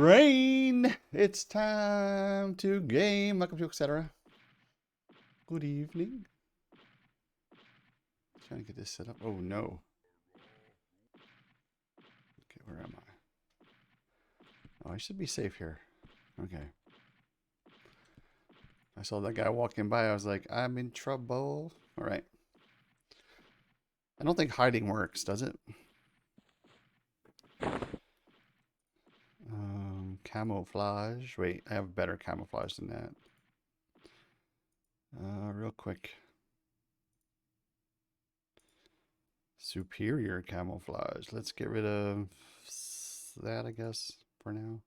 Rain! It's time to game. Welcome to etc. Good evening. Trying to get this set up. Oh no. Okay, where am I? Oh, I should be safe here. Okay. I saw that guy walking by. I was like, I'm in trouble. All right. I don't think hiding works, does it? Camouflage. Wait, I have better camouflage than that. Real quick. Superior camouflage. Let's get rid of that, I guess, for now.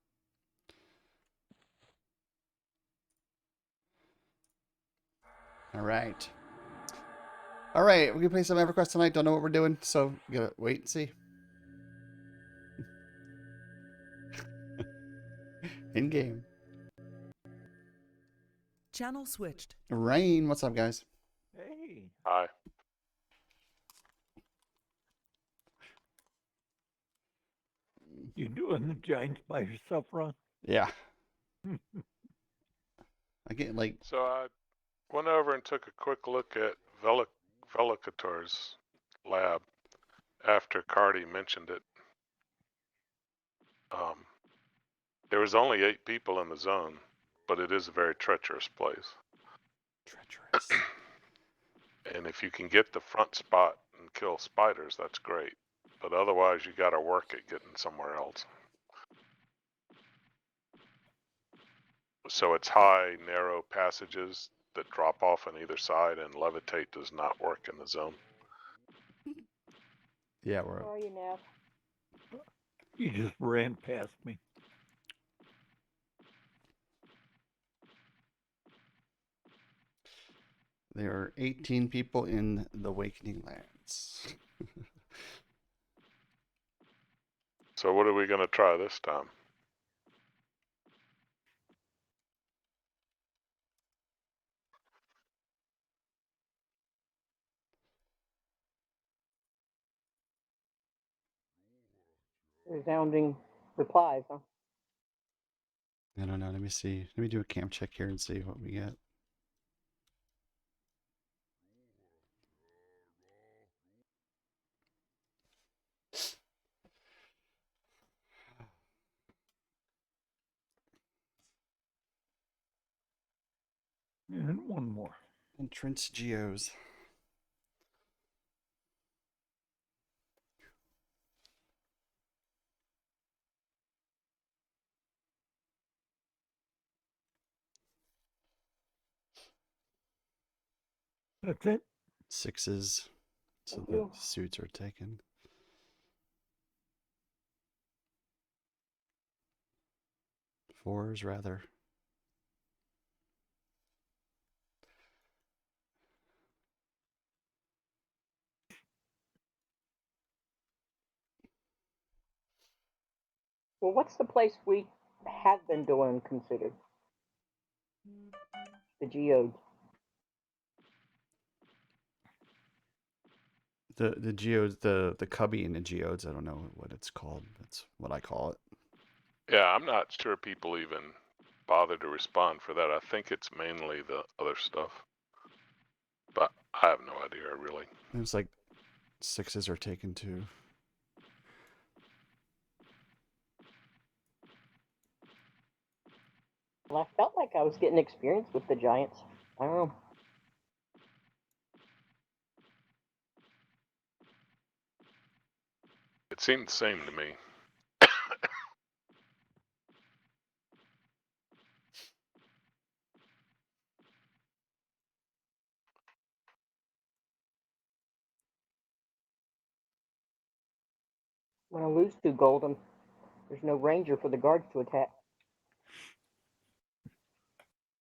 All right. All right, we're going to play some EverQuest tonight. Don't know what we're doing, so we got to wait and see. In game. Channel switched. Rain, what's up, guys? Hey. Hi. You doing the Giants by yourself, Ron? Yeah. I get like... So I went over and took a quick look at Velicator's lab after Cardi mentioned it. There was only 8 people in the zone, but it is a very treacherous place. Treacherous. And if you can get the front spot and kill spiders, that's great. But otherwise, you got to work at getting somewhere else. So it's high, narrow passages that drop off on either side, and levitate does not work in the zone. Yeah, we're... Where are you now? You just ran past me. There are 18 people in the Awakening Lands. So what are we going to try this time? Resounding replies, huh? I don't know. Let me see. Let me do a cam check here and see what we get. And one more. Entrance geos. That's it? 6s. So Thank the you. suits are taken. Fours, rather. Well, what's the place we have been doing considered? The geodes. The geodes, the cubby in the geodes, I don't know what it's called. That's what I call it. Yeah, I'm not sure people even bother to respond for that. I think it's mainly the other stuff. But I have no idea, really. It was like 6s are taken too. Well, I felt like I was getting experience with the Giants. I don't know. It seemed the same to me. When I lose 2 gold, there's no ranger for the guards to attack.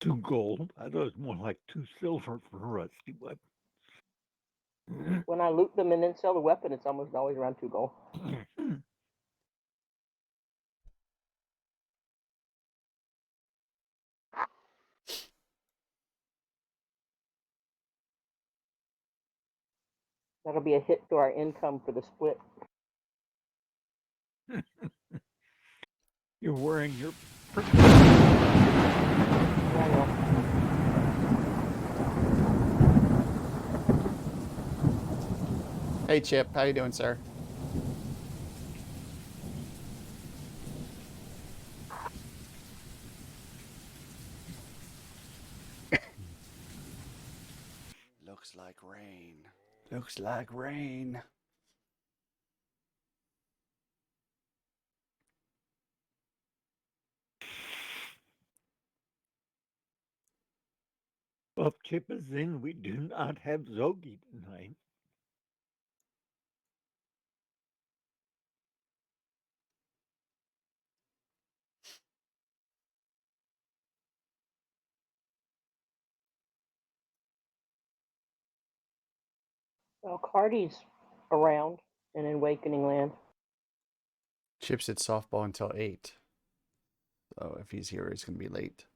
2 gold. I thought it was more like 2 silver for a rusty weapon. When I loot them and then sell the weapon, it's almost always around 2 gold. That'll be a hit to our income for the split. You're wearing your. I know. Hey, Chip. How you doing, sir? Looks like rain. Looks like rain. Well, Chip is in. We do not have Zogi tonight. Well, Cardi's around in Awakening Land. Chip's at softball until 8. So if he's here, he's going to be late.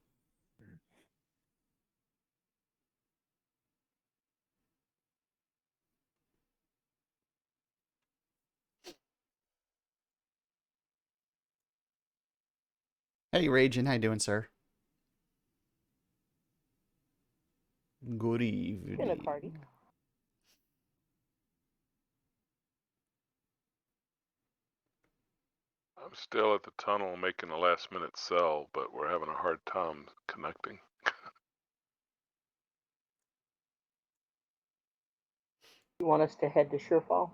Hey, Raging. How you doing, sir? Good evening. In a Cardi. I'm still at the tunnel making a last minute sell, but we're having a hard time connecting. You want us to head to Surefall?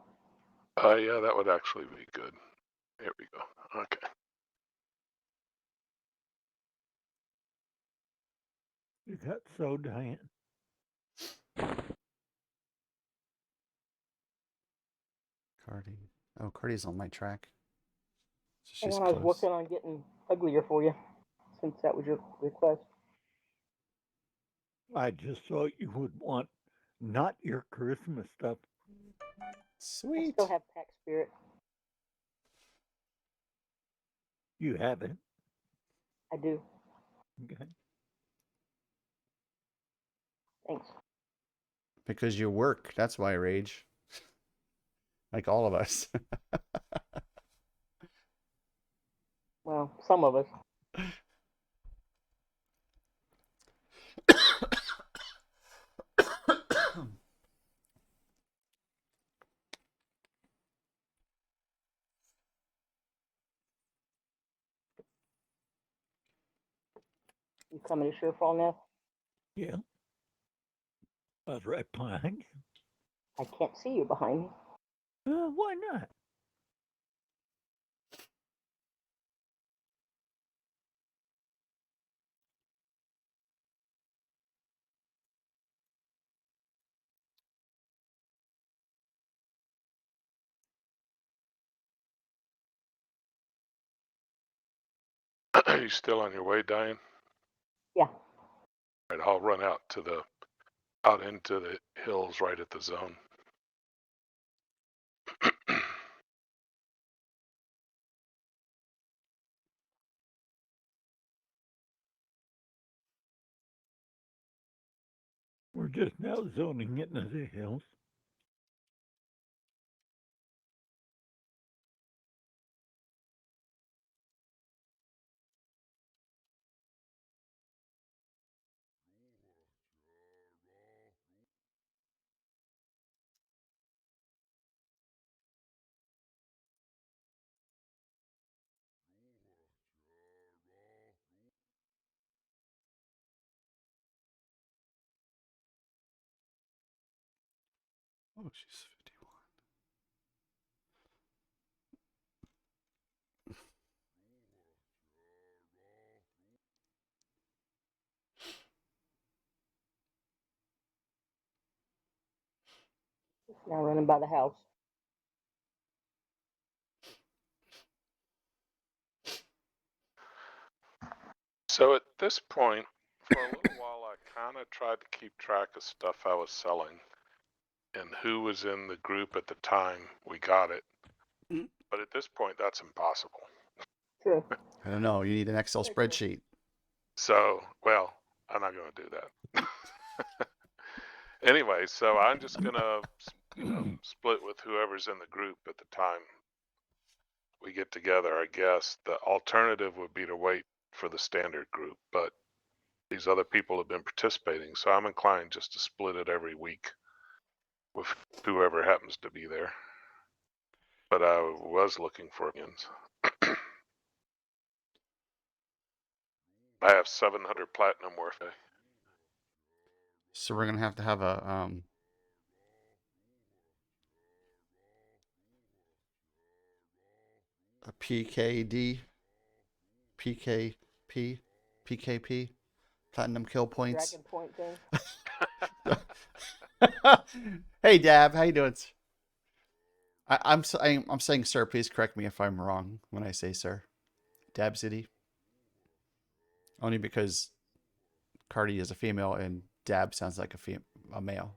Yeah, that would actually be good. There we go. Okay. Is that so, Diane? Cardi. Oh, Cardi's on my track. So Hang she's on, I was close. working on getting uglier for you, since that was your request. I just thought you would want not your Christmas stuff. I Sweet. still have Pack Spirit. You have it. I do. Okay. Thanks. Because you work. That's why, Rage. Like all of us. Well, some of us. You coming to Surefall now? Yeah. I was right behind you. I can't see you behind me. Why not? Are you still on your way, Diane? Yeah. All right, I'll run out into the hills right at the zone. We're just now zoning into the hills. Oh, she's 51. Now running by the house. So at this point, for a little while, I kind of tried to keep track of stuff I was selling and who was in the group at the time we got it. But at this point, that's impossible. True. I don't know. You need an Excel spreadsheet. So, well, I'm not going to do that. Anyway, so I'm just going to, split with whoever's in the group at the time. we get together, I guess the alternative would be to wait for the standard group, but these other people have been participating, so I'm inclined just to split it every week with whoever happens to be there. But I was looking for opinions. I have 700 platinum worth. So we're gonna have to have a PKD, PKP, PKP, platinum kill points. Dragon Point thing. Hey Dab, how you doing? I'm saying sir. Please correct me if I'm wrong when I say sir. Dab City. Only because Cardi is a female and Dab sounds like a male.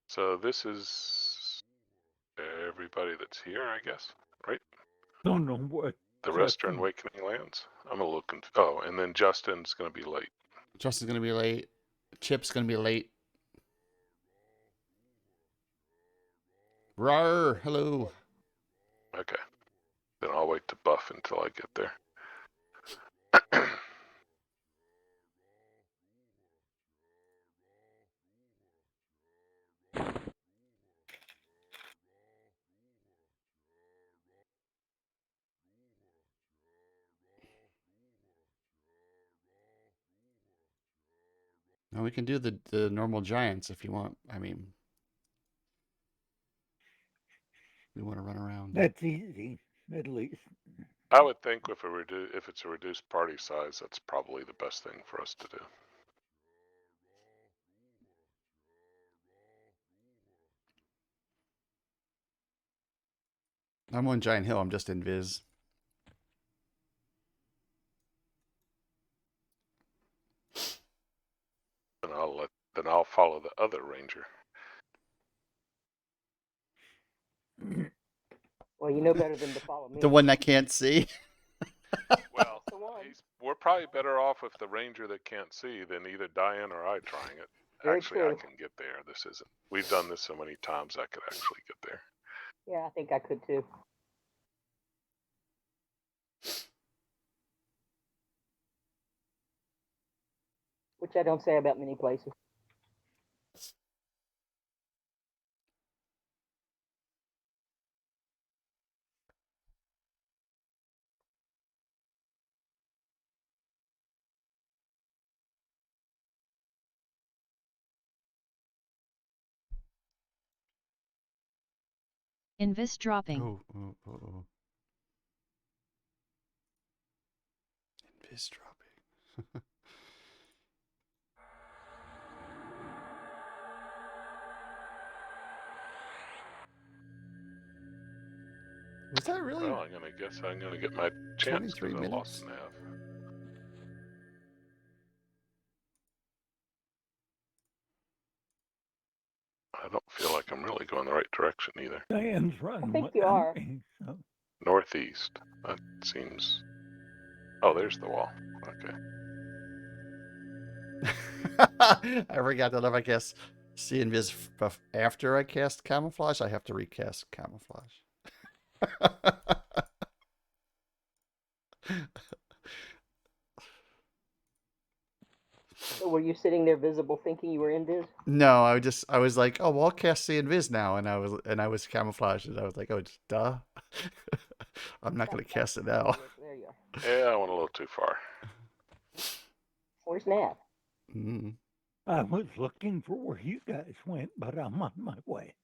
So this is everybody that's here, I guess, right? Don't know what. The rest are in Justin- Awakening Lands. I'm a little oh, and then Justin's going to be late. Justin's gonna be late. Chip's gonna be late. Rawr, hello. Okay. Then I'll wait to buff until I get there. Now we can do the normal giants if you want. I mean, we want to run around. That's easy, at least. I would think if it's a reduced party size, that's probably the best thing for us to do. I'm on Giant Hill. I'm just in Viz. Then I'll follow the other ranger. Well, you know better than to follow me. The one that can't see. Well, The one. we're probably better off with the ranger that can't see than either Diane or I trying it. Very Actually, true. I can get there. This isn't. We've done this so many times. I could actually get there. Yeah, I think I could too. Which I don't say about many places. Invis dropping. Oh. Invis dropping. Was that really Well, I'm gonna guess I'm gonna get my chance 23 because I lost minutes? an F. I don't feel like I'm really going the right direction either. Diane's running. I think what you are. me, so. Northeast. That seems. Oh, there's the wall. Okay. I forgot that if I cast see invis after I cast camouflage, I have to recast camouflage. So were you sitting there visible thinking you were in Viz? No, I was like, oh well, I'll cast see invis now, and I was camouflaged, and I was like, oh duh, I'm not gonna cast it now. There you are. Yeah, I went a little too far. Where's Nav? Mm. I was looking for where you guys went, but I'm on my way.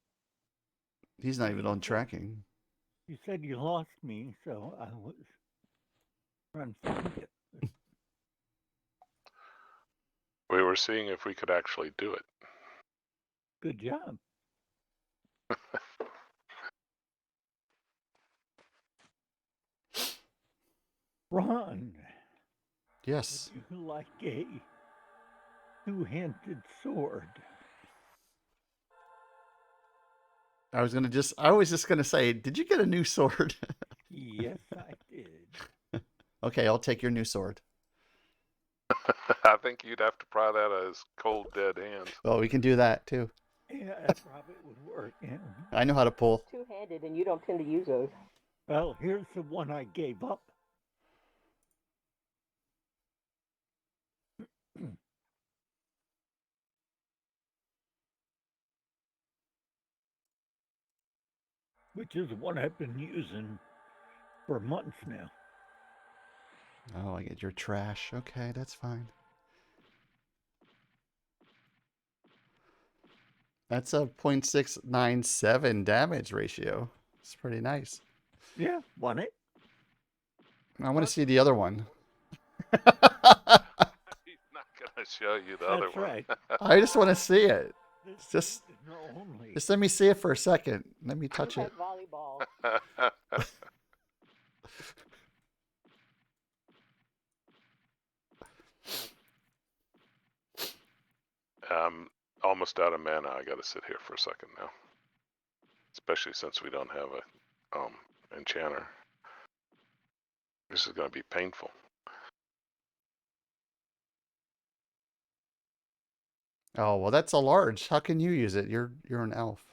He's not even on tracking. You said you lost me, so I was trying to find it. We were seeing if we could actually do it. Good job. Ron, Yes. would you like a two-handed sword. I was just gonna say, did you get a new sword? Yes, I did. Okay, I'll take your new sword. I think you'd have to pry that as cold dead hands. Well, we can do that too. Yeah, that probably would work. Yeah. I know how to pull. Two-handed, and you don't tend to use those. Well, here's the one I gave up. Which is one I've been using for months now. Oh, I get your trash. Okay, that's fine. That's a 0.697 damage ratio. It's pretty nice. Yeah, want it? I want to see the other one. He's not gonna show you the other That's one. right. I just want to see it. This Just- is only. Just let me see it for a second. Let me touch You it. have volleyball. I'm almost out of mana. I gotta sit here for a second now. Especially since we don't have a enchanter. This is gonna be painful. Oh, well, that's a large. How can you use it? You're an elf.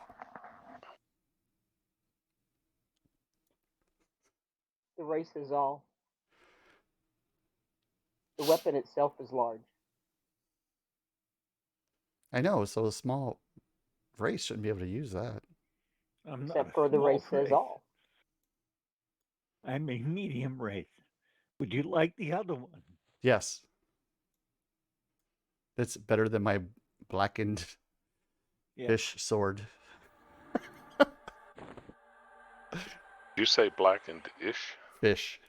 The race is all. The weapon itself is large. I know, so a small race shouldn't be able to use that. I'm not Except a for the small race says race. all. I'm a medium race. Would you like the other one? Yes. It's better than my blackened Yeah. fish sword. You say blackened-ish? Fish.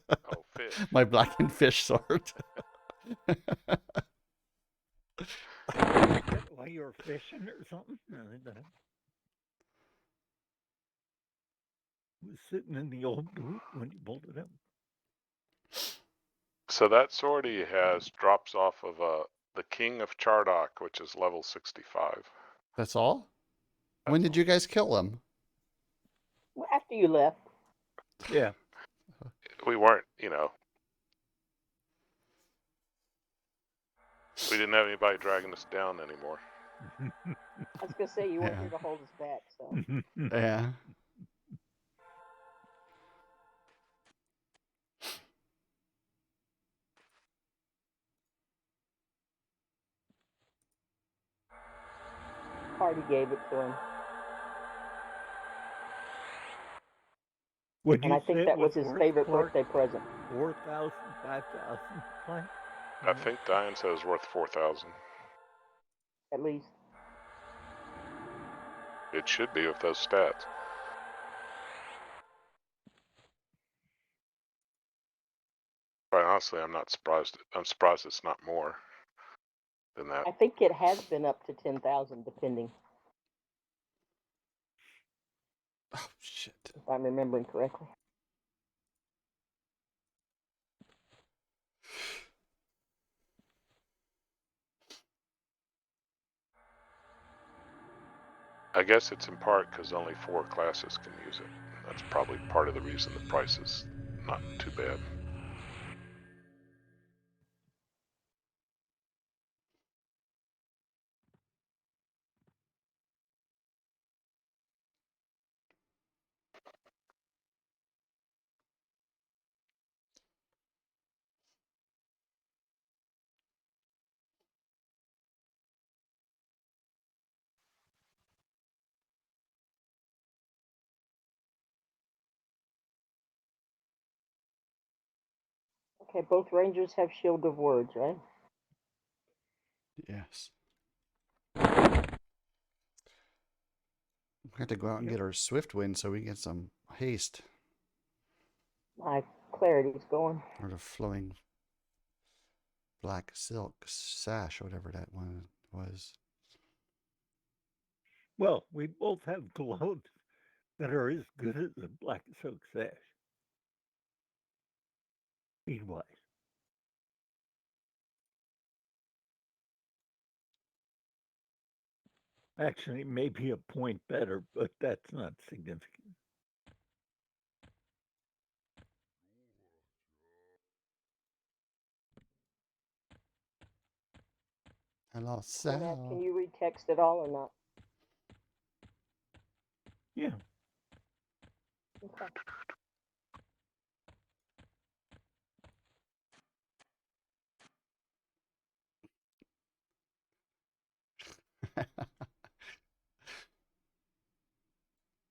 Oh, fish. My blackened fish sword. While you were fishing or something? No, that was sitting in the old boot when you pulled it out. So that sword he has drops off of the King of Chardock, which is level 65. That's all? When That's did you guys kill him? Well, after you left, Yeah. We weren't, we didn't have anybody dragging us down anymore. I was gonna say you weren't Yeah. here to hold us back. So Yeah. Party gave it to him, Would and you I think say it that was was his worth, favorite Clark, birthday present. 4,000, 5,000 plank? I think Diane said it was worth 4,000. At least. It should be with those stats. Quite honestly, I'm not surprised. I'm surprised it's not more than that. I think it has been up to 10,000, depending, Oh, shit. if I'm remembering correctly. I guess it's in part because only 4 classes can use it. That's probably part of the reason the price is not too bad. Okay, both rangers have Shield of Words, right? Yes. We have to go out and get our swift wind so we can get some haste. My clarity's going. Or the flowing black silk sash, or whatever that one was. Well, we both have gloves that are as good as the black silk sash. Speed-wise. Actually, maybe a point better, but that's not significant. Hello, So, Nav, can Sal. you read text at all or not? Yeah. Okay.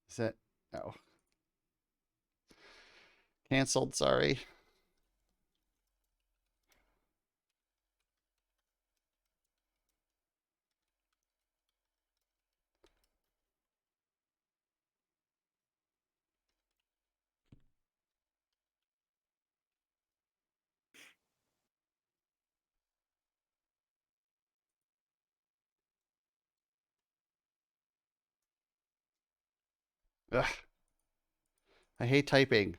Is that? No. Canceled, sorry. Ugh. I hate typing.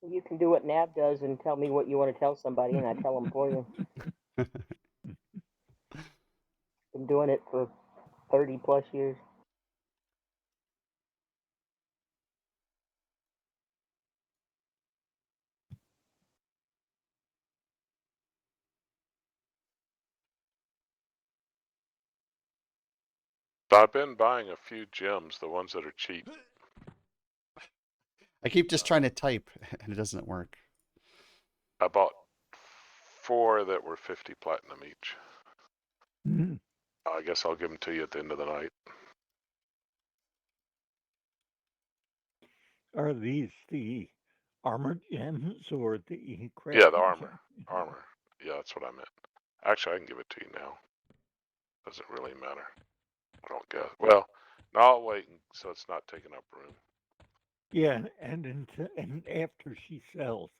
You can do what Nav does and tell me what you want to tell somebody, and I tell them for you. Been doing it for 30 plus years. So I've been buying a few gems, the ones that are cheap. I keep just trying to type and it doesn't work. I bought 4 that were 50 platinum each. Mhm. I guess I'll give them to you at the end of the night. Are these the armor gems or the crafting Yeah, the armor. gems? Armor. Yeah, that's what I meant. Actually, I can give it to you now. Doesn't really matter. I don't guess. Well, no, I'll wait so it's not taking up room. Yeah, and after she sells.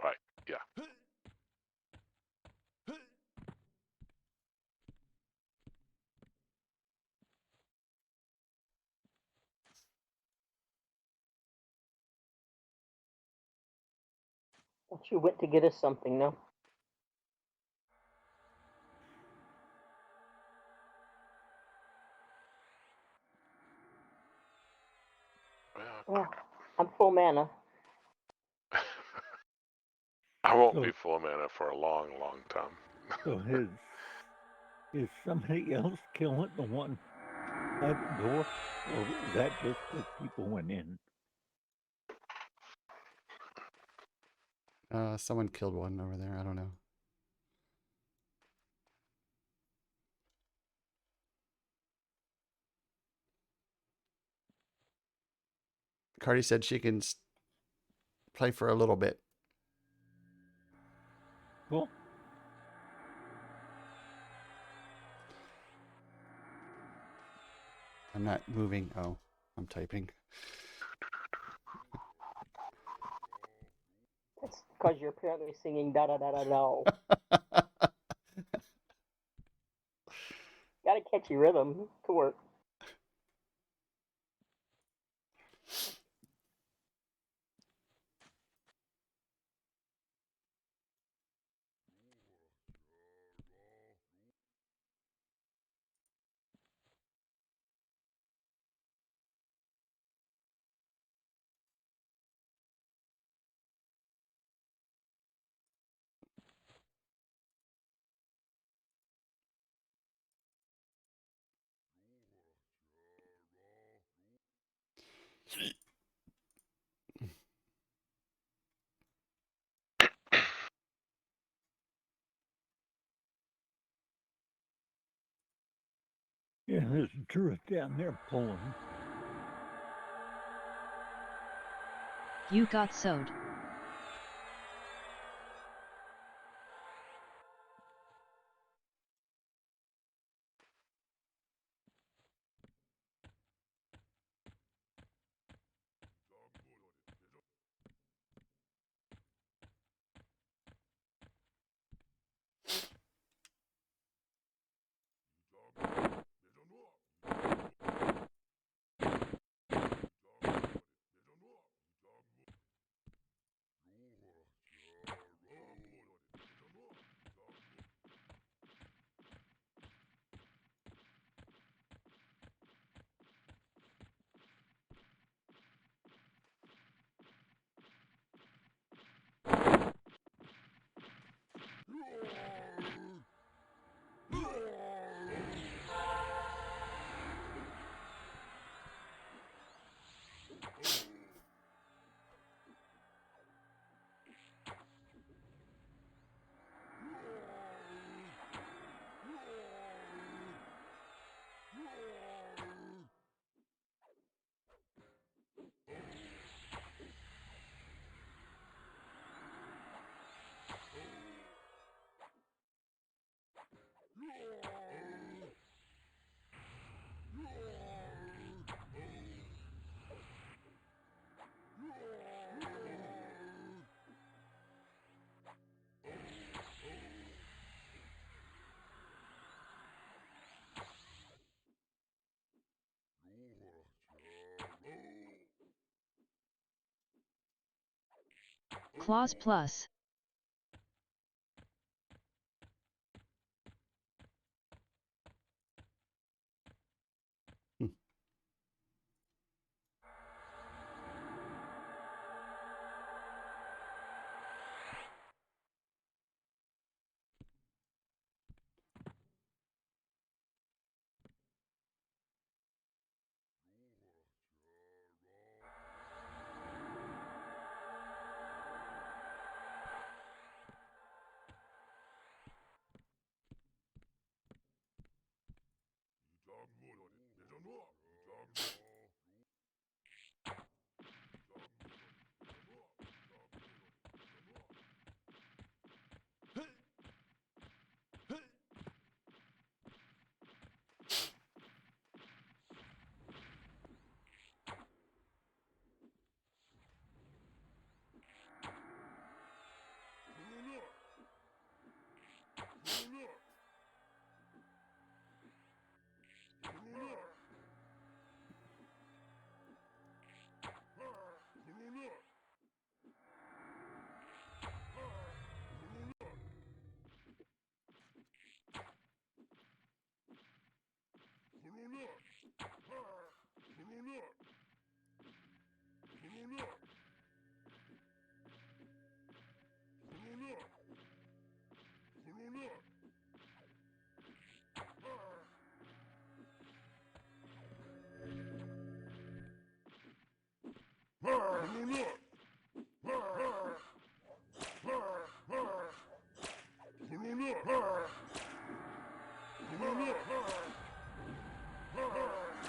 Right. Yeah. Thought you went to get us something, no? Well, I'm full mana. I won't So- be full mana for a long, long time. So is somebody else killing the one by the door, or was that just because people went in? Someone killed one over there. I don't know. Cardi said she can play for a little bit. Cool. I'm not moving. Oh, I'm typing. That's because you're apparently singing da da da da da. Got a catchy rhythm to work. Yeah, there's a truth down there pulling. You got sewed. Clause plus.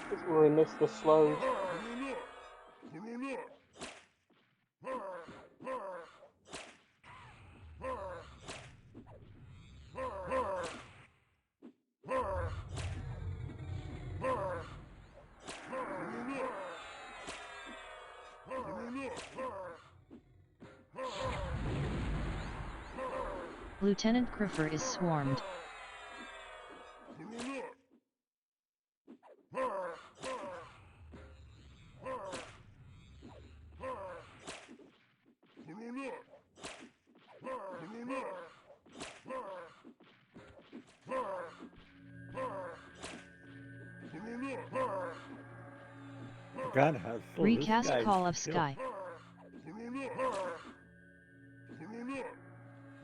This is where we miss the slows. Lieutenant Griffer is swarmed. God, how slow Recast this guy's Call of still. Sky.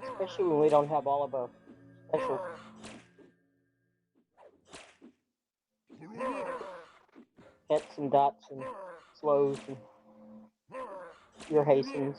Especially when we don't have all of our special pets and dots and slows and your hastens.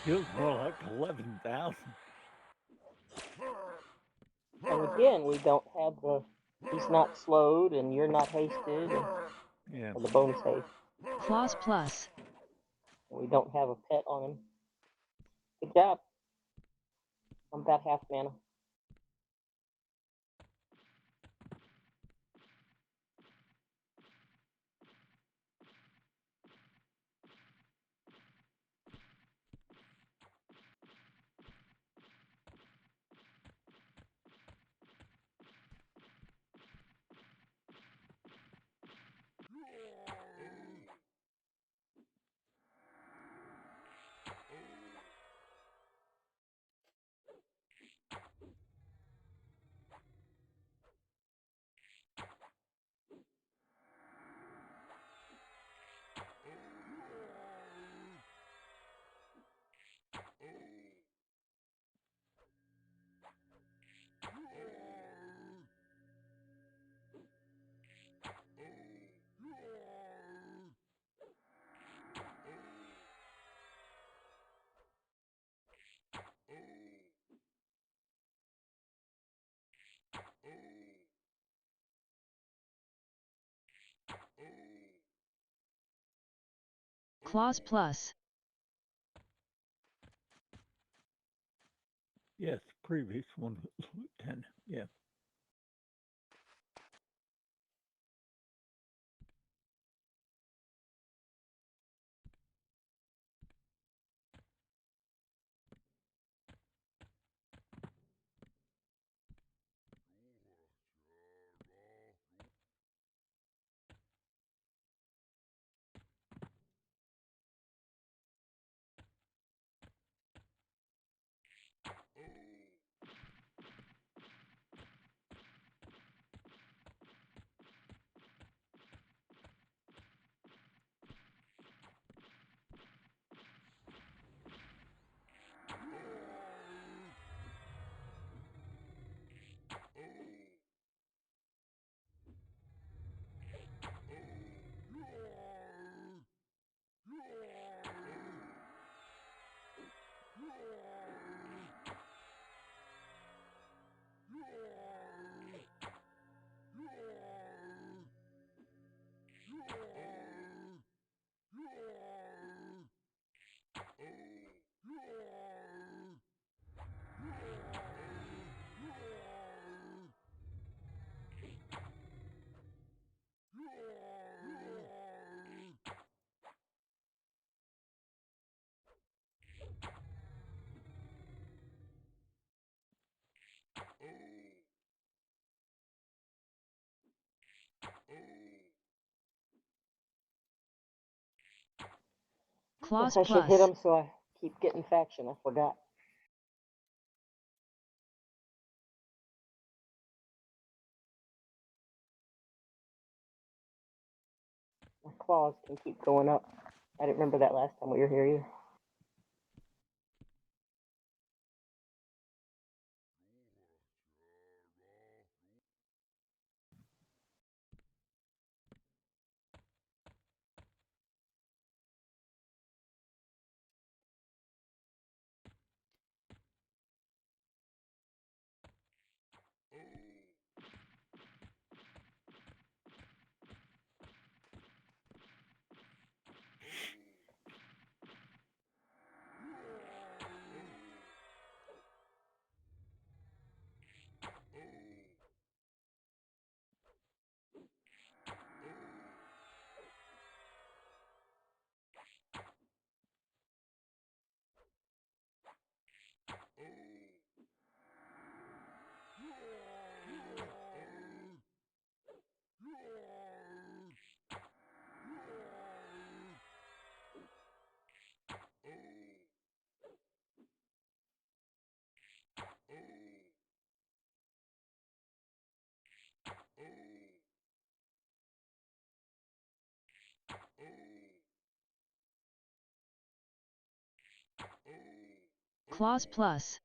Feels more like 11,000. And again, we don't have the. He's not slowed, and you're not hasted, and, Yeah. or the bonus haste. Clause plus. We don't have a pet on him. Good job. I'm about half mana. Claws plus. Yes, previous one was Lieutenant. Yeah. Claws Guess I should hit plus. him so I keep getting faction. I forgot. My claws can keep going up. I didn't remember that last time we were here either. Claws plus.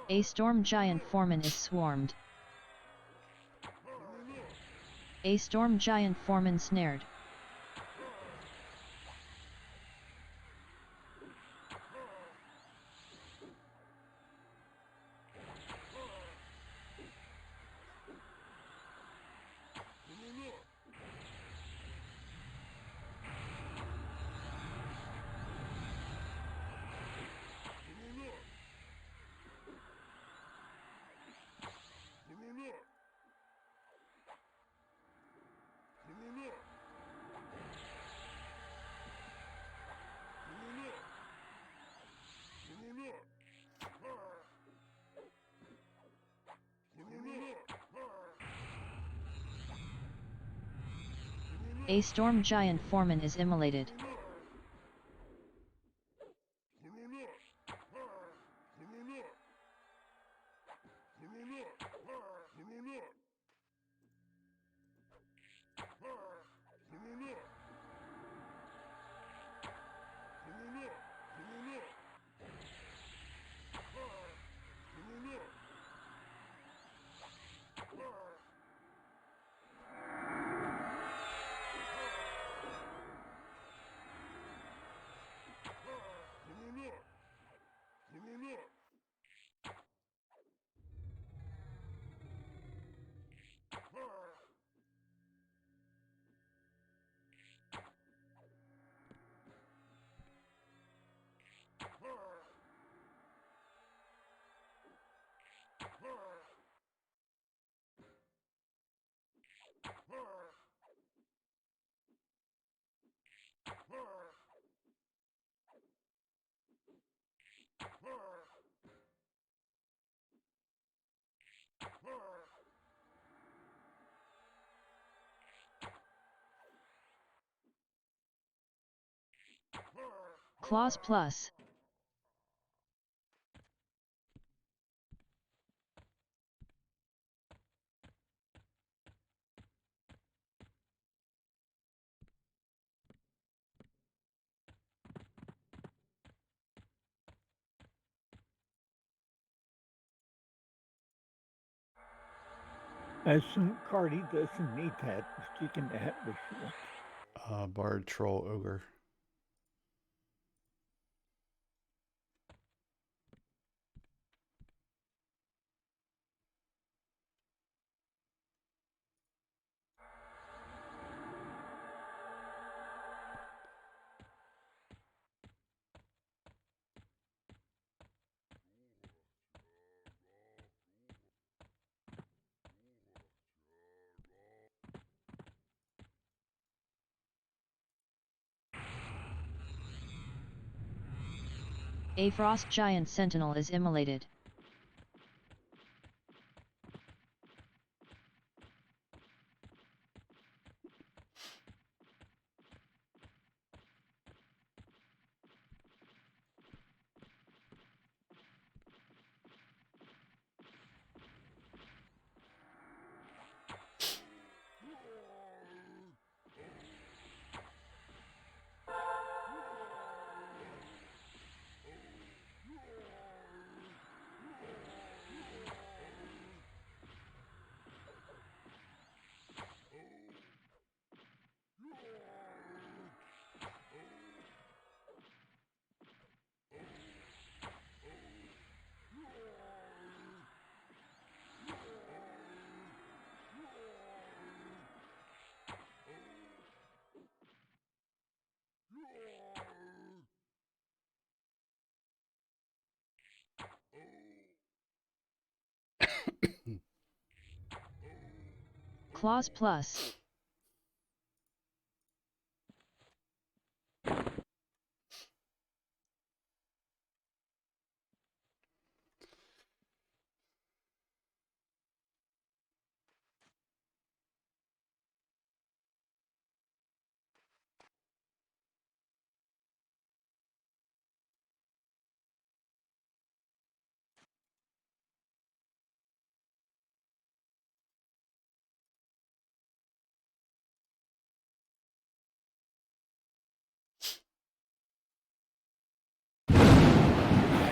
A storm giant foreman is swarmed. A storm giant foreman snared. A storm giant foreman is immolated. Clause plus. I assume Cardi doesn't need that. She can add what she wants. Bard, troll, ogre. A frost giant sentinel is immolated. Clause plus.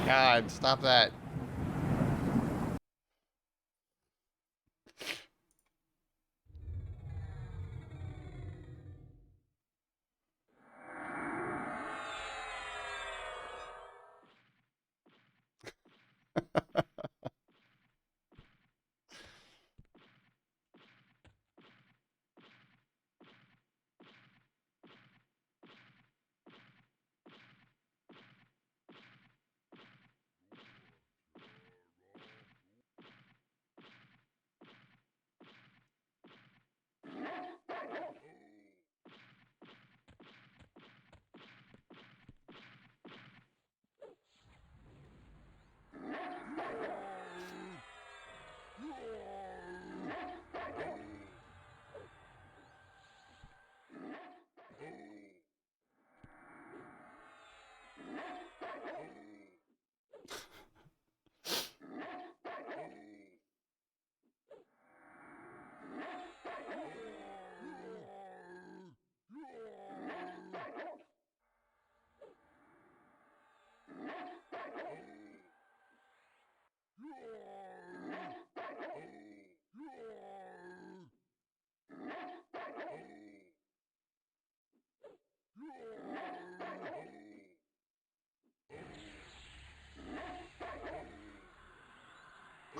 My God, stop that.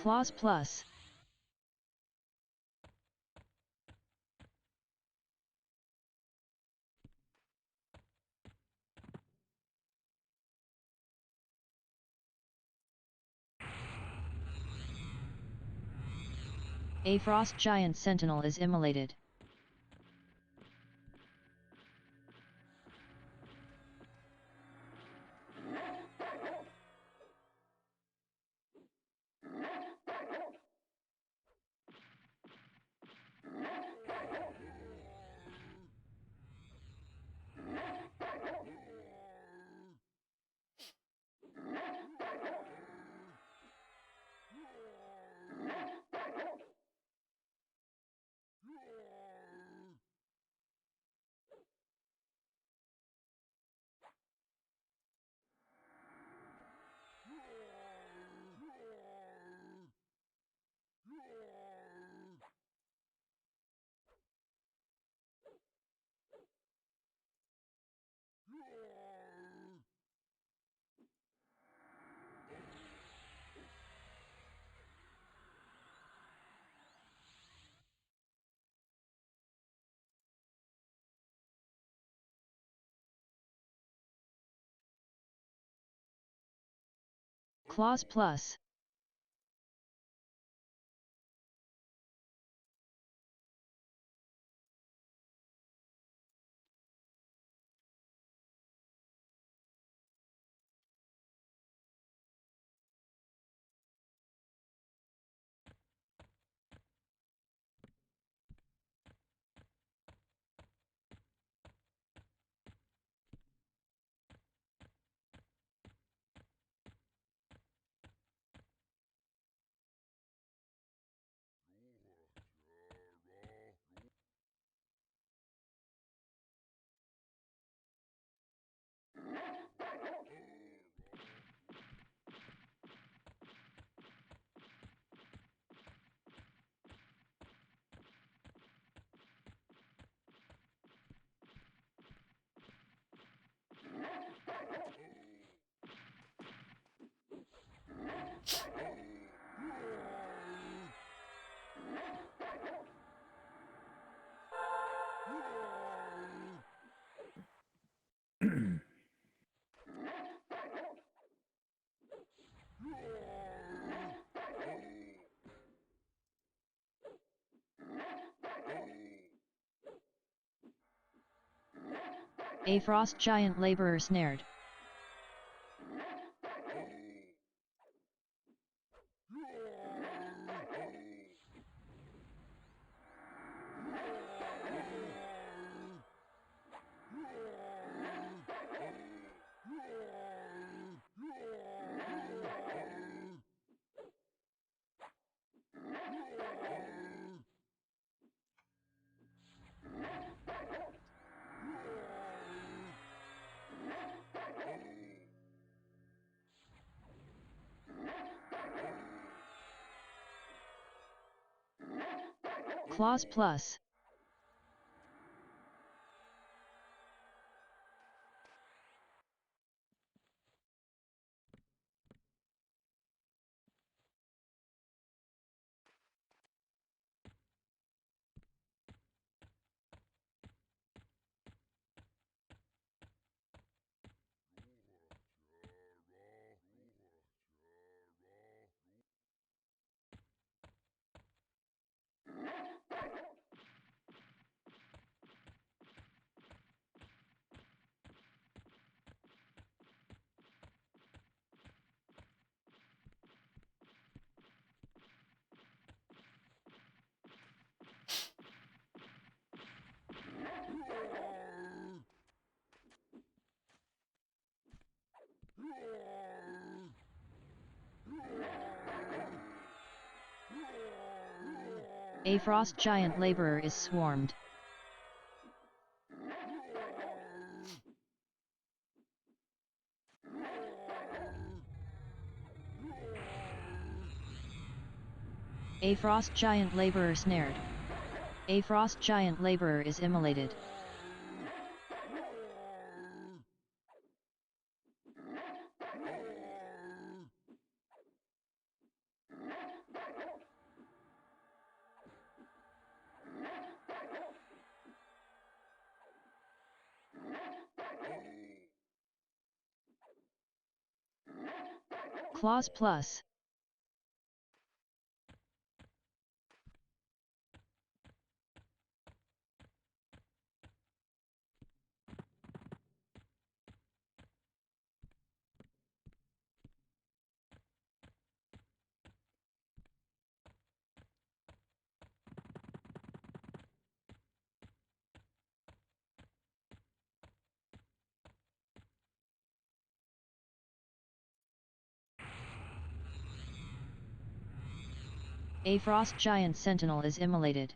Clause plus. A frost giant sentinel is immolated. Clause plus. A frost giant laborer snared. Clause plus. A frost giant laborer is swarmed. A frost giant laborer snared. A frost giant laborer is immolated. Clause plus. A frost giant sentinel is immolated.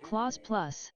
Clause plus.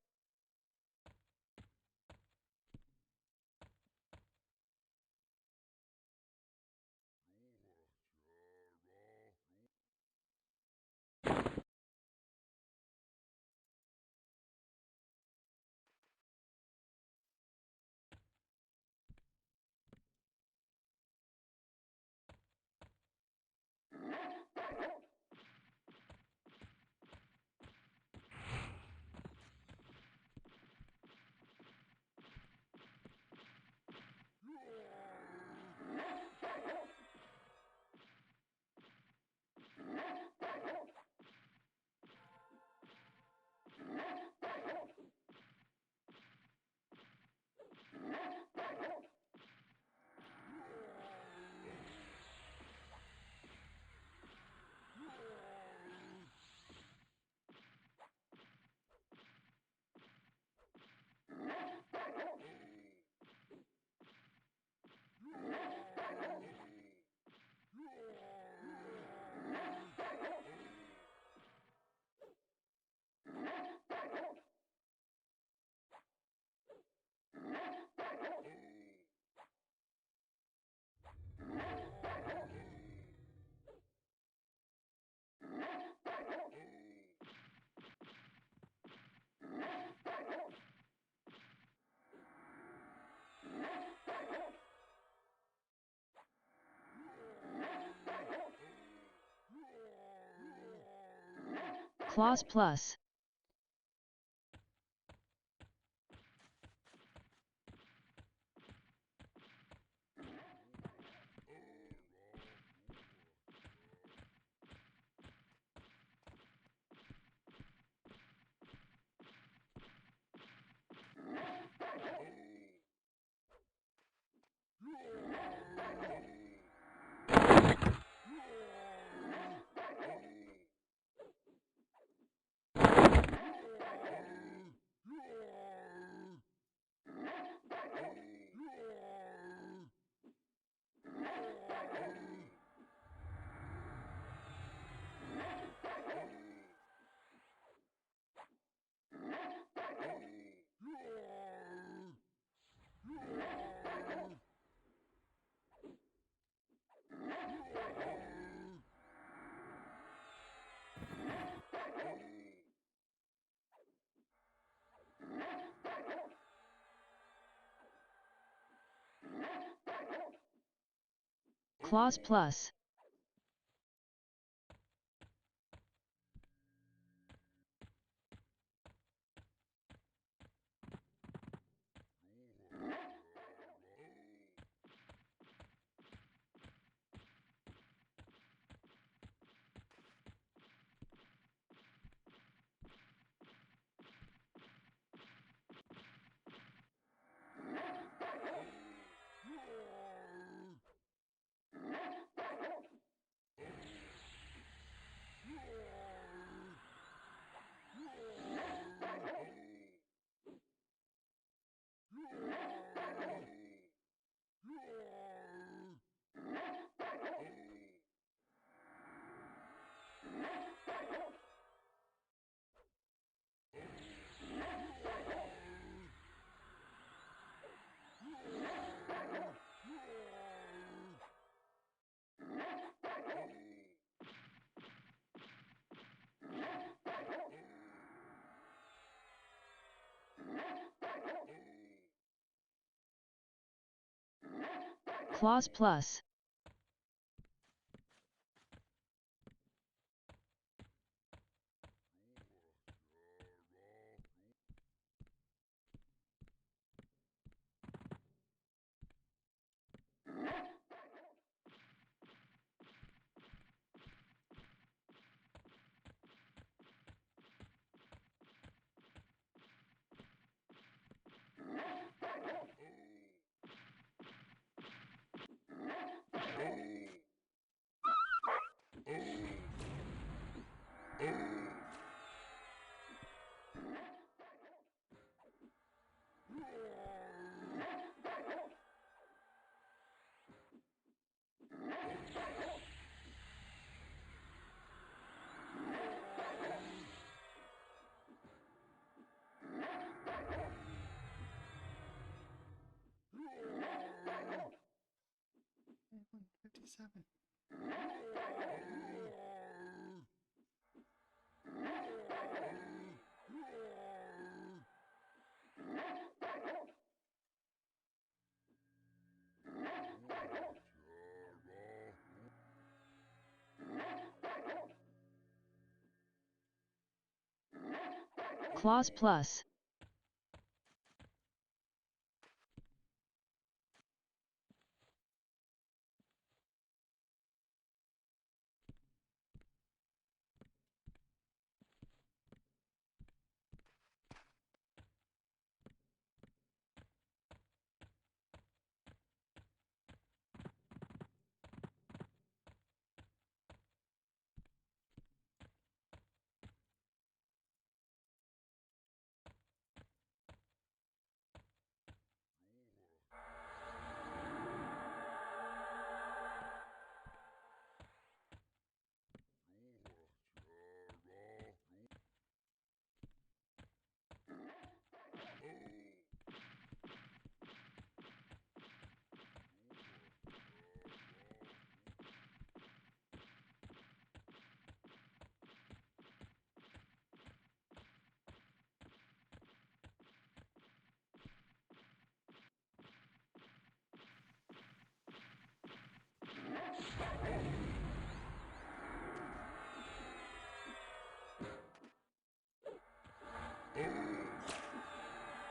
Clause plus. Clause plus. Clause plus. $157. Clause plus.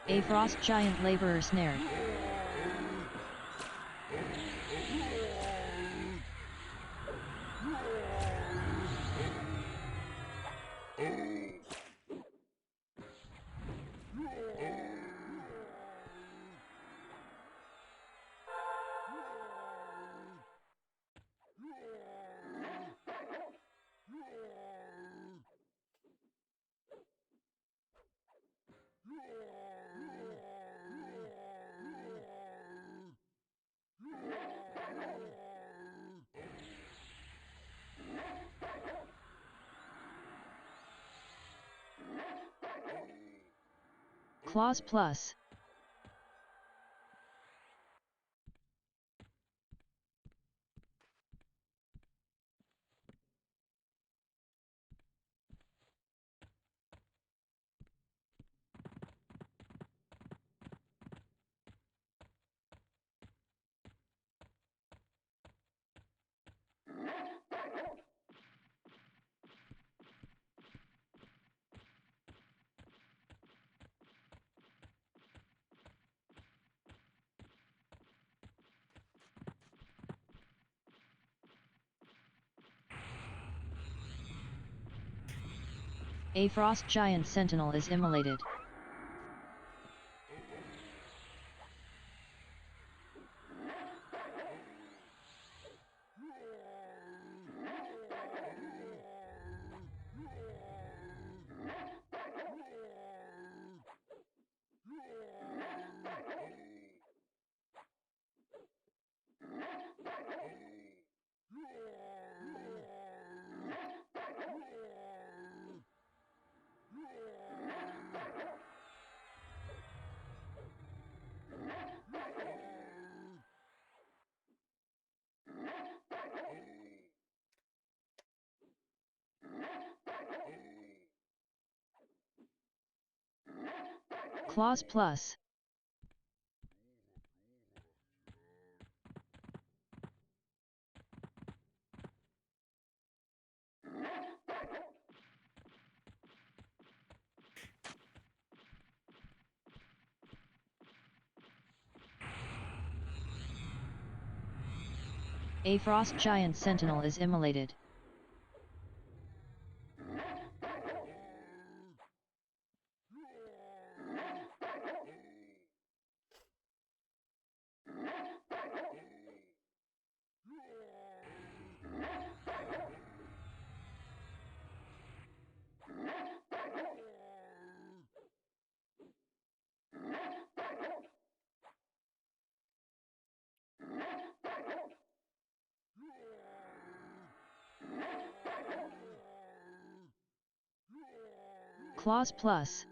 A frost giant laborer snared. Clause plus. A frost giant sentinel is immolated. Clause plus. A frost giant sentinel is immolated. Claws plus.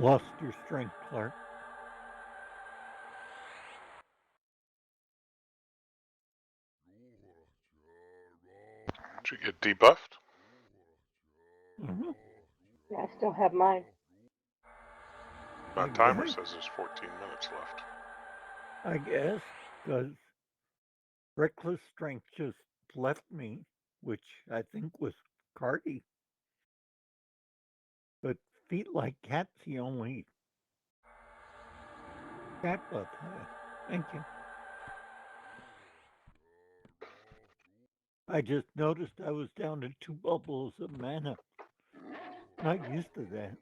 Lost your strength, Clark. Did you get debuffed? Mm-hmm. Yeah, I still have mine. My timer says there's 14 minutes left. I guess, because reckless strength just left me, which I think was Cardi. But feet like cats, the only cat buff had. Thank you. I just noticed I was down to 2 bubbles of mana. Not used to that.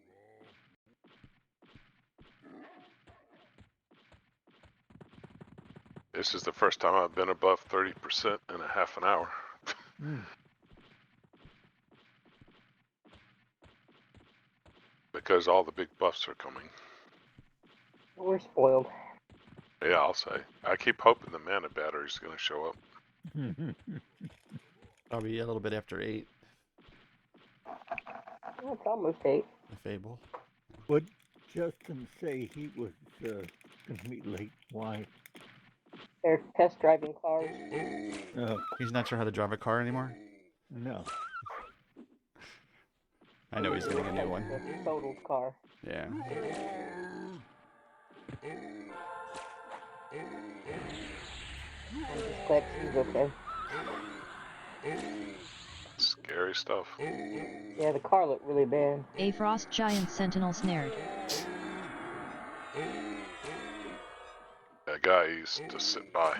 This is the first time I've been above 30% in a half an hour. Because all the big buffs are coming. We're spoiled. Yeah, I'll say. I keep hoping the mana battery's going to show up. Probably a little bit after 8. Well, it's almost 8. The Fable. Would Justin say he was going to be late? Why? They're test driving cars. He's not sure how to drive a car anymore? No. I know he's getting a new one. The totaled car. Yeah. I'm just glad she's okay. Scary stuff. Yeah, the car looked really bad. A frost giant sentinel snared. That guy used to sit by.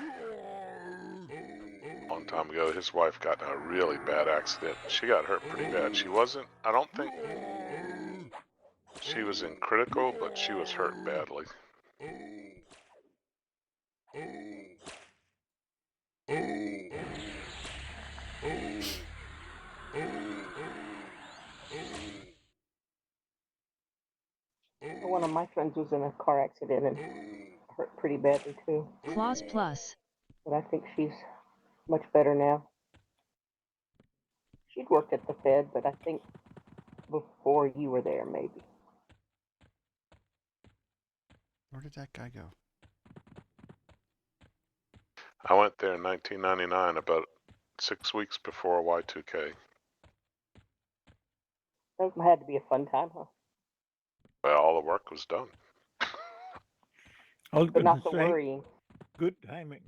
A long time ago, his wife got in a really bad accident. She got hurt pretty bad. She wasn't, I don't think she was in critical, but she was hurt badly. One of my friends was in a car accident and hurt pretty badly too. Claws plus. But I think she's much better now. She'd worked at the Fed, but I think before you were there, maybe. Where did that guy go? I went there in 1999, about 6 weeks before Y2K. That had to be a fun time, huh? Well, all the work was done. I was But going not to so say, worrying. good timing.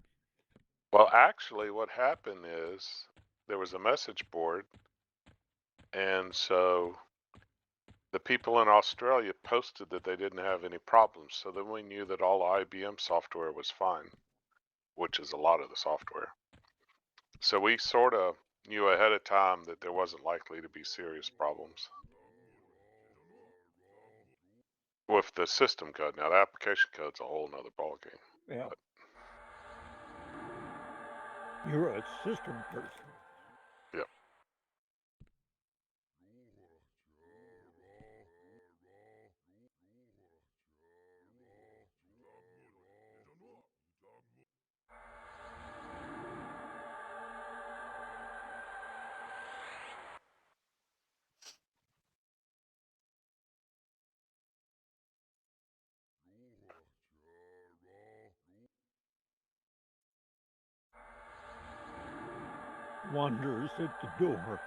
Well, actually, what happened is there was a message board, and so the people in Australia posted that they didn't have any problems. So then we knew that all IBM software was fine, which is a lot of the software. So we sort of knew ahead of time that there wasn't likely to be serious problems. with the system code. Now the application code's a whole nother ballgame. Yeah. You're a system person. Yep. Wanders at the door.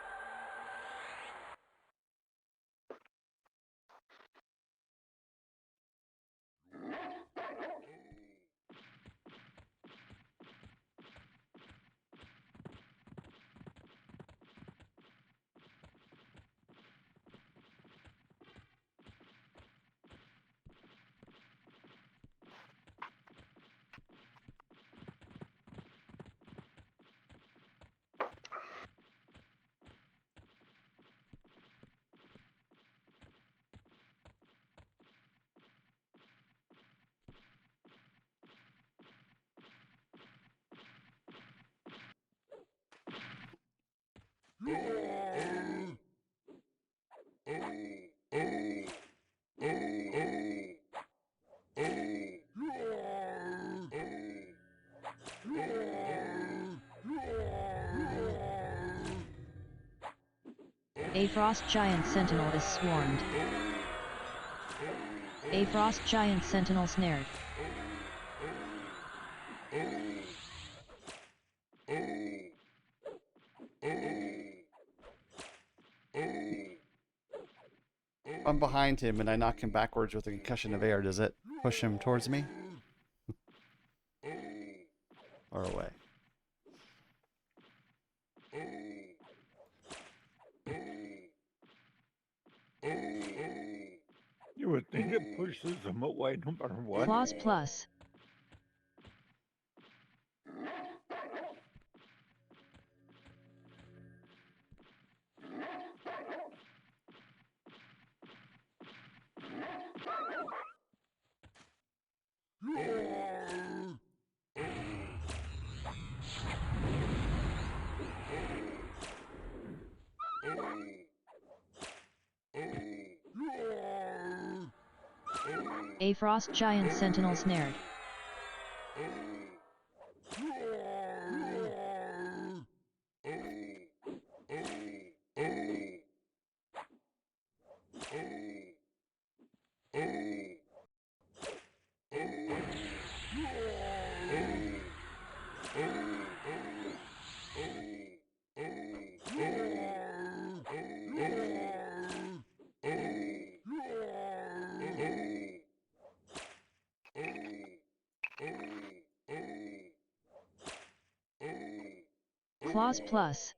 A frost giant sentinel is swarmed. A frost giant sentinel snared. I'm behind him and I knock him backwards with a concussion of air. Does it push him towards me? Or away? You would think it pushes them away no matter what. Claws plus. A frost giant sentinel snared. Claws plus.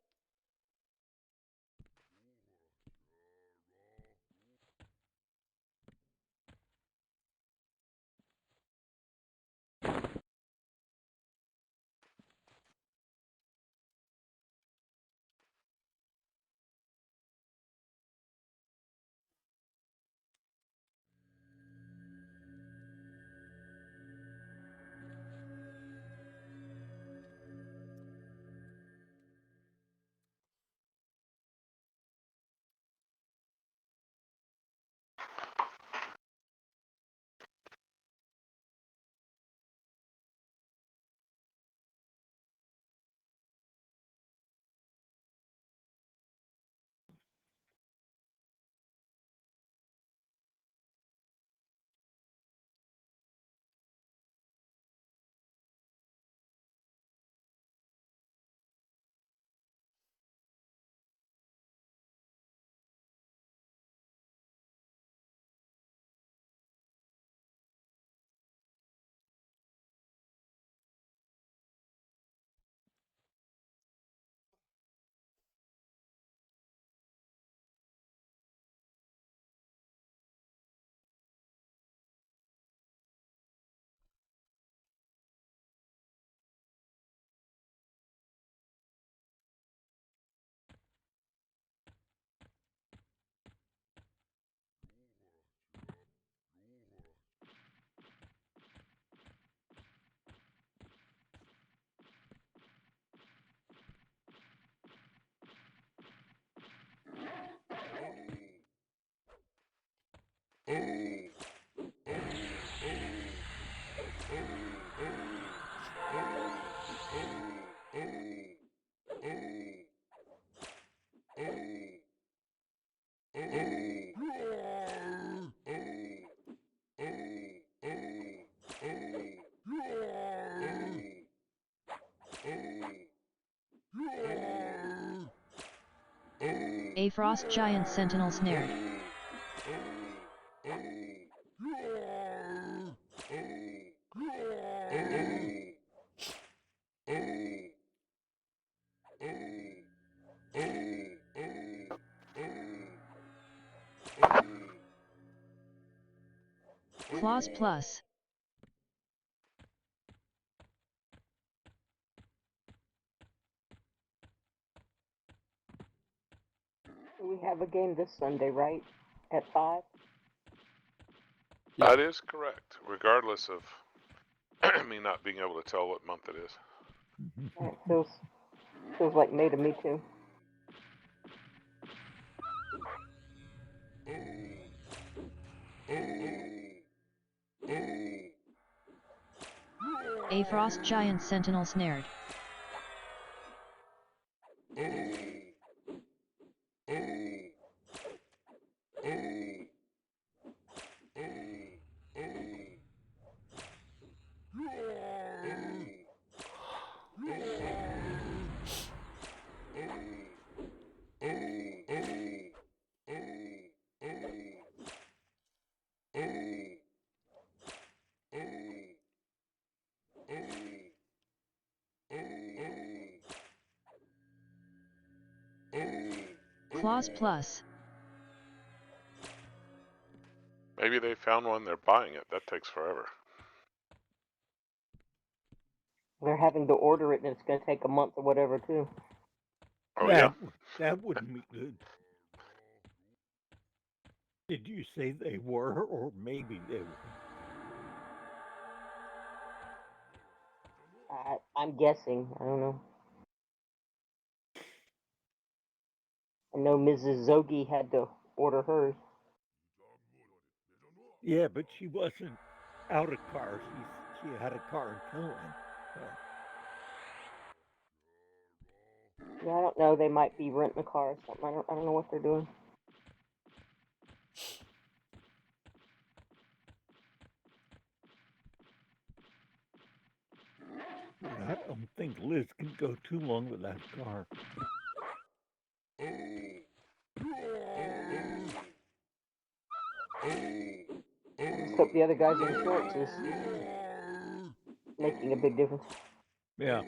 A frost giant sentinel snared. Claws plus. We have a game this Sunday, right? At 5? Yeah. That is correct, regardless of me not being able to tell what month it is. It feels like May to me too. A frost giant sentinel snared. Claws plus. Maybe they found one, they're buying it. That takes forever. They're having to order it, and it's going to take a month or whatever too. Oh, yeah? That wouldn't be good. Did you say they were, or maybe they were? I'm guessing. I don't know. I know Mrs. Zogi had to order hers. Yeah, but she wasn't out of car. She had a car until then. Yeah, I don't know. They might be renting a car or something. I don't know what they're doing. I don't think Liz can go too long with that car. Just hope the other guy's insurance is making a big difference. Yeah.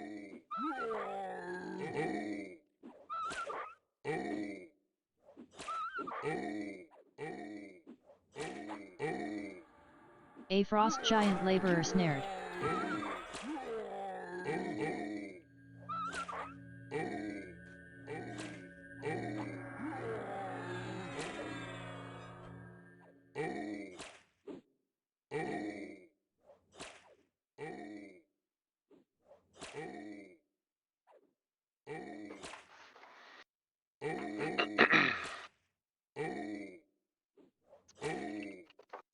A frost giant laborer snared.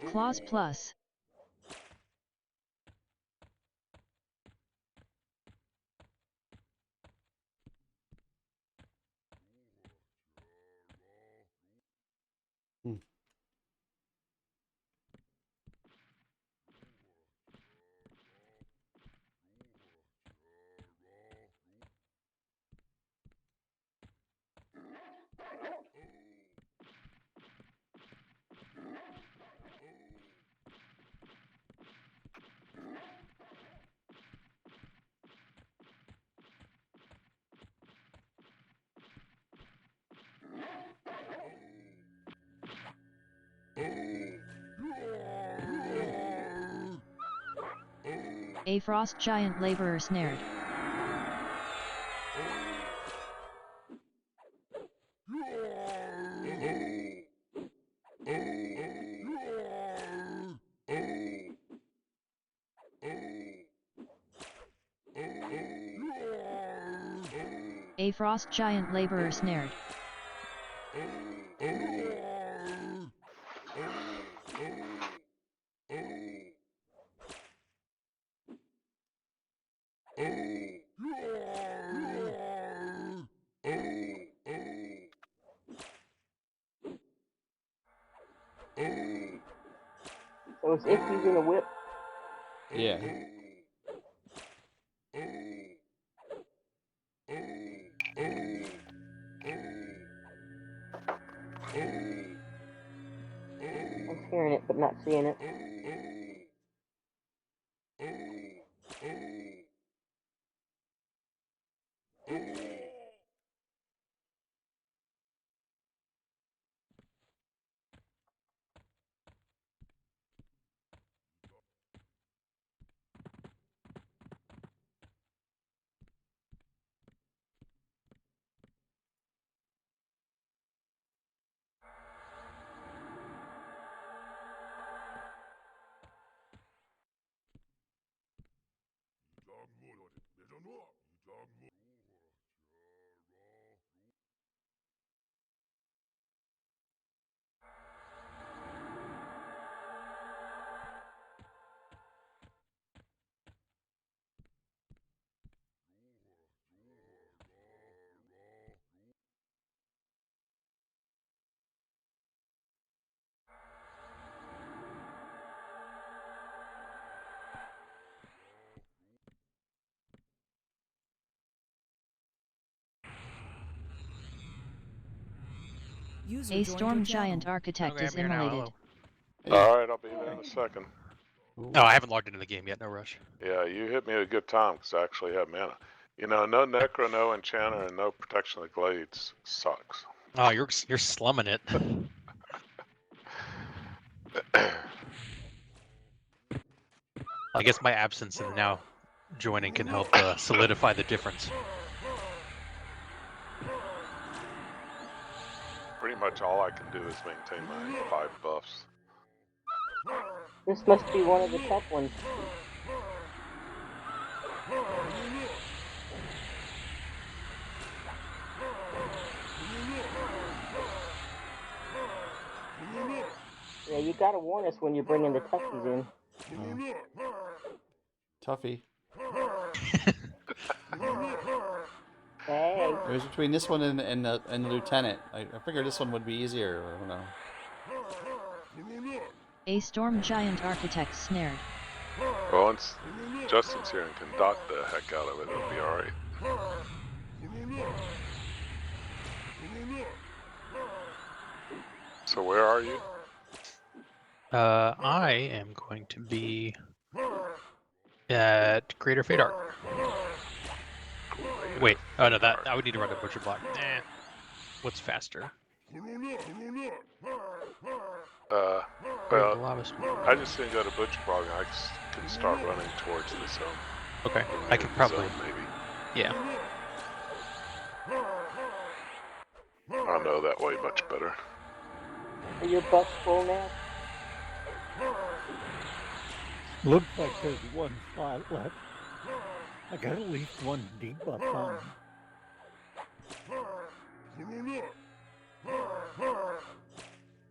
Claws plus. Hmm. A frost giant laborer snared. A frost giant laborer snared. So is Ick using a whip? Yeah. hearing it but not seeing it. User A joined storm your giant channel. architect Okay, is I'm here now. immolated. Hey. All right, I'll be there in a second. Ooh. No, I haven't logged into the game yet. No rush. Yeah, you hit me at a good time because I actually have mana. You know, no Necro, no Enchanter, and no Protection of the Glades sucks. Oh, you're slumming it. I guess my absence and now joining can help solidify the difference. Pretty much all I can do is maintain my 5 buffs. This must be one of the tough ones. Yeah, you gotta warn us when you're bringing the toughies in. Toughie. Hey, It was between this one and the lieutenant. I figured this one would be easier. I don't know. A storm giant architect snared. Well, once Justin's here and can dot the heck out of it, it'll be alright. So where are you? I am going to be at Greater Fate Arc. Wait, oh no, that I would need to run a butcher block. What's faster? Well, Lava Swarm. I just didn't go to Butcher Blog and I can start running towards the zone. Okay, I could probably. Zone, maybe. Yeah. I know that way much better. are your buffs full now? Looks like there's one slot left. I got at least one debuff on.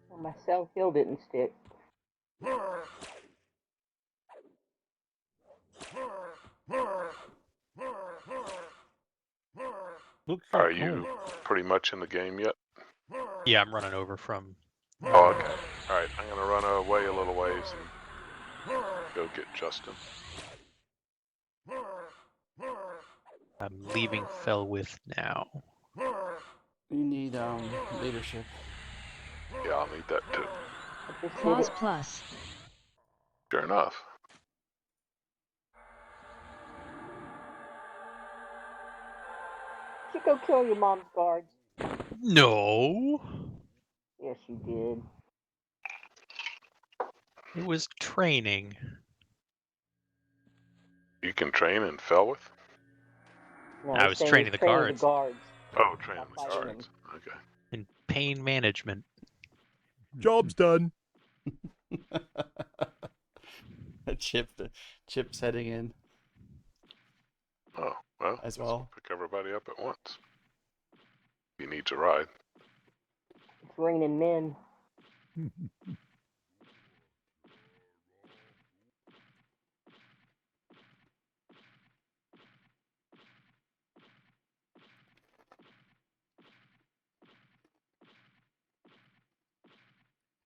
Well, my self heal didn't stick. Looks Are like you pretty much in the game yet? Yeah, I'm running over from. Oh, okay. Alright, I'm gonna run away a little ways and go get Justin. I'm leaving Felwith now. You need leadership. Yeah, I'll need that too. I just did Claws it. plus. Sure enough. You go kill your mom's guards. No, Yes, you did. it was training. You can train in Felwith? No, I he's was saying training he's the training guards. the guards. Oh, training the Not fighting guards. Okay. In pain management. Job's done. Chip's heading in Oh, well, as guess well. we'll pick everybody up at once. He needs a ride. It's raining men.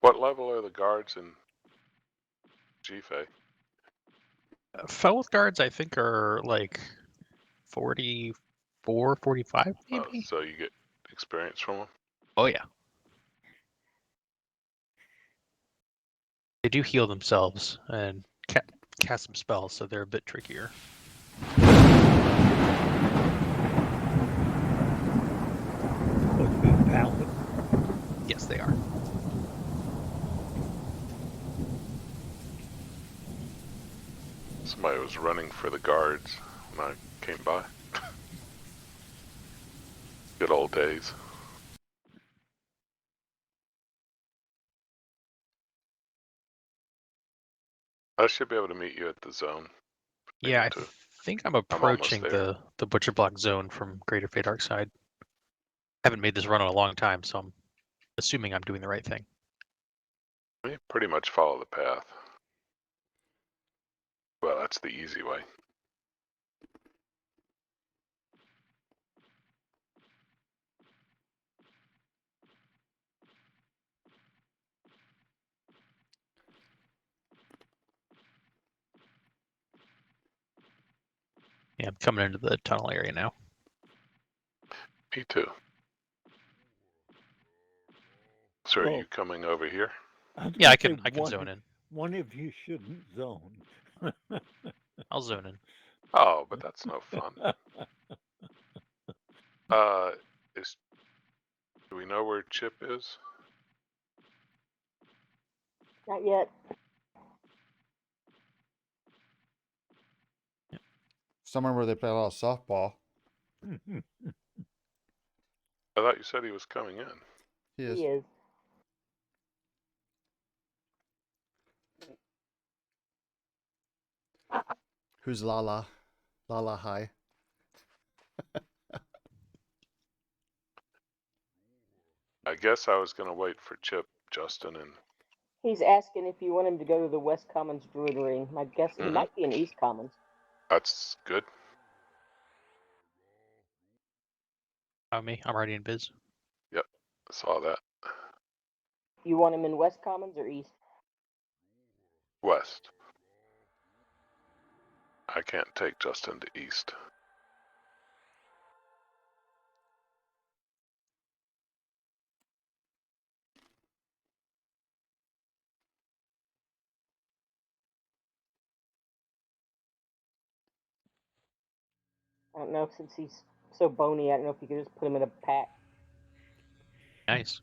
What level are the guards in GFA? Felwith guards, I think, are like 44, 45, Oh, maybe. so you get experience from them? Oh yeah. They do heal themselves and cast some spells, so they're a bit trickier. Supposed to be valid. Yes, they are. Somebody was running for the guards when I came by. Good old days. I should be able to meet you at the zone. Yeah, I Need to- think I'm almost approaching there. the Butcher Block zone from Greater Fey Dark Side. Haven't made this run in a long time, so I'm assuming I'm doing the right thing. We pretty much follow the path. Well, that's the easy way. Yeah, I'm coming into the tunnel area now. Me too. So are Well, you coming over here? Yeah, I gonna can say zone in. One of you shouldn't zone. I'll zone in. Oh, but that's no fun. Do we know where Chip is? Not yet. Somewhere where they play a lot of softball. I thought you said he was coming in. He is. He is. Who's Lala? Lala, hi. I guess I was going to wait for Chip, Justin, and He's asking if you want him to go to the West Commons Druid Ring. My guess he might be in East Commons. that's good. Me, I'm already in biz. Yep, saw that. You want him in West Commons or East? West. I can't take Justin to East. I don't know, since he's so bony, I don't know if you could just put him in a pack. Nice.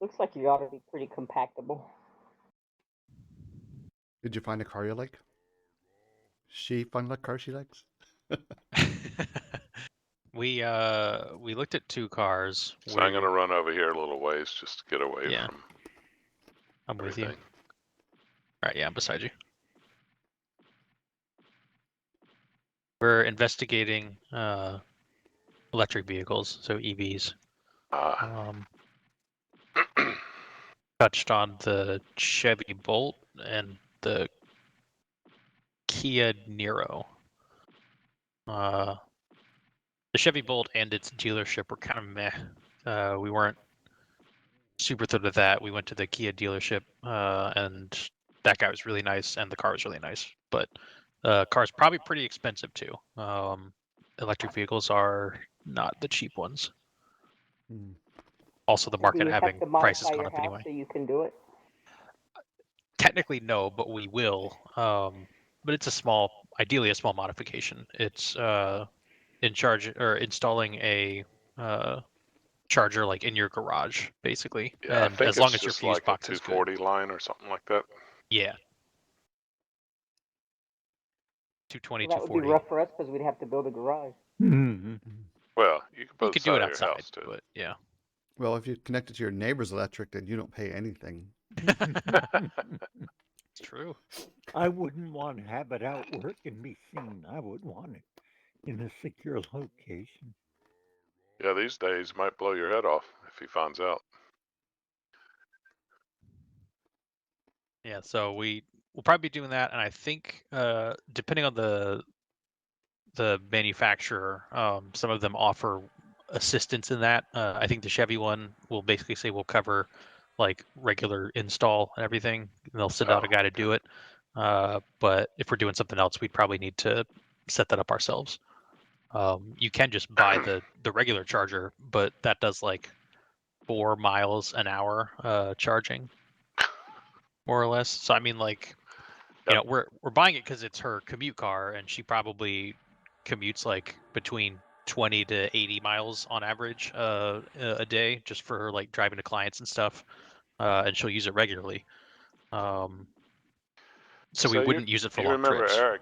Looks like you ought to be pretty compactable. Did you find a car you like? She find a car she likes? We looked at 2 cars. So I'm going to run over here a little ways just to get away Yeah. from I'm with you. everything. All right, yeah, I'm beside you. We're investigating electric vehicles, so EVs. Touched on the Chevy Bolt and the Kia Niro. The Chevy Bolt and its dealership were kind of meh. We weren't super thrilled with that. We went to the Kia dealership, and that guy was really nice, and the car was really nice. But car's probably pretty expensive too. Electric vehicles are not the cheap ones. Also, the Do market you have having to prices modify gone your up house anyway. so you can do it? Technically, no, but we will. But it's ideally a small modification. It's installing a charger like in your garage, basically. Yeah, I And think as long it's as your just fuse like a box is good. 240 line or something like that. Yeah. 220, Well, that would be 240. rough for us because we'd have to build a garage. Well, you can You build could side do it of your outside, house too. but yeah. Well, if you connect it to your neighbor's electric, then you don't pay anything. It's true. I wouldn't want to have it out where it can be seen. I would want it in a secure location. Yeah, these days might blow your head off if he finds out. Yeah, so we'll probably be doing that, and I think depending on the manufacturer, some of them offer assistance in that. I think the Chevy one will basically say we'll cover like regular install and everything. And they'll send out a guy to do it. But if we're doing something else, we'd probably need to set that up ourselves. You can just buy the regular charger, but that does like 4 miles an hour charging, more or less. So I mean, like, you know, we're buying it because it's her commute car, and she probably commutes like between 20 to 80 miles on average a day, just for her like driving to clients and stuff, and she'll use it regularly. So we wouldn't use it for you long remember trips. Eric?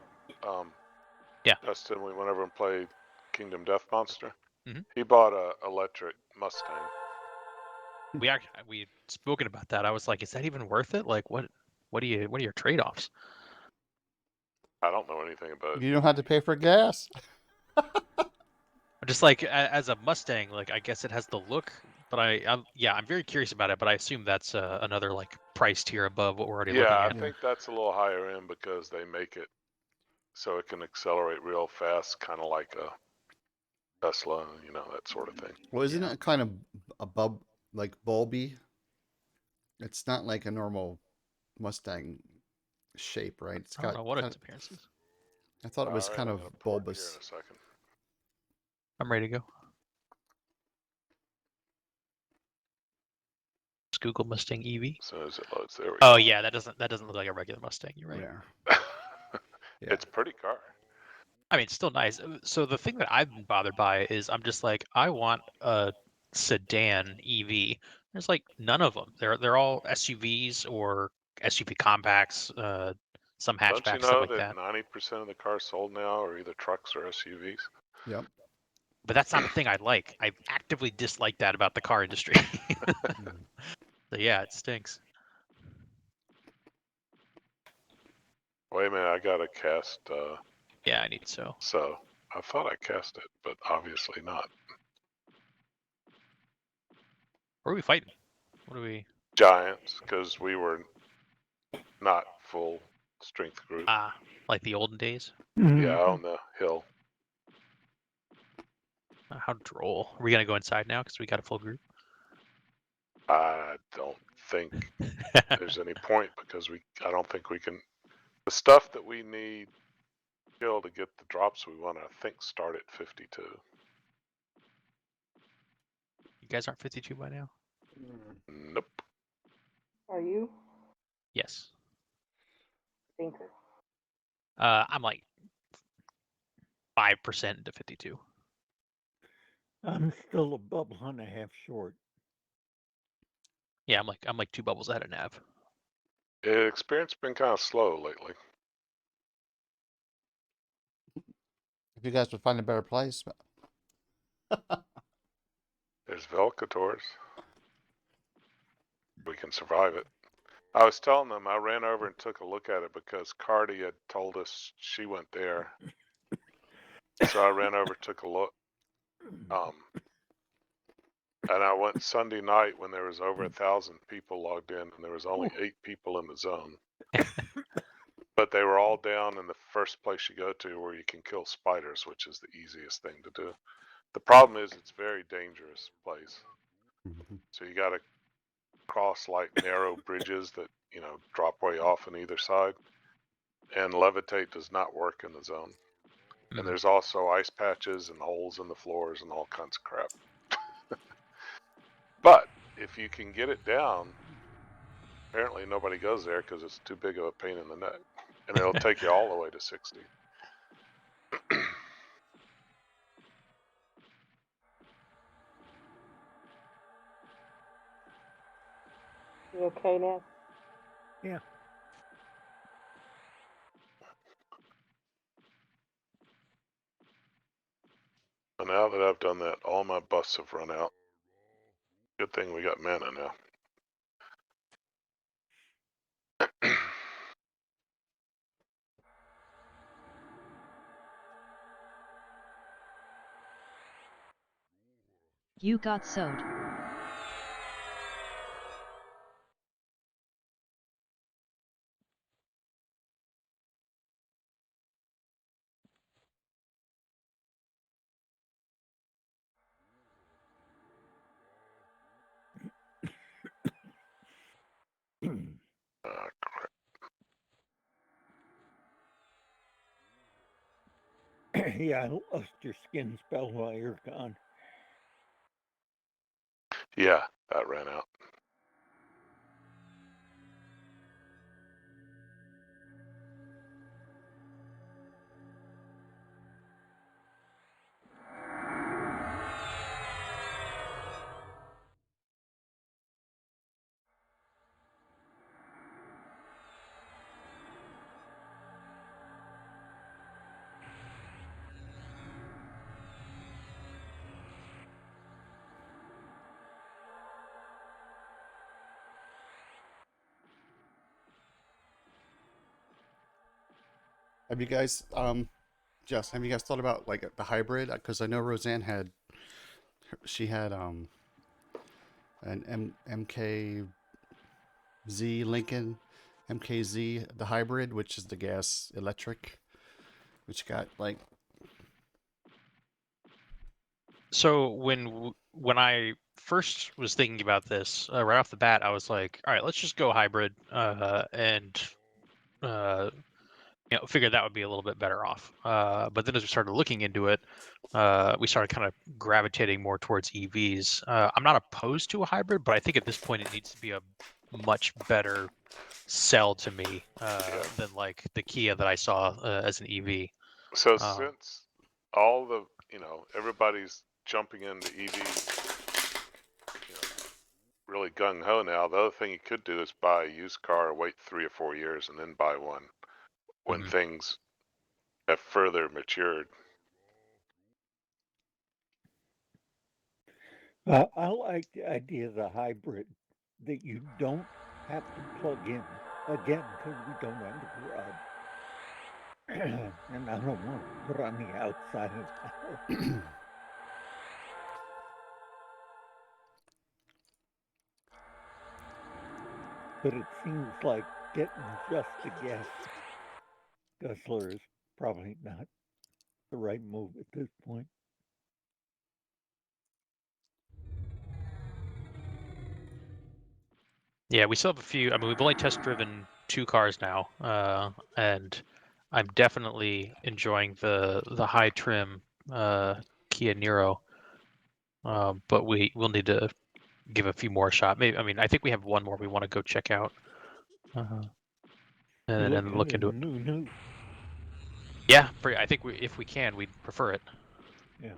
Yeah. Justin, we went over and played Kingdom Death Monster. Mhm. He bought a electric Mustang. We spoken about that. I was like, is that even worth it? Like, what are your trade-offs? I don't know anything about it. You don't have to pay for gas. Just like as a Mustang, like I guess it has the look, but I'm very curious about it. But I assume that's another like price tier above what we're already looking Yeah, at. I think that's a little higher end because they make it so it can accelerate real fast, kind of like a Tesla, you know, that sort of thing. Well, isn't Yeah. it kind of a like bulby? It's not like a normal Mustang shape, right? It's I don't got know what kind its of, appearance is. I thought it was All right, kind I'm of gonna port here bulbous. in a second. I'm ready to go. Just Google Mustang EV. As soon as it loads, there we Oh go. yeah, that doesn't look like a regular Mustang. You're right. Yeah. Yeah. It's a pretty car. I mean, it's still nice. So the thing that I've been bothered by is I'm just like, I want a sedan EV. There's like none of them. They're all SUVs or SUV compacts, some Don't you hatchbacks, stuff know like that that. 90% of the cars sold now are either trucks or SUVs? Yep. But that's not a thing I like. I actively dislike that about the car industry. Mhm. So yeah, it stinks. Wait a minute, I got to cast. Yeah, I need so. So I thought I cast it, but obviously not. What are we fighting? What are we? Giants, because we were not full strength group. Like the olden days? Yeah, on the hill. How droll. Are we gonna go inside now because we got a full group? I don't think there's any point because I don't think we can. The stuff that we need kill to get the drops we want, I think, start at 52. You guys aren't 52 by now? Nope. Are you? Yes. Thinker. I'm like 5% into 52. I'm still a bubble and a half short. Yeah, I'm like 2 bubbles ahead of Nav. Experience been kind of slow lately. If you guys would find a better place. There's Velcators. We can survive it. I was telling them I ran over and took a look at it because Cardi had told us she went there. So I ran over, took a look. And I went Sunday night when there was over 1,000 people logged in, and there was only 8 people in the zone. But they were all down in the first place you go to where you can kill spiders, which is the easiest thing to do. The problem is it's a very dangerous place. So you got to cross like narrow bridges that, you know, drop way off on either side. And levitate does not work in the zone. And there's also ice patches and holes in the floors and all kinds of crap. But if you can get it down, apparently nobody goes there because it's too big of a pain in the neck. And it'll take you all the way to 60. You okay now? Yeah. And now that I've done that, all my buffs have run out. Good thing we got mana now. You got sewed. Crap. Yeah, I lost your skin spell while you're gone. Yeah, that ran out. Have you guys, Jess, have you guys thought about like the hybrid? Because I know Roseanne had, she had an MKZ Lincoln, MKZ the hybrid, which is the gas electric, which got like So when I first was thinking about this, right off the bat, I was like, all right, let's just go hybrid, and figured that would be a little bit better off. But then as we started looking into it, we started kind of gravitating more towards EVs. I'm not opposed to a hybrid, but I think at this point it needs to be a much better sell to me than like the Kia that I saw as an EV. So since all the, everybody's jumping into EVs, really gung ho now, the other thing you could do is buy a used car, wait 3 or 4 years, and then buy one when things have further matured. I like the idea of the hybrid, that you don't have to plug in, again, because we don't have a garage. And I don't want to put on the outside of the house. But it seems like getting just a gas guzzler is probably not the right move at this point. Yeah, we still have a few. I mean, we've only test driven 2 cars now, and I'm definitely enjoying the high trim Kia Niro. But we'll need to give a few more shot. Maybe, I mean, I think we have one more we want to go check out, and look into it. New. Yeah, I think if we can, we'd prefer it. Yeah.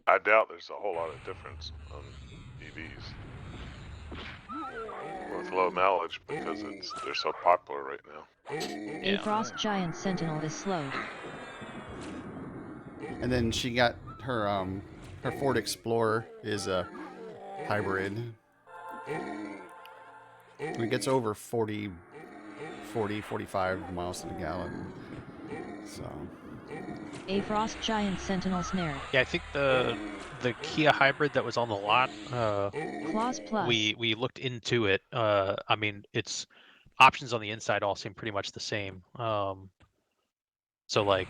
I doubt there's a whole lot of difference on EVs with low mileage because they're so popular right now. A Frost Giant Sentinel is slowed. and then she got her Ford Explorer is a hybrid. It gets over 40, 45 miles to the gallon. So A Frost Giant Sentinel snared. Yeah, I think the Kia hybrid that was on the lot, Claws plus. we looked into it. I mean, its options on the inside all seem pretty much the same. So like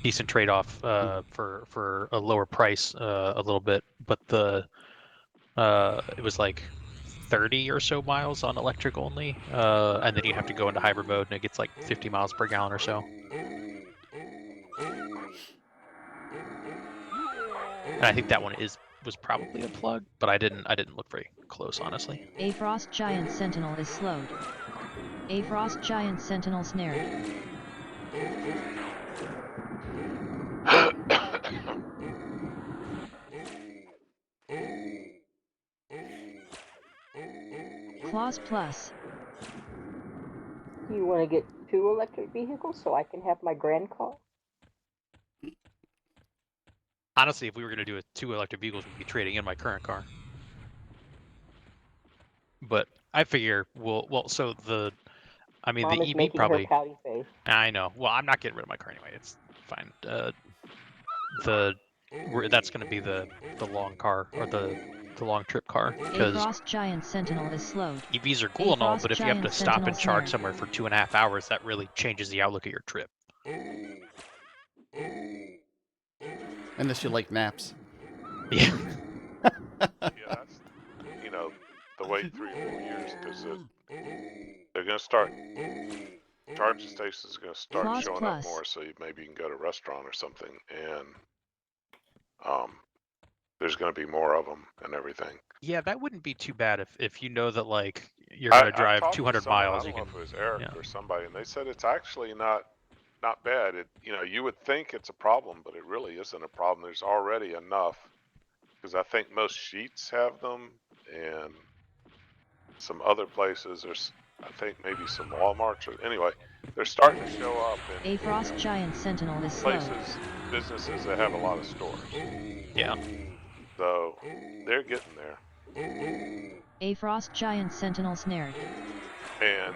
decent trade-off for a lower price a little bit, but it was like 30 or so miles on electric only, and then you have to go into hybrid mode and it gets like 50 miles per gallon or so. And I think that one was probably a plug, but I didn't look very close, honestly. A Frost Giant Sentinel is slowed. A Frost Giant Sentinel snared. Claws plus. Do you want to get 2 electric vehicles so I can have my grand car? Honestly, if we were going to do 2 electric vehicles, we'd be trading in my current car. But I figure so I mean, Mom the is EV making probably. her pouty face. I know. Well, I'm not getting rid of my car anyway. It's fine. That's going to be the long car or the long trip car, A because Frost Giant Sentinel is slowed. EVs are cool and all, Frost but if you have to Giant stop Sentinel and charge snared. somewhere for 2.5 hours, that really changes the outlook of your trip. unless you like naps. Yeah. Yeah, that's the wait 3 or 4 years because they're going to start. Charging stations are going to start Claws showing plus. up more, so maybe you can go to a restaurant or something, and there's going to be more of them and everything. Yeah, that wouldn't be too bad if you know that like you're I gonna drive talked to 200 someone, miles. I You don't know can. if it was Eric Yeah. or somebody, and they said it's actually not bad. It, you know, you would think it's a problem, but it really isn't a problem. There's already enough, because I think most sheets have them, and some other places. There's, I think maybe some Walmarts, or anyway, they're starting to show up in A frost giant sentinel is slowed. places, businesses that have a lot of stores. Yeah. So they're getting there, A frost giant sentinel snared. and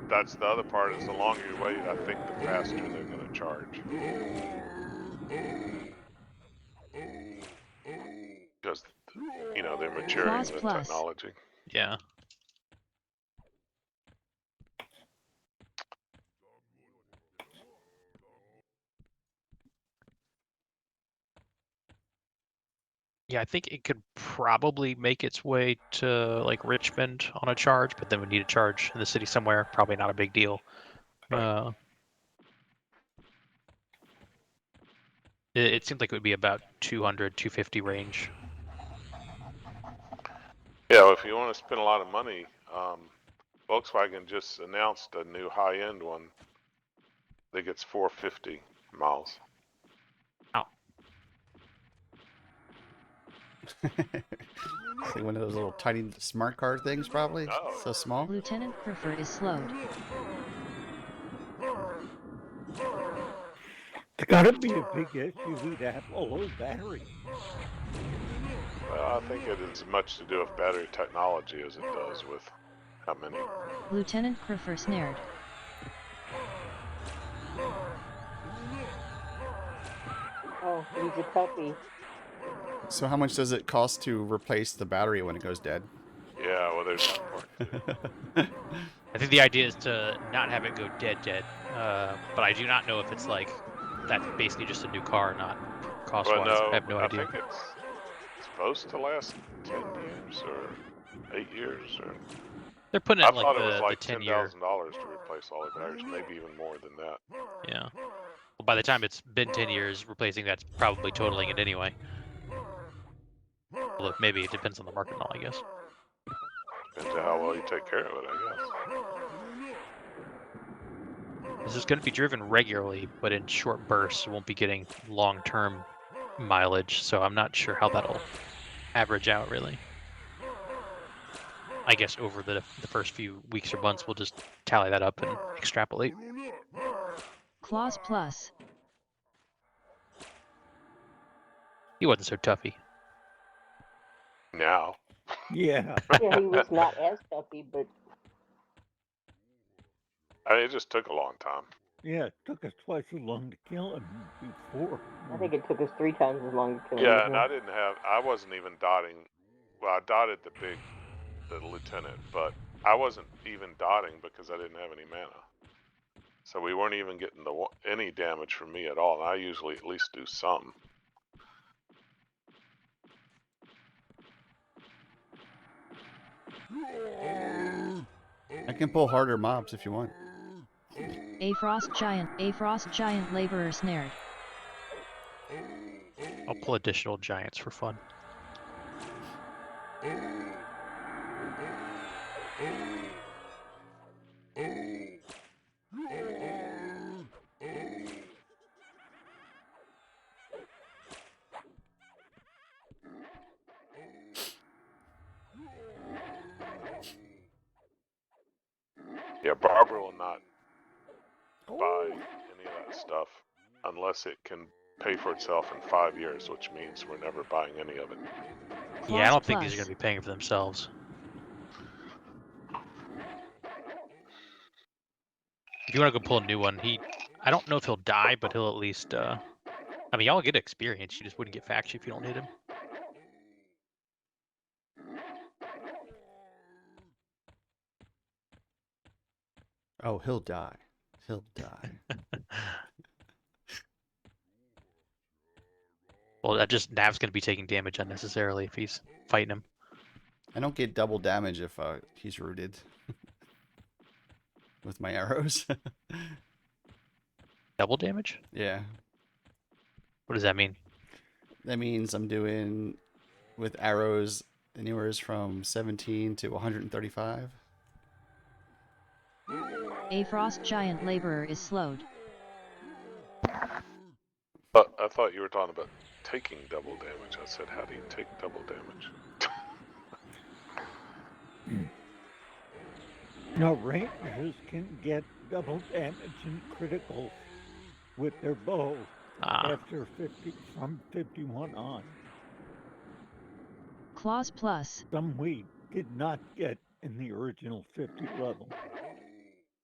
that's the other part, is the longer you wait, I think the faster they're going to charge, because you know they're maturing Clause the plus. technology. Yeah. Yeah, I think it could probably make its way to like Richmond on a charge, but then we need a charge in the city somewhere. Probably not a big deal. Right. It seems like it would be about 200, 250 range. Yeah, well, if you want to spend a lot of money, Volkswagen just announced a new high-end one. I think it's 450 miles. It's like one of those little tiny smart car things, probably. Oh. So small. Lieutenant Cruffer is slowed. It's gotta be a big SUV to have a low battery. Well, I think it has as much to do with battery technology as it does with how many. Lieutenant Cruffer snared. Oh, he's a toughie. So how much does it cost to replace the battery when it goes dead? Yeah, well, there's that part too. I think the idea is to not have it go dead, but I do not know if it's like that's basically just a new car, not cost-wise. Well, I have no I idea. think it's supposed to last 10 years or 8 years. Or They're putting I in like thought it was the like 10-year. $10,000 to replace all the batteries, maybe even more than that. Yeah. Well, by the time it's been 10 years, replacing that's probably totaling it anyway. Although maybe it depends on the market and all, I guess. Depends on how well you take care of it, I guess. This is going to be driven regularly, but in short bursts. It won't be getting long-term mileage, so I'm not sure how that'll average out, really. I guess over the first few weeks or months, we'll just tally that up and extrapolate. Clause plus. He wasn't so toughy. Now. Yeah. Yeah, he was not as toughy, but I mean, it just took a long time. Yeah, it took us twice as long to kill him before. I think it took us 3 times as long to kill him. Yeah, and isn't it? I wasn't even dotting. Well, I dotted the lieutenant, but I wasn't even dotting because I didn't have any mana. So we weren't even getting any damage from me at all. And I usually at least do some. I can pull harder mobs if you want. A frost giant laborer snared. I'll pull additional giants for fun. Yeah, Barbara will not buy any of that stuff unless it can pay for itself in 5 years, which means we're never buying any of it. Yeah, I don't think Plus. these are going to be paying for themselves. If you want to go pull a new one, I don't know if he'll die, but he'll at least, I mean, y'all get experience. You just wouldn't get faction if you don't hit him. Oh, he'll die. He'll die. Well, that just Nav's going to be taking damage unnecessarily if he's fighting him. I don't get double damage if he's rooted with my arrows. Double damage? Yeah. What does that mean? That means I'm doing with arrows anywhere from 17 to 135. A frost giant laborer is slowed. But I thought you were talking about taking double damage. I said, how do you take double damage? No, rangers can get double damage and criticals with their bow after 50 from 51 on. Claws plus. Some we did not get in the original 50 level.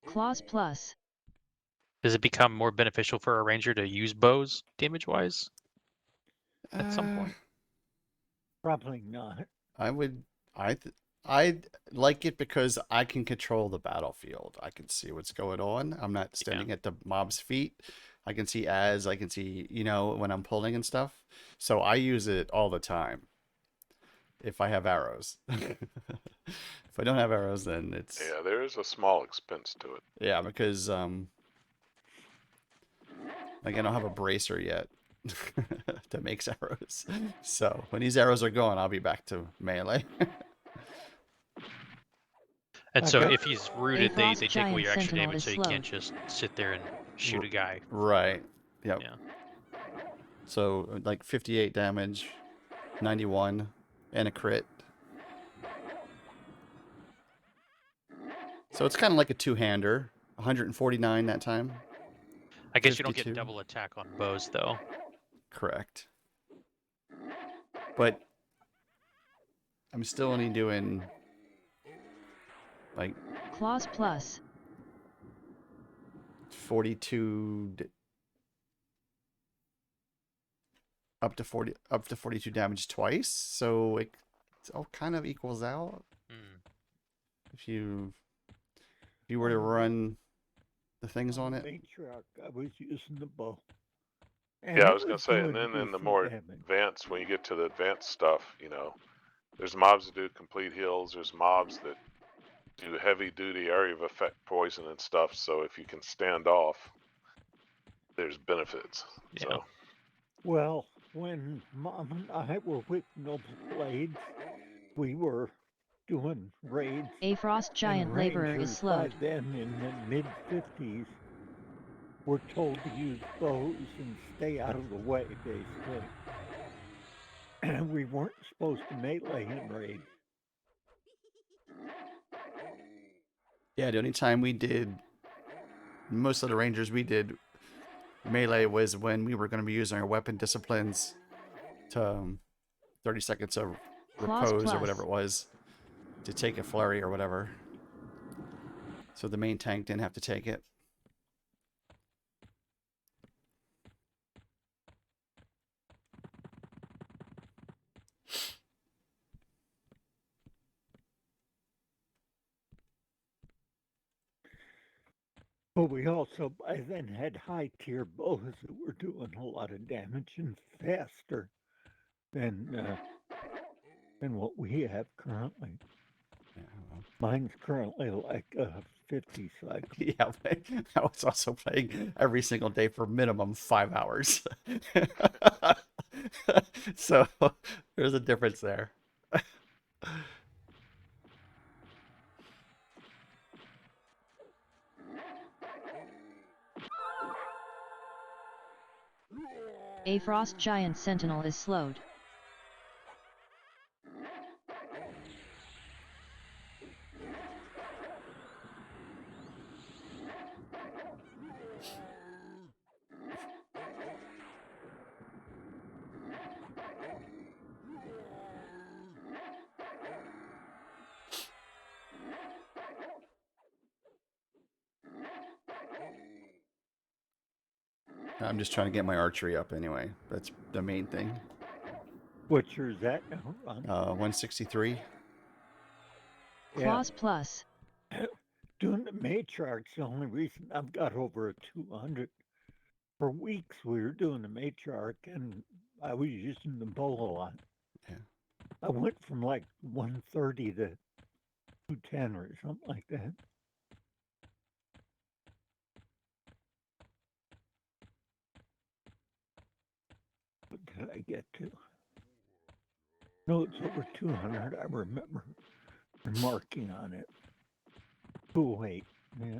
Claws plus. Does it become more beneficial for a ranger to use bows damage-wise at some point? Probably not. I like it because I can control the battlefield. I can see what's going on. I'm not standing at the mob's feet. I can see when I'm pulling and stuff. So I use it all the time. If I have arrows. If I don't have arrows, then it's Yeah, there is a small expense to it. yeah, because like I don't have a bracer yet that makes arrows. So when these arrows are gone, I'll be back to melee. And so Okay. if he's rooted, they frost take away giant your extra sentinel damage, is so you slowed. can't just sit there and shoot a guy. Right. Yep. Yeah. So like 58 damage, 91, and a crit. So it's kind of like a two-hander. 149 that time. I guess you don't 52. get double attack on bows, though. Correct. But I'm still only doing like Claws plus. 42 up to 42 damage twice, so it all kind of equals out. If you were to run the things on it. Matriarch, I was using the bow. And Yeah, I it was gonna say, and doing then in the decent more damage. advanced, when you get to the advanced stuff, there's mobs that do complete heals. There's mobs that do heavy duty area of effect poison and stuff. So if you can stand off, there's benefits. Yeah. So Well, when Mom and I were with Noble Blades, we were doing raids. A frost giant and laborer rangers is slowed. By then, in the mid-50s, were told to use bows and stay out of the way, basically. And we weren't supposed to melee in raids. Yeah, the only time we did, most of the rangers we did melee was when we were going to be using our weapon disciplines to 30 seconds of Claws repose plus. or whatever it was to take a flurry or whatever. So the main tank didn't have to take it. But we also, by then, had high-tier bows that were doing a lot of damage and faster than what we have currently. Yeah, well. Mine's currently like a 50 cycle. Yeah, but I was also playing every single day for minimum 5 hours. So there's a difference there. A frost giant sentinel is slowed. I'm just trying to get my archery up anyway. That's the main thing. What's yours at now, Ron? 163. Claws plus. Doing the matriarch's the only reason I've got over a 200. For weeks we were doing the matriarch and I was using the bow a lot. Yeah. I went from like 130 to 210 or something like that. What did I get to? No, it's over 200. I remember remarking on it. Oh, wait. Yeah.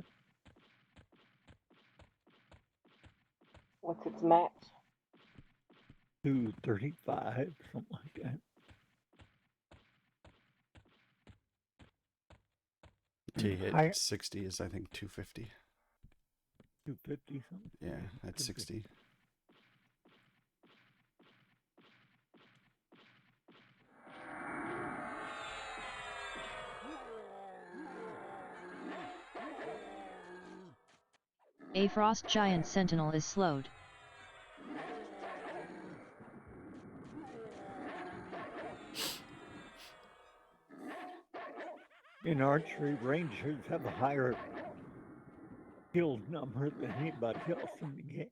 What's its max? 235, something like that. To hit Higher- 60 is, I think, 250. 250 something. Yeah, at could be. 60. A frost giant sentinel is slowed. In archery, rangers have a higher kill number than anybody else in the game.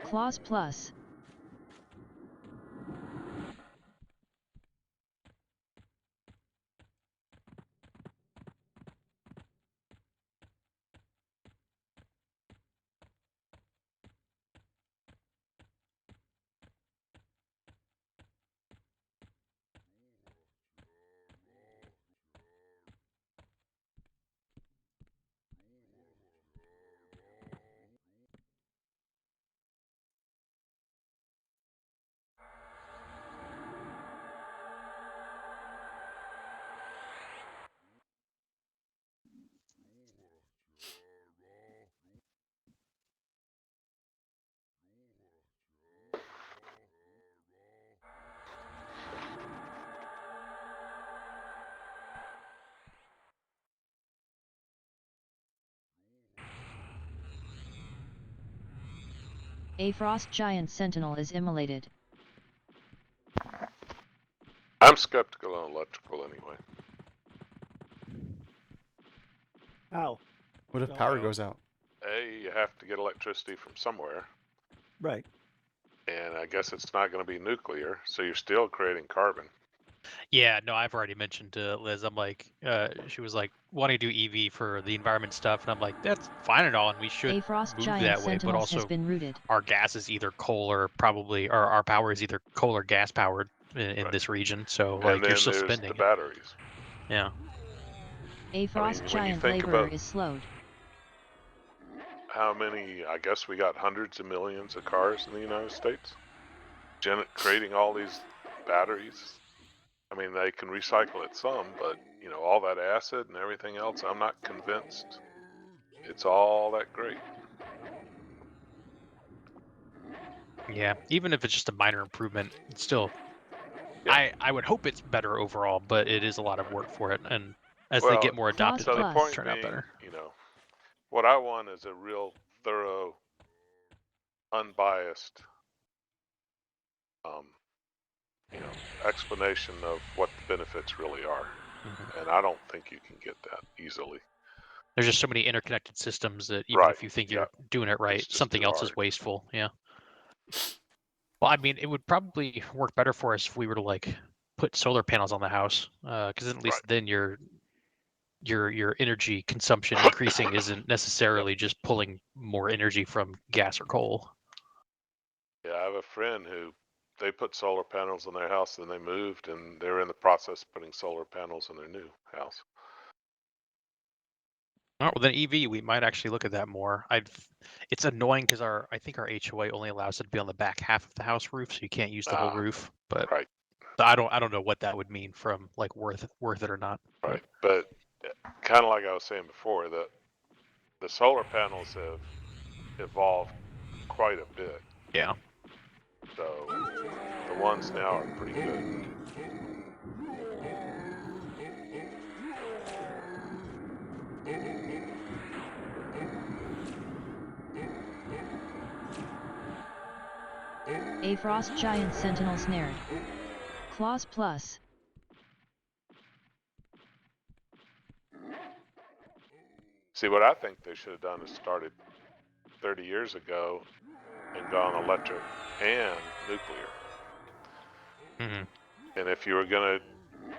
Claws plus. A frost giant sentinel is immolated. I'm skeptical on electrical anyway. How? What if So- power Well- goes out? A, you have to get electricity from somewhere, Right. and I guess it's not going to be nuclear, so you're still creating carbon. Yeah, no, I've already mentioned to Liz. I'm like, she was like wanting to do EV for the environment stuff, and I'm like, that's fine and all, and we should A frost move giant that way. But sentinels has also, been rooted. our gas is either coal or probably, or our power is either coal or gas powered in Right. this region. So And like, then you're still there's spending. the batteries. Yeah. A frost when you giant think laborer about- is slowed. How many? I guess we got hundreds of millions of cars in the United States. Creating all these batteries. I mean, they can recycle it some, but you know, all that acid and everything else, I'm not convinced it's all that great. Yeah. Even if it's just a minor improvement, it's still. Yeah. I would hope it's better overall, but it is a lot of work for it, and as they Well, get more Claws adopted, So the they'll plus. point turn being, out better. you know, what I want is a real thorough, unbiased, you know, explanation of what the benefits really are. Mhm. And I don't think you can get that easily. There's just so many interconnected systems that even Right, if you think yeah. you're doing it right, It's just something too else is hard. wasteful. Yeah. Well, I mean, it would probably work better for us if we were to like put solar panels on the house, because at least Right. then your energy consumption increasing isn't necessarily just pulling more energy from gas or coal. Yeah, I have a friend who they put solar panels on their house, and they moved, and they're in the process of putting solar panels in their new house. All right, well then EV, we might actually look at that more. It's annoying because I think our HOA only allows it to be on the back half of the house roof, so you can't use the whole roof. But Right, I don't know what that would mean from like worth it or not. right. But kind of like I was saying before, the solar panels have evolved quite a bit. Yeah. So the ones now are pretty good. A frost giant sentinel snared. Claws plus. See, what I think they should have done is started 30 years ago and gone electric and nuclear. Mhm. And if you were going to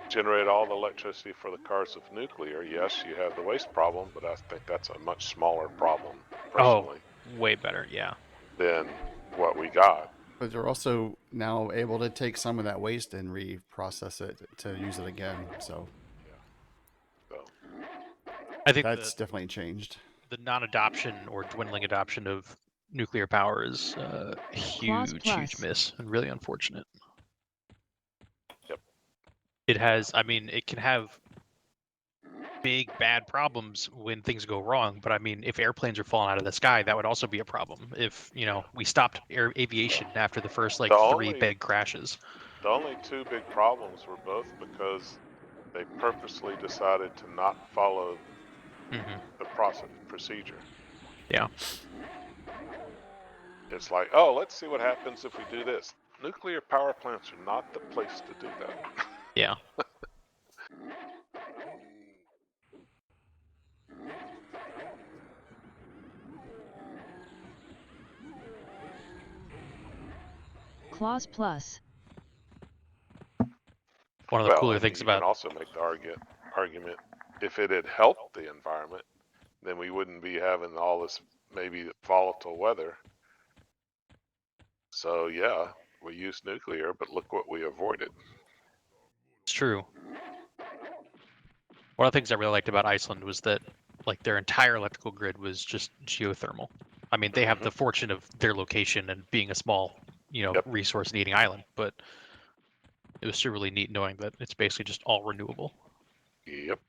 generate all the electricity for the cars with nuclear, yes, you have the waste problem, but I think that's a much smaller problem, personally, way better. Yeah. than what we got. But they're also now able to take some of that waste and reprocess it to use it again. So So I think that's definitely changed. the non-adoption or dwindling adoption of nuclear power is a huge miss and really unfortunate. Yep. It has, I mean, it can have big bad problems when things go wrong, but I mean, if airplanes are falling out of the sky, that would also be a problem. If, we stopped aviation after the first like The 3 only- big crashes. The only two big problems were both because they purposely decided to not follow Mhm. the procedure. Yeah. It's like, oh, let's see what happens if we do this. Nuclear power plants are not the place to do that. Yeah. Clause plus. One of the Well, cooler I mean, things you can about also make the argument if it had helped the environment, then we wouldn't be having all this maybe volatile weather. So yeah, we used nuclear, but look what we avoided. it's true. One of the things I really liked about Iceland was that like their entire electrical grid was just geothermal. I mean, they have the fortune of their location and being a small, Yep. resource needing island, but it was still really neat knowing that it's basically just all renewable. Yep.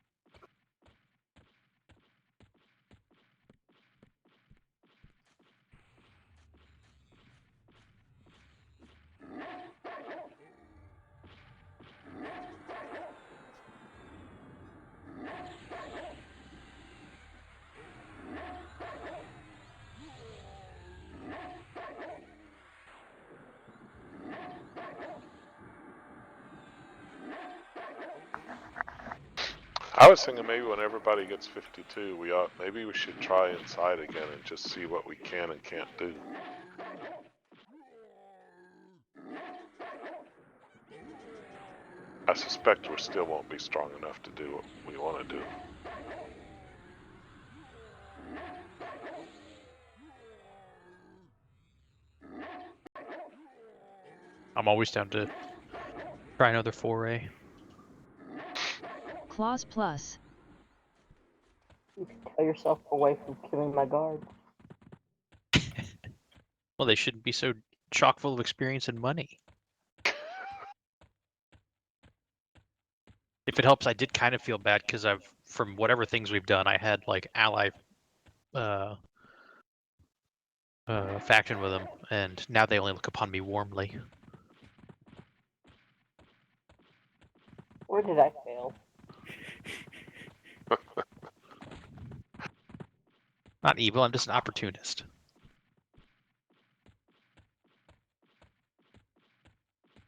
I was thinking maybe when everybody gets 52, maybe we should try inside again and just see what we can and can't do. I suspect we still won't be strong enough to do what we want to do. I'm always down to try another foray. Clause plus. You can tell yourself away from killing my guard. Well, they shouldn't be so chock full of experience and money. If it helps, I did kind of feel bad because from whatever things we've done, I had like ally faction with them, and now they only look upon me warmly. Where did I fail? Not evil, I'm just an opportunist.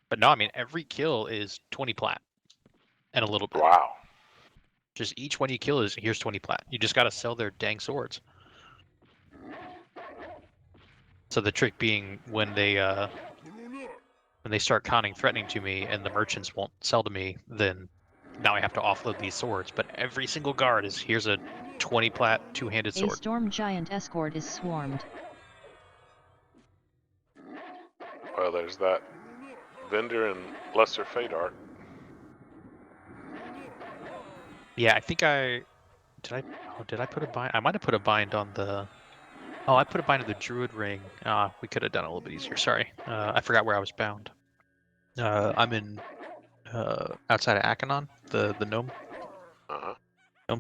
But no, I mean, every kill is 20 plat and a little bit. Wow. Just each one you kill is, here's 20 plat. You just gotta sell their dang swords. So the trick being when they start conning threatening to me and the merchants won't sell to me, then now I have to offload these swords. But every single guard is, here's a 20 plat two-handed sword. A storm giant escort is swarmed. Well, there's that vendor in Lesser Fate art. Yeah, I think did I put a bind? I might have put a bind on the. Oh, I put a bind on the druid ring. We could have done it a little bit easier. Sorry, I forgot where I was bound. I'm in outside of Akanon, the gnome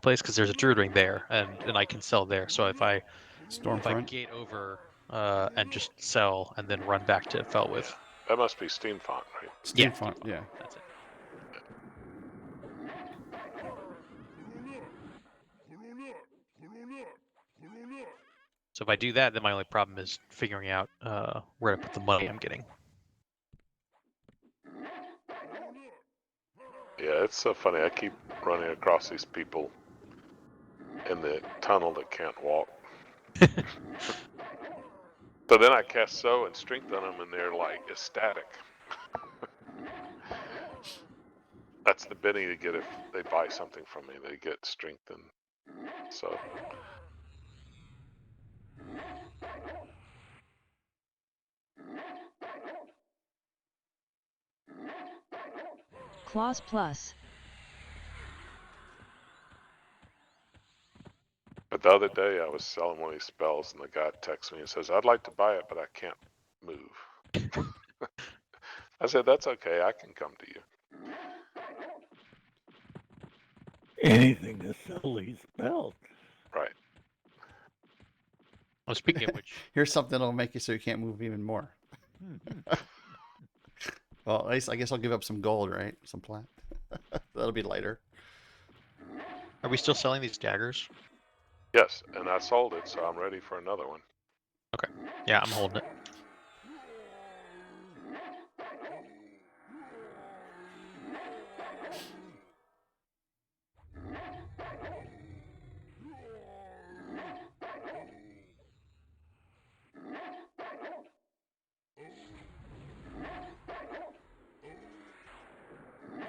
place, because there's a druid ring there, and I can sell there. So if I Stormfront. gate over and just sell and then run back to Felwith. Yeah. That must be Steamfont, right? Steamfont, yeah. That's it. So if I do that, then my only problem is figuring out where to put the money I'm getting. Yeah, it's so funny. I keep running across these people in the tunnel that can't walk. So then I cast Sow and Strength on them, and they're like ecstatic. That's the bidding they get if they buy something from me. They get strengthened. So Clause plus. but the other day I was selling one of these spells and the guy texts me and says, I'd like to buy it, but I can't move. I said, that's okay, I can come to you. Anything to sell these spells. Right. Well, speaking of which, Here's something that'll make you so you can't move even more. Well, at least I guess I'll give up some gold, right? Some plat. That'll be lighter. are we still selling these daggers? Yes, and I sold it, so I'm ready for another one. Okay. Yeah, I'm holding it.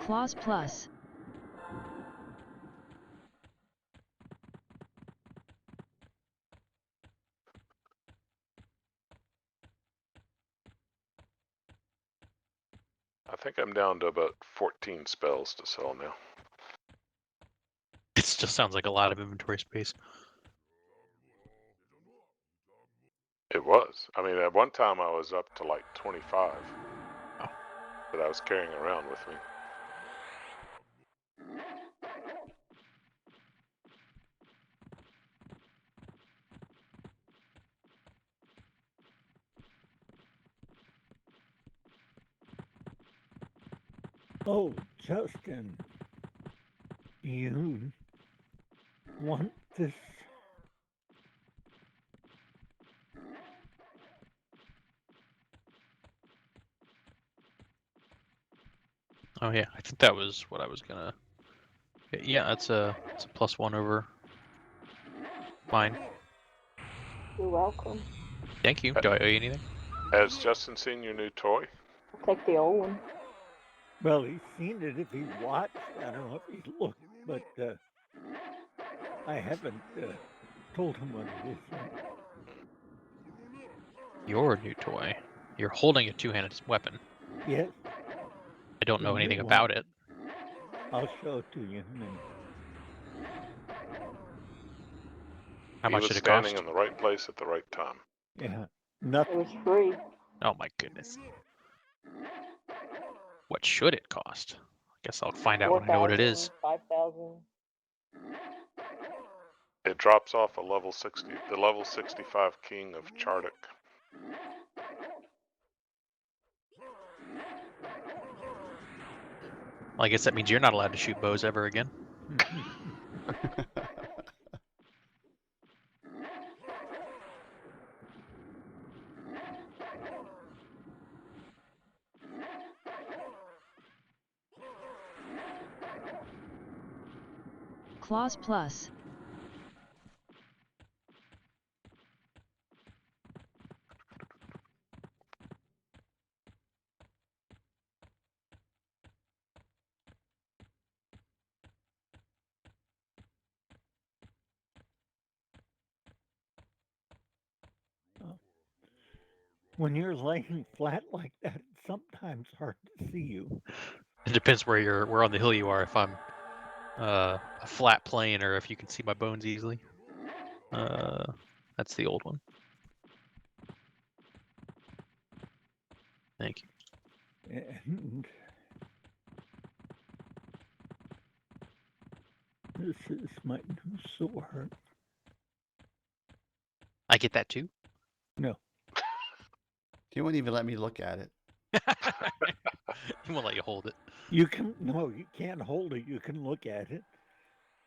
Clause plus. I think I'm down to about 14 spells to sell now. It still sounds like a lot of inventory space. It was. I mean, at one time I was up to like 25 that I was carrying around with me. Oh, Justin, you want this? Oh yeah, I think that was what I was gonna. Yeah, it's a +1 over mine. You're welcome. Thank you. Do I owe you anything? Has Justin seen your new toy? I'll take the old one. Well, he's seen it if he's watched. I don't know if he's looked, but I haven't told him what it is yet. Your new toy. You're holding a two-handed weapon. Yes, I don't the know new anything one. about it. I'll show it to you. And How He much was did it standing cost? in the right place at the right time. yeah, It nothing. was free. Oh my goodness. What should it cost? I guess I'll find out when I know what it 4,000, is. 5,000. It drops off a level 60, the level 65 king of Chardic. Well, I guess that means you're not allowed to shoot bows ever again. Clause plus. When you're laying flat like that, it's sometimes hard to see you. It depends where on the hill you are. If I'm a flat plane or if you can see my bones easily. That's the old one. Thank you. And this is my new sword. I get that too. No, He wouldn't even let me look at it. He won't let you hold it. you can. No, you can't hold it. You can look at it,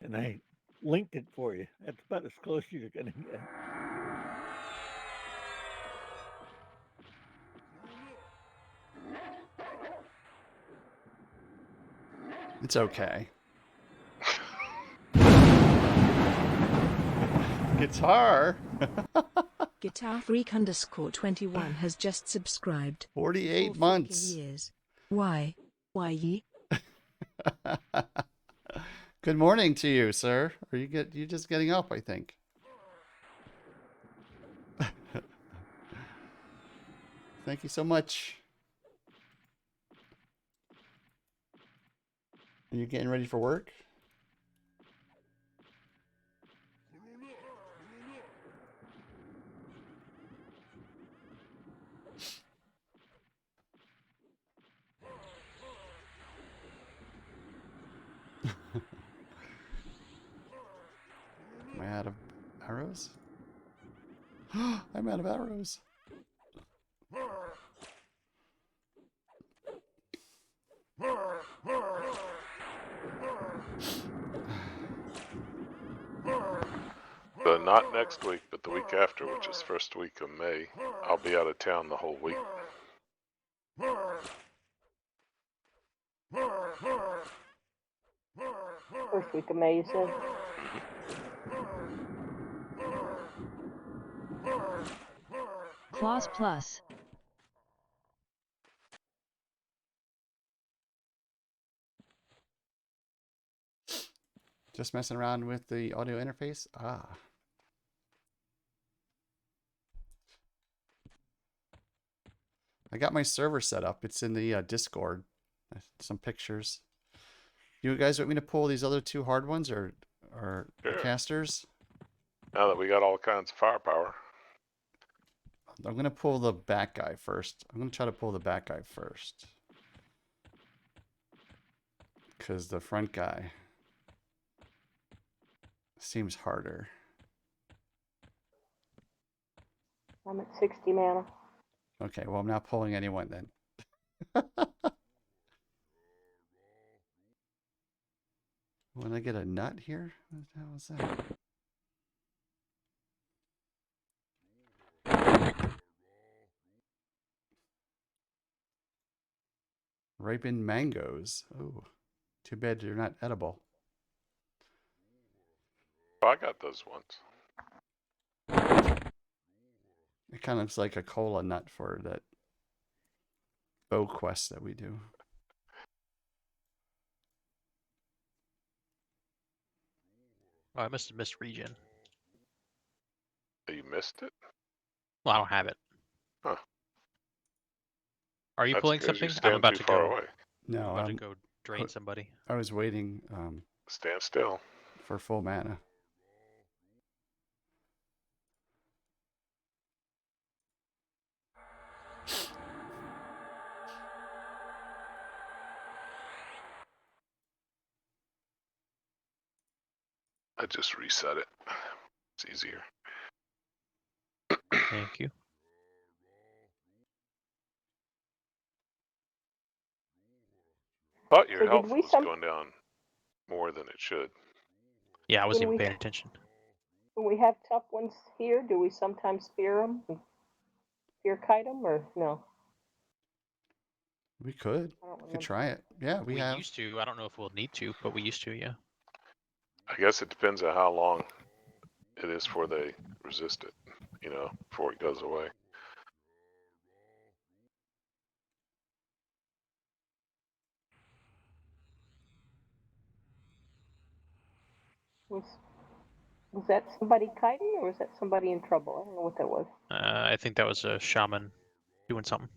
and I linked it for you. That's about as close as you're gonna get. It's okay. Guitar. Guitar Freak _21 has just subscribed. 48 For months. Years. Why? Why ye? Good morning to you, sir. Are you just getting up, I think. Thank you so much. Are you getting ready for work? Am I out of arrows? I'm out of arrows. So not next week, but the week after, which is first week of May, I'll be out of town the whole week. First week of May, you said? Claws Plus. Just messing around with the audio interface. Ah. I got my server set up. It's in the Discord. Some pictures. You guys want me to pull these other two hard ones or the Sure. casters? Now that we got all kinds of firepower. I'm going to pull the back guy first. I'm going to try to pull the back guy first. Because the front guy seems harder. I'm at 60 mana. Okay, well, I'm not pulling anyone then. When I get a nut here? What the hell is that? Ripened mangoes. Oh, too bad they're not edible. Oh, I got those ones. It kind of looks like a cola nut for that EverQuest that we do. Oh, I must have missed regen. You missed it? Well, I don't have it. Huh. Are you That's pulling because you something? I'm stand about too to far go. away. No, I'm about to go drain somebody. I was waiting Stand still. for full mana. I just reset it. It's easier. Thank you. Thought your So health did we was going down more than it should. Yeah, I wasn't When even we- paying attention. When we have tough ones here, do we sometimes spear them? Spear kite them, or no? We could. I don't We could remember. try it. Yeah, we have. used to. I don't know if we'll need to, but we used to, yeah. I guess it depends on how long it is before they resist it, you know, before it goes away. Was that somebody kiting, or was that somebody in trouble? I don't know what that was. I think that was a shaman doing something.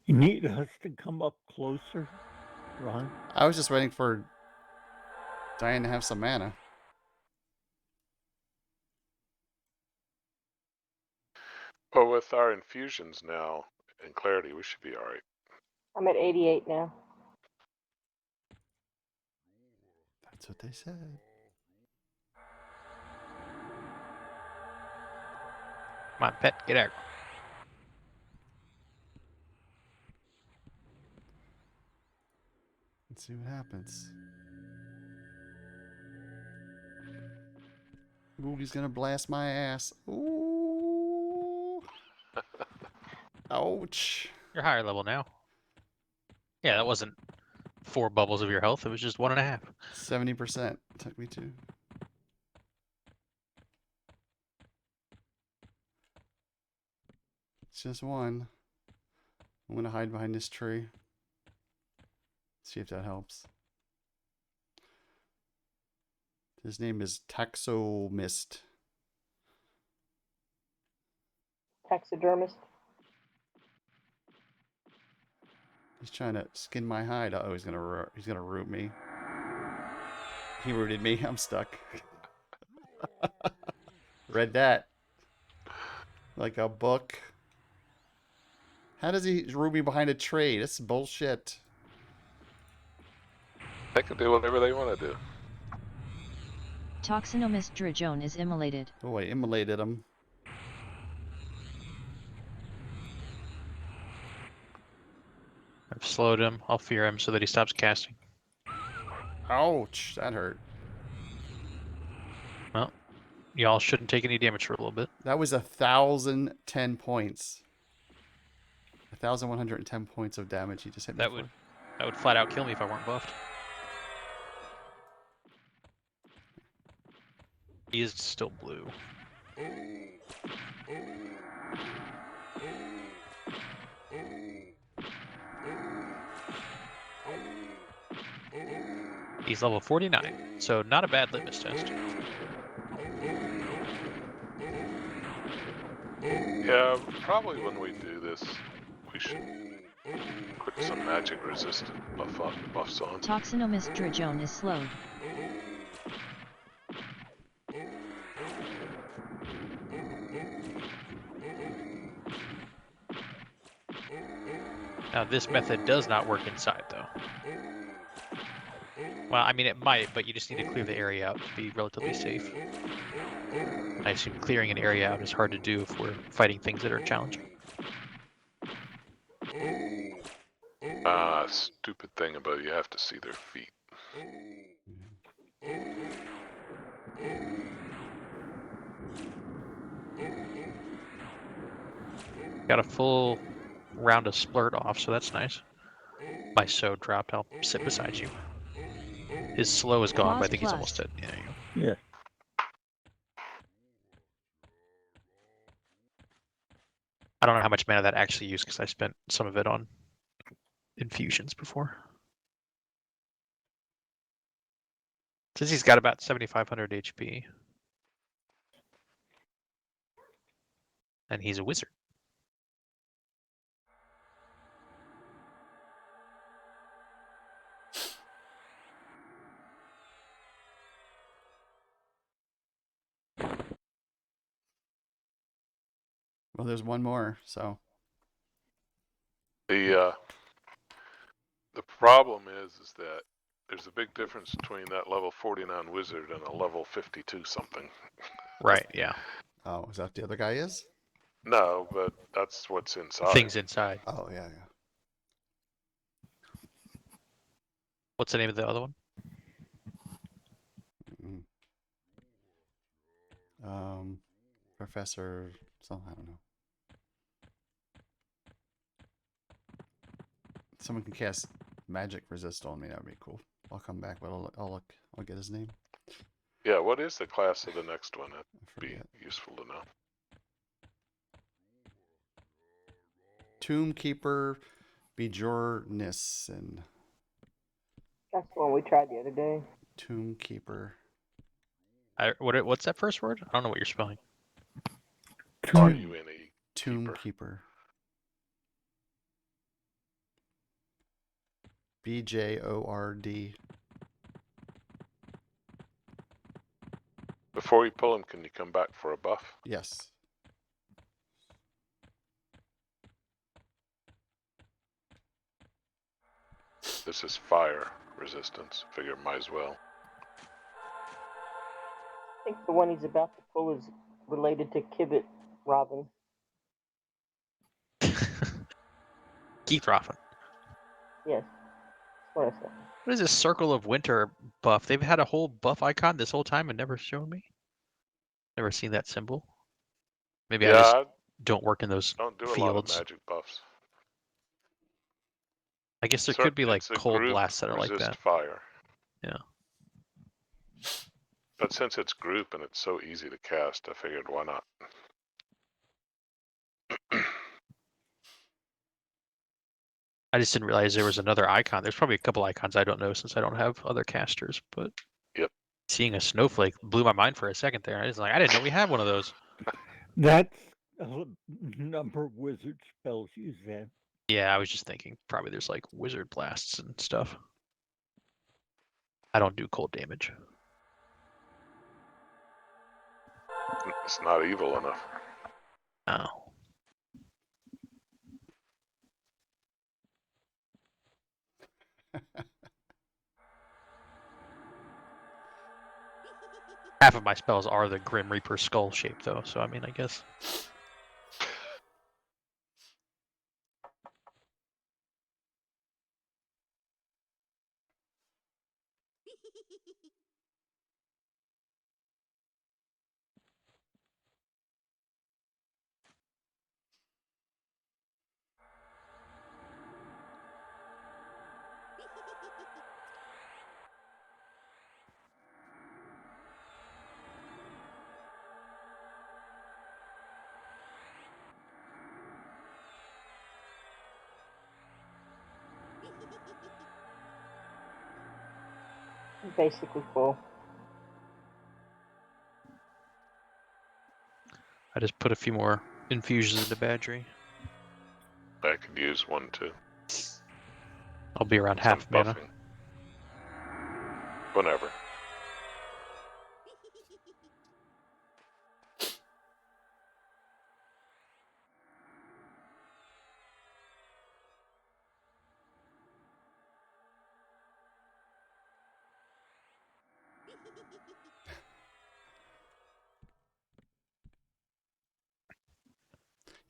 You need us to come up closer, Ron? I was just waiting for Diane to have some mana. Well, with our infusions now and clarity, we should be all right. I'm at 88 now. That's what they said. Come on, pet, get out. Let's see what happens. Ooh, he's gonna blast my ass. Ooh. Ouch. You're higher level now. Yeah, that wasn't 4 bubbles of your health. It was just 1.5. 70% took me to. It's just one. I'm gonna hide behind this tree. See if that helps. His name is Taxomist. Taxidermist. He's trying to skin my hide. Oh, he's gonna root me. He rooted me. I'm stuck. Read that like a book. How does he root me behind a tree? That's bullshit. They can do whatever they want to do. Toxinomist Drajone is immolated. Oh, I immolated him. I've slowed him. I'll fear him so that he stops casting. Ouch, that hurt. Well, y'all shouldn't take any damage for a little bit. That was 1,010 points. 1,110 points of damage he just hit me That would flat out kill me if I weren't buffed. He is still blue. He's level 49, so not a bad litmus test. Yeah, probably when we do this, we should put some magic resistant buffs on. Toxinomist Drajone is slowed. Now this method does not work inside though. Well, I mean it might, but you just need to clear the area out to be relatively safe. I assume clearing an area out is hard to do if we're fighting things that are challenging. Stupid thing about it, you have to see their feet. Got a full round of splurt off, so that's nice. My so dropped. I'll sit beside you. His slow is gone, but I think he's almost dead. Yeah, there you go. Yeah. I don't know how much mana that actually used because I spent some of it on infusions before. Since he's got about 7,500 HP. And he's a wizard. Well, there's one more, so. The problem is that there's a big difference between that level 49 wizard and a level 52 something. Right, yeah. Oh, is that what the other guy is? No, but that's what's inside. Things inside. Oh, yeah, yeah. What's the name of the other one? Professor, some, I don't know. Someone can cast magic resist on me. That would be cool. I'll come back, but I'll get his name. Yeah, what is the class of the next one? That'd I be forget. useful to know. Tomb Keeper, Bjornissen. That's the one we tried the other day. Tomb Keeper. What's that first word? I don't know what you're spelling. R-U-N-E. Tomb Keeper. B-J-O-R-D. Before you pull him, can you come back for a buff? Yes. This is fire resistance. Figure might as well. I think the one he's about to pull is related to Kibbit Robin. Keith Roffen. Yes. What is it? What is this Circle of Winter buff? They've had a whole buff icon this whole time and never shown me. Never seen that symbol. Maybe I just Yeah, I don't work in those don't do a lot of fields. magic buffs. I guess there could be like It's a cold group blasts that are like resist that. fire. Yeah. But since it's group and it's so easy to cast, I figured why not? I just didn't realize there was another icon. There's probably a couple icons I don't know since I don't have other casters, but Yep. seeing a snowflake blew my mind for a second there. I was like, I didn't know we had one of those. That's a number of wizard spells use that. Yeah, I was just thinking probably there's like wizard blasts and stuff. I don't do cold damage. It's not evil enough. Oh. Half of my spells are the Grim Reaper skull shape, though, so I mean, I guess. I'm basically full. I just put a few more infusions into Badgery. I could use one too. I'll be around Some half mana. buffing. Whenever.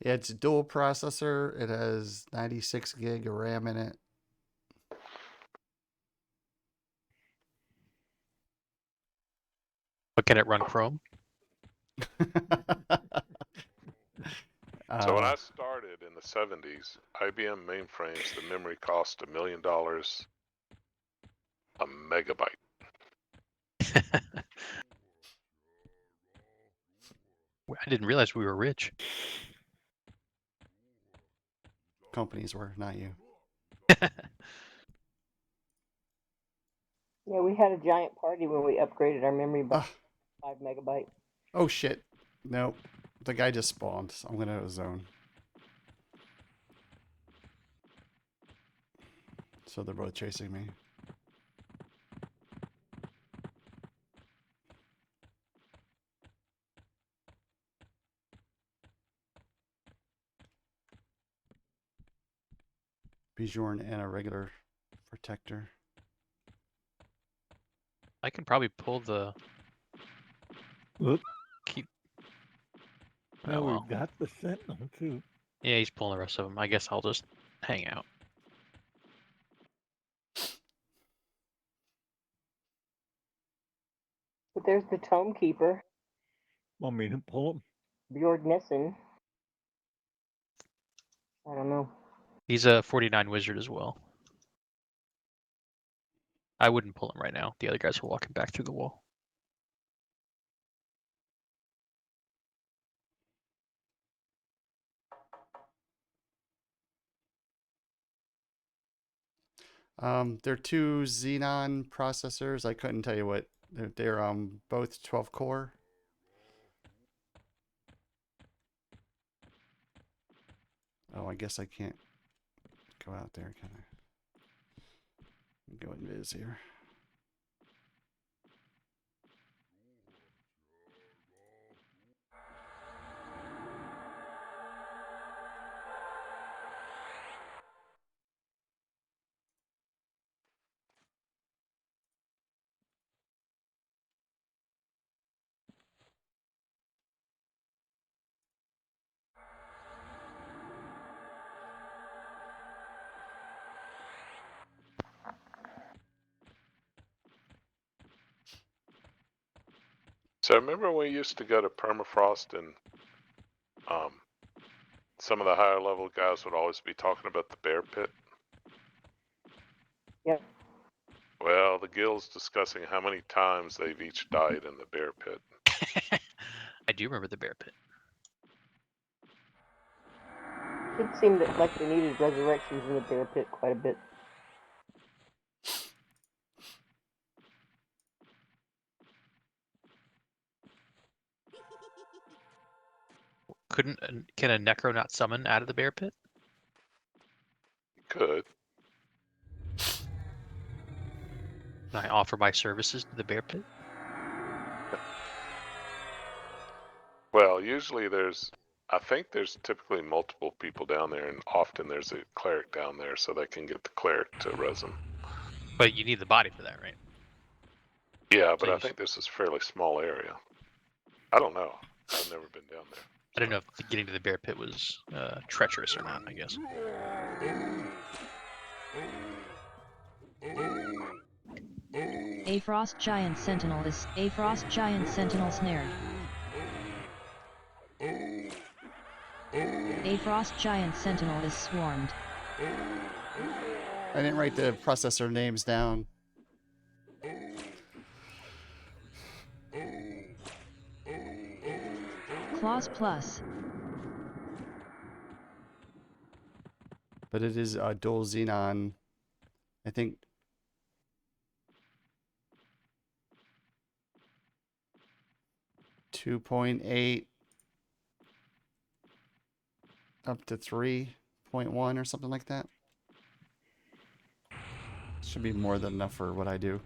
Yeah, it's a dual processor. It has 96 gig of RAM in it. But can it run Chrome? So when I started in the 70s, IBM mainframes, the memory cost $1 million a megabyte. I didn't realize we were rich. Companies were, not you. Yeah, we had a giant party when we upgraded our memory by Ah, 5 megabytes. oh shit. Nope. The guy just spawned. I'm going to zone. So they're both chasing me. Bjorn and a regular protector. I can probably pull the... Whoop. Keep... Now Oh, well. we've got the sentinel too. Yeah, he's pulling the rest of them. I guess I'll just hang out. But there's the Tome Keeper, Want me to pull him? Bjorn Nissen. I don't know. He's a 49 wizard as well. I wouldn't pull him right now. The other guys are walking back through the wall. They're two Xenon processors. I couldn't tell you what. They're both 12 core. Oh, I guess I can't go out there, can I? Go invis here. So remember when we used to go to permafrost and some of the higher level guys would always be talking about the bear pit? Yep. Well, the guild's discussing how many times they've each died in the bear pit. I do remember the bear pit. It seemed that, like they needed resurrections in the bear pit quite a bit. Can a necro not summon out of the bear pit? You could. Can I offer my services to the bear pit? Well, usually I think there's typically multiple people down there, and often there's a cleric down there, so they can get the cleric to res them. But you need the body for that, right? Yeah, but So I think this is a fairly small area. I don't know. I've never been down there. I don't know if getting to the bear pit was treacherous or not, I guess. A frost giant sentinel snared. A frost giant sentinel is swarmed. I didn't write the processor names down. Claws plus. But it is a dual xenon. I think 2.8 up to 3.1 or something like that. Should be more than enough for what I do.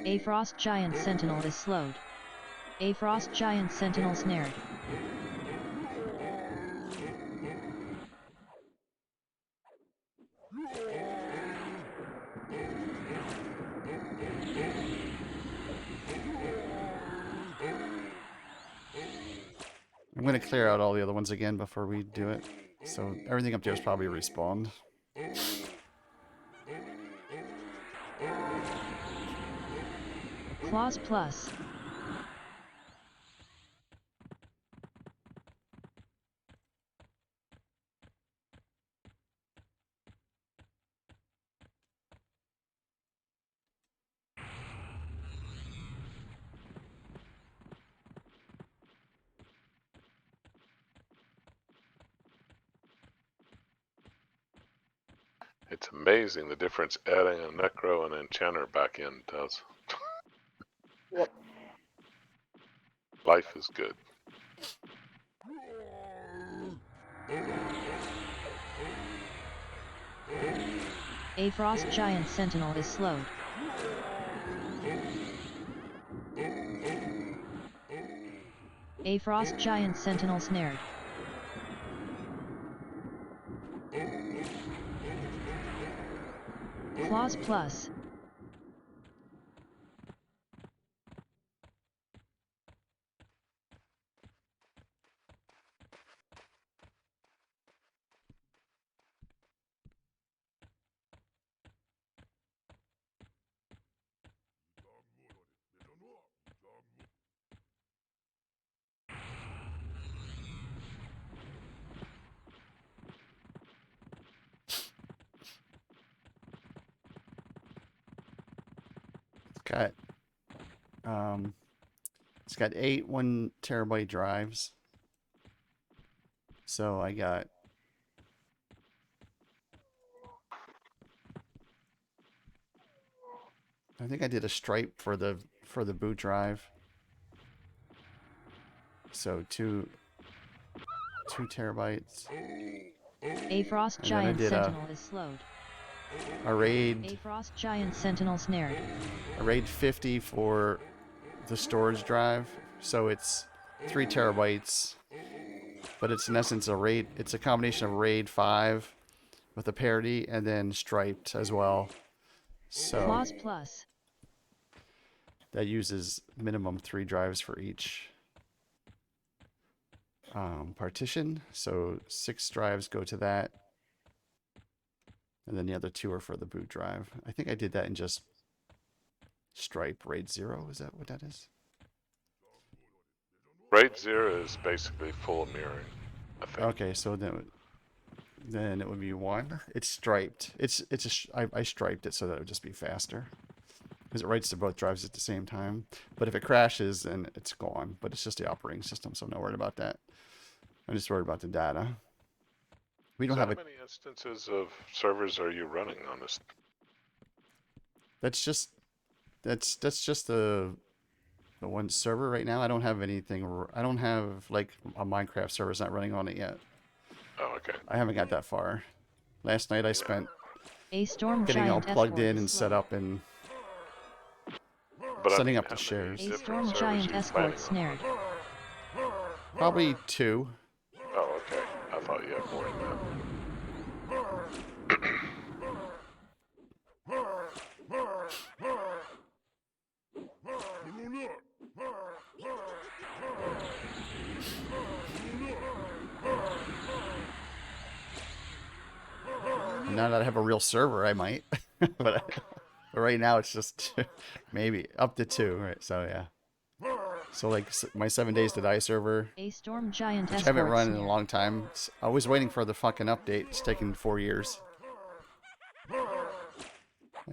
A frost giant sentinel is slowed. A frost giant sentinel snared. I'm going to clear out all the other ones again before we do it. So everything up there is probably respawned. Claws plus. It's amazing the difference adding a necro and enchanter back in does. Yep. Life is good. A frost giant sentinel is slowed. A frost giant sentinel snared. Claws plus. Got it's got 8 1 TB drives. So I got I think I did a stripe for the boot drive. So 2 TB. A frost And then I giant did sentinel is slowed. a A raid frost giant sentinel snared. 50 for the storage drive. So it's 3 TB. But it's in essence a RAID. It's a combination of RAID 5 with a parity and then striped as well. So Claws plus. that uses minimum 3 drives for each partition. So 6 drives go to that. And then the other 2 are for the boot drive. I think I did that in just Stripe RAID 0. Is that what that is? RAID 0 is basically full mirroring, I think. Okay, so then it would be 1. It's striped. I striped it so that it would just be faster. Because it writes to both drives at the same time. But if it crashes, then it's gone. But it's just the operating system, so I'm not worried about that. I'm just worried about the data. We don't So have how a... many instances of servers are you running on this? That's just the one server right now. I don't have anything. I don't have like a Minecraft server. It's not running on it yet. Oh, okay. I haven't got that far. Last night I spent A storm getting all giant plugged escort in is and set slowed. up and But I setting mean, up the how many shares. A different storm servers giant are you escort planning on snared. running? Probably 2. Oh, okay. I thought you had more than that. And now that I have a real server, I might. but right now it's just maybe up to 2. Right? So yeah. So like my 7 days to die server, A storm giant which I haven't escort run in a snared. long time. I was waiting for the fucking update. It's taken 4 years.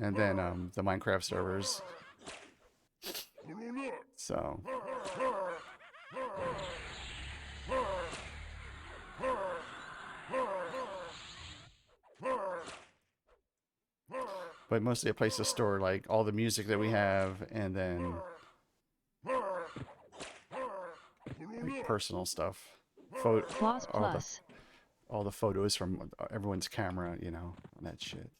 And then the Minecraft servers. So but mostly a place to store like all the music that we have, and then like personal stuff, Plus all plus. the photos from everyone's camera, you know, and that shit.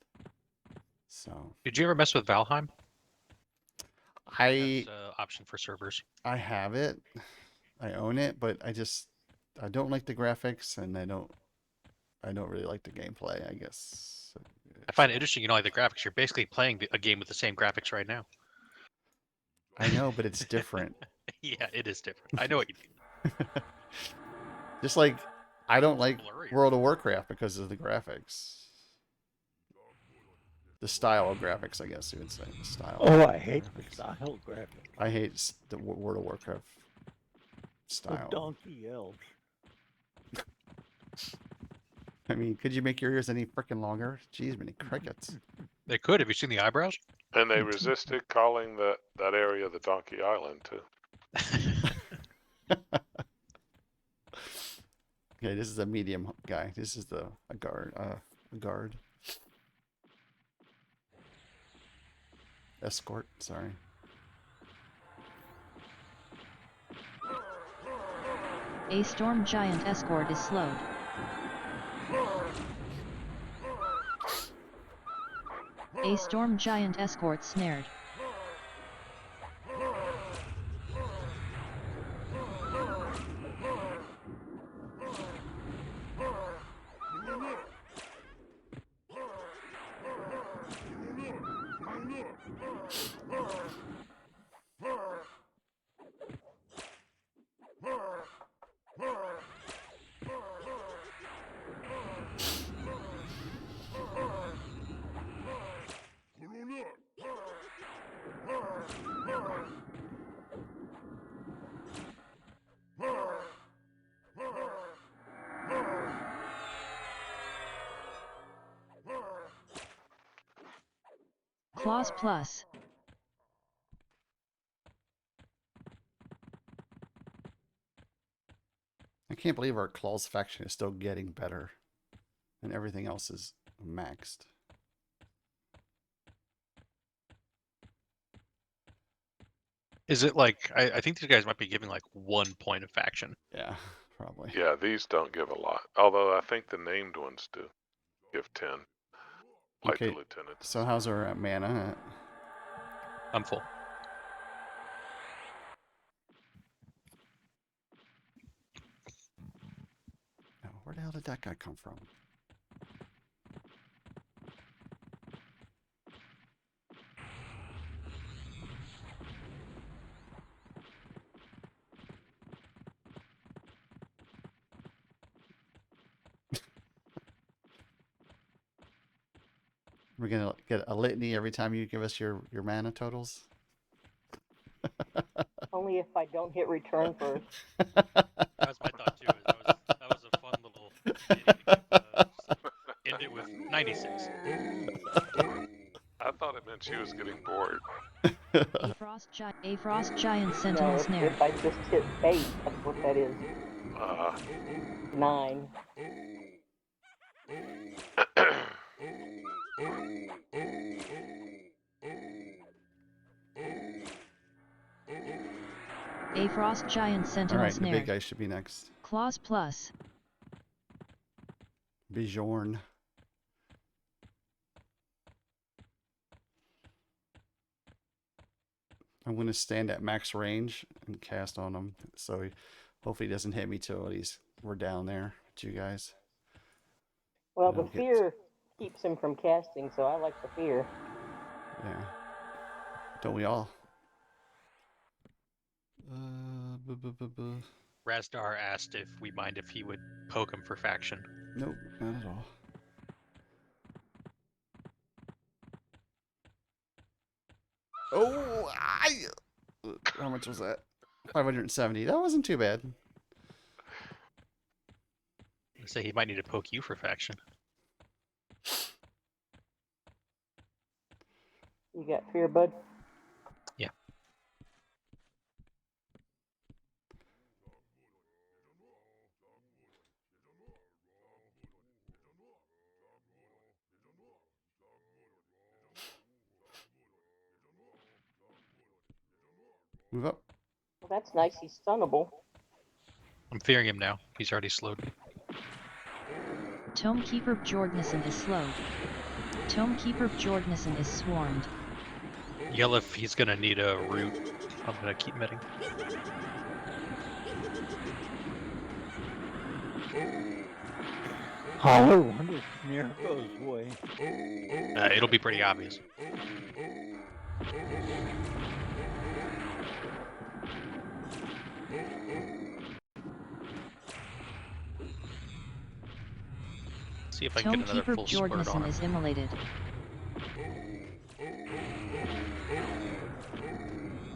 So Did you ever mess with Valheim? I That's option for servers. I have it, I own it, but I don't like the graphics, and I don't really like the gameplay, I guess. I find it interesting you don't like the graphics. You're basically playing a game with the same graphics right now. I know, but it's different. Yeah, it is different. I know what you mean. Just like I don't like Blurry. World of Warcraft because of the graphics. The style of graphics, I guess you would say. The style. Oh, I hate the graphics. style graphics. I hate the World of Warcraft The style. donkey elves. I mean, could you make your ears any freaking longer? Jeez, many crickets. They could. Have you seen the eyebrows? And they resisted calling that area the Donkey Island, too. Okay, this is a medium guy. This is a guard. A guard. Escort. Sorry. A storm giant escort is slowed. A storm giant escort snared. Clause plus. I can't believe our claws faction is still getting better, and everything else is maxed. Is it like I think these guys might be giving like 1 point of faction. Yeah, probably. Yeah, these don't give a lot. Although I think the named ones do give 10. Like Okay, the lieutenants. so how's our mana at? I'm full. Oh, where the hell did that guy come from? We're gonna get a litany every time you give us your mana totals. Only if I don't hit return first. That was my thought too. That was a fun little ditty to give, end it with 96. I thought it meant she was getting bored. A frost giant sentinel No, snare. if I just hit base, that's what that is. 9. A frost giant All sentinel right, the snare. big guy should be next. Claws plus. Bjorn. I'm going to stand at max range and cast on him, so hopefully he doesn't hit me till we're down there with you guys. Well, I the don't get- fear keeps him from casting, so I like the fear. Yeah. Don't we all? Razdar asked if we mind if he would poke him for faction. Nope, not at all. Oh, how much was that? 570. That wasn't too bad. I say he might need to poke you for faction. You got fear, bud? Yeah. Move up. Well, that's nice. He's stunnable. I'm fearing him now. He's already slowed. Tomekeeper Jordnissen is slowed. Tomekeeper Jordnissen is swarmed. Yell if he's gonna need a root. I'm gonna keep mitting. Holler when the snare goes away. It'll be pretty obvious. See if I can get another Tomekeeper full spurt on Jordnissen him. is immolated.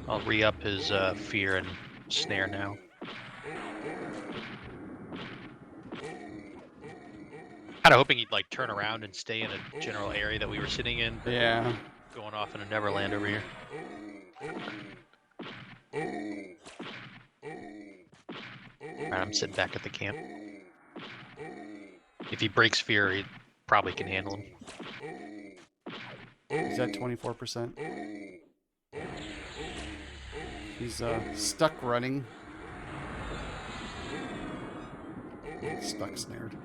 I'll re-up his fear and snare now. Kind of hoping he'd like turn around and stay in a general area that we were sitting in. Yeah. Going off in a Neverland over here. Alright, I'm sitting back at the camp. If he breaks fear, he probably can handle him. He's at 24%. He's stuck running. Stuck snared.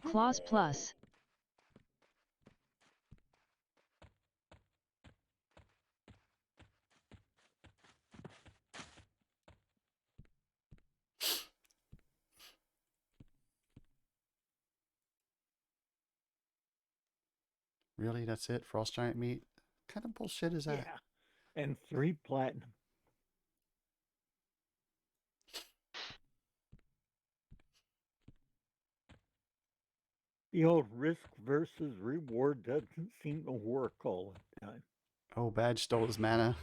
Claws plus. Really? That's it? Frost Giant meat? What kind of bullshit is that? Yeah. And 3 platinum. The old risk versus reward doesn't seem to work all the time. Oh, Badge stole his mana.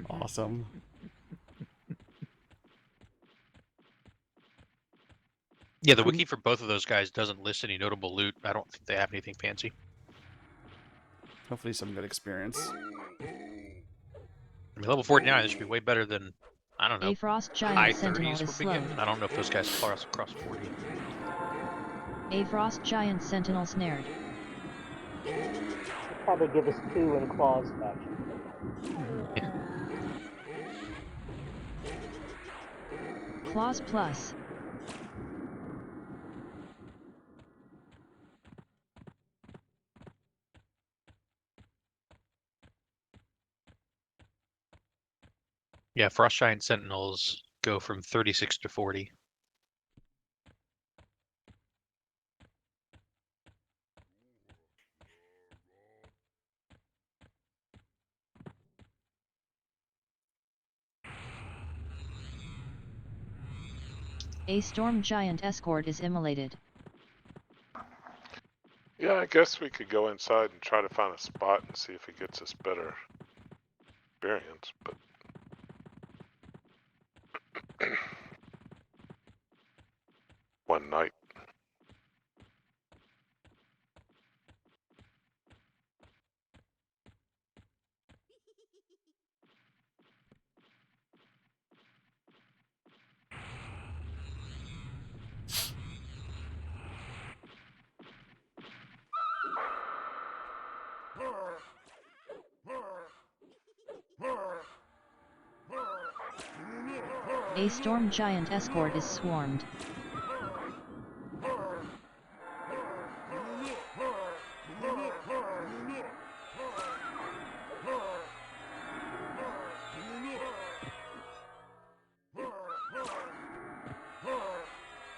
Awesome. Yeah, the wiki for both of those guys doesn't list any notable loot. I don't think they have anything fancy. Hopefully some good experience. I mean, level 49, this should be way better than, I don't know, A frost giant high sentinel 30s is for beginning. slowed. I don't know if those guys cross 40. A frost giant sentinel snared. He'll probably give us 2 in claws faction. Claws plus. Yeah, Frost Giant Sentinels go from 36 to 40. A storm giant escort is immolated. Yeah, I guess we could go inside and try to find a spot and see if it gets us better experience, but one night. A storm giant escort is swarmed.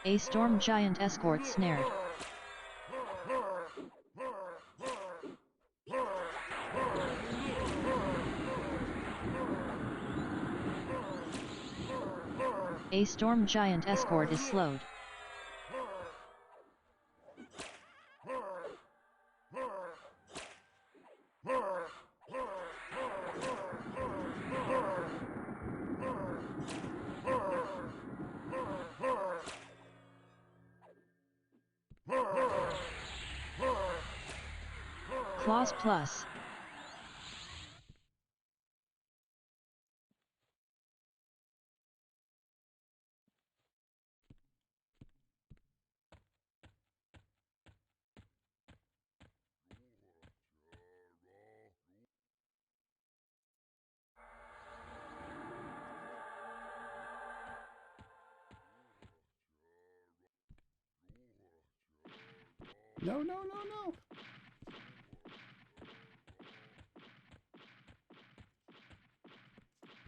A storm giant escort snared. A storm giant escort is slowed. Clause plus. No, no, no, no.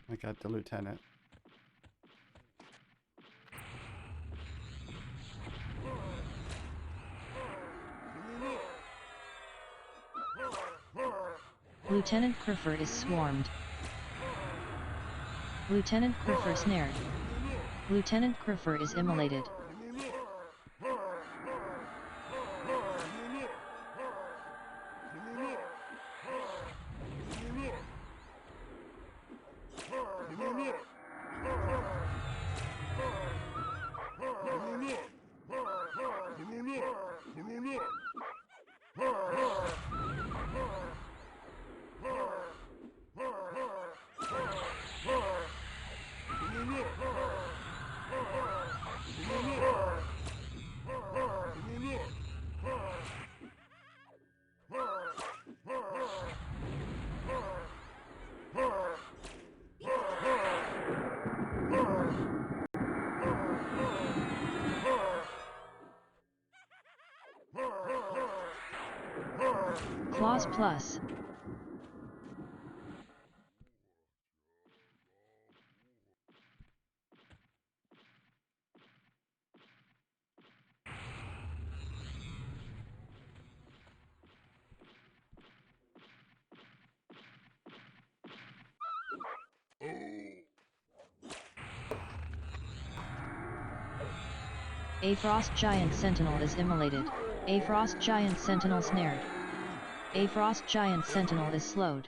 I got the lieutenant. Lieutenant Criffer is swarmed. Lieutenant Criffer snared. Lieutenant Criffer is immolated. Clause plus. A frost giant sentinel is immolated. A frost giant sentinel snared. A frost giant sentinel is slowed.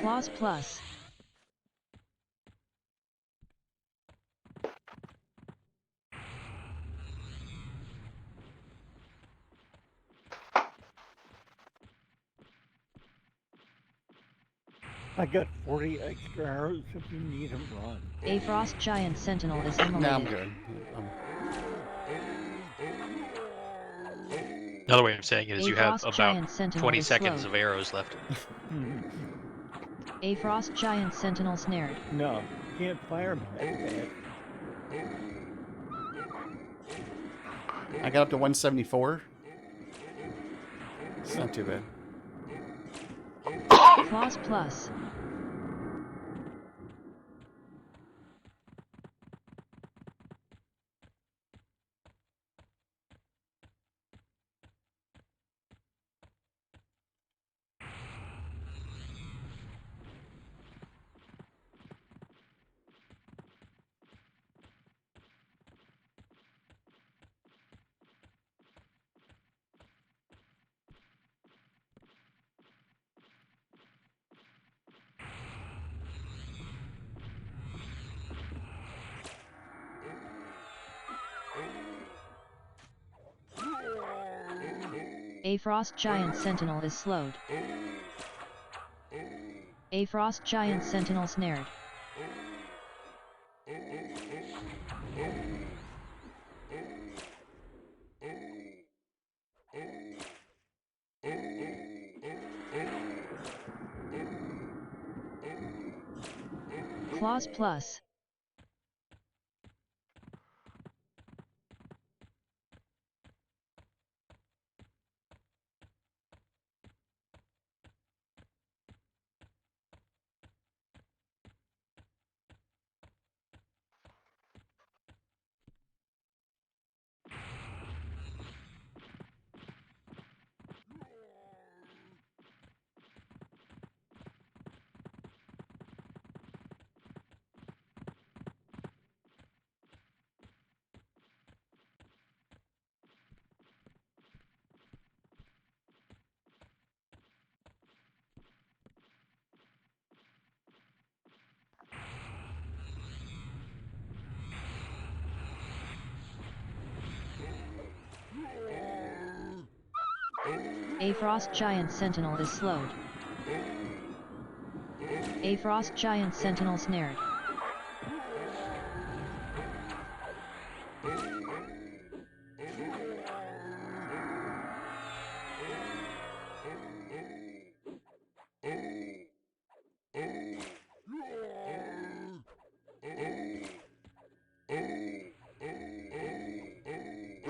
Clause plus. I got 40 extra arrows if you need them, Ron. A frost giant sentinel is No, I'm immolated. good. Another way of saying it is A you have frost about giant sentinel 20 is seconds slowed. of arrows left. A frost giant sentinel snared. No, can't fire them that fast. I got up to 174. It's not too bad. Claws plus. A Frost Giant Sentinel is slowed. A Frost Giant Sentinel snared. Claws plus. A Frost Giant Sentinel is slowed. A Frost Giant Sentinel snared.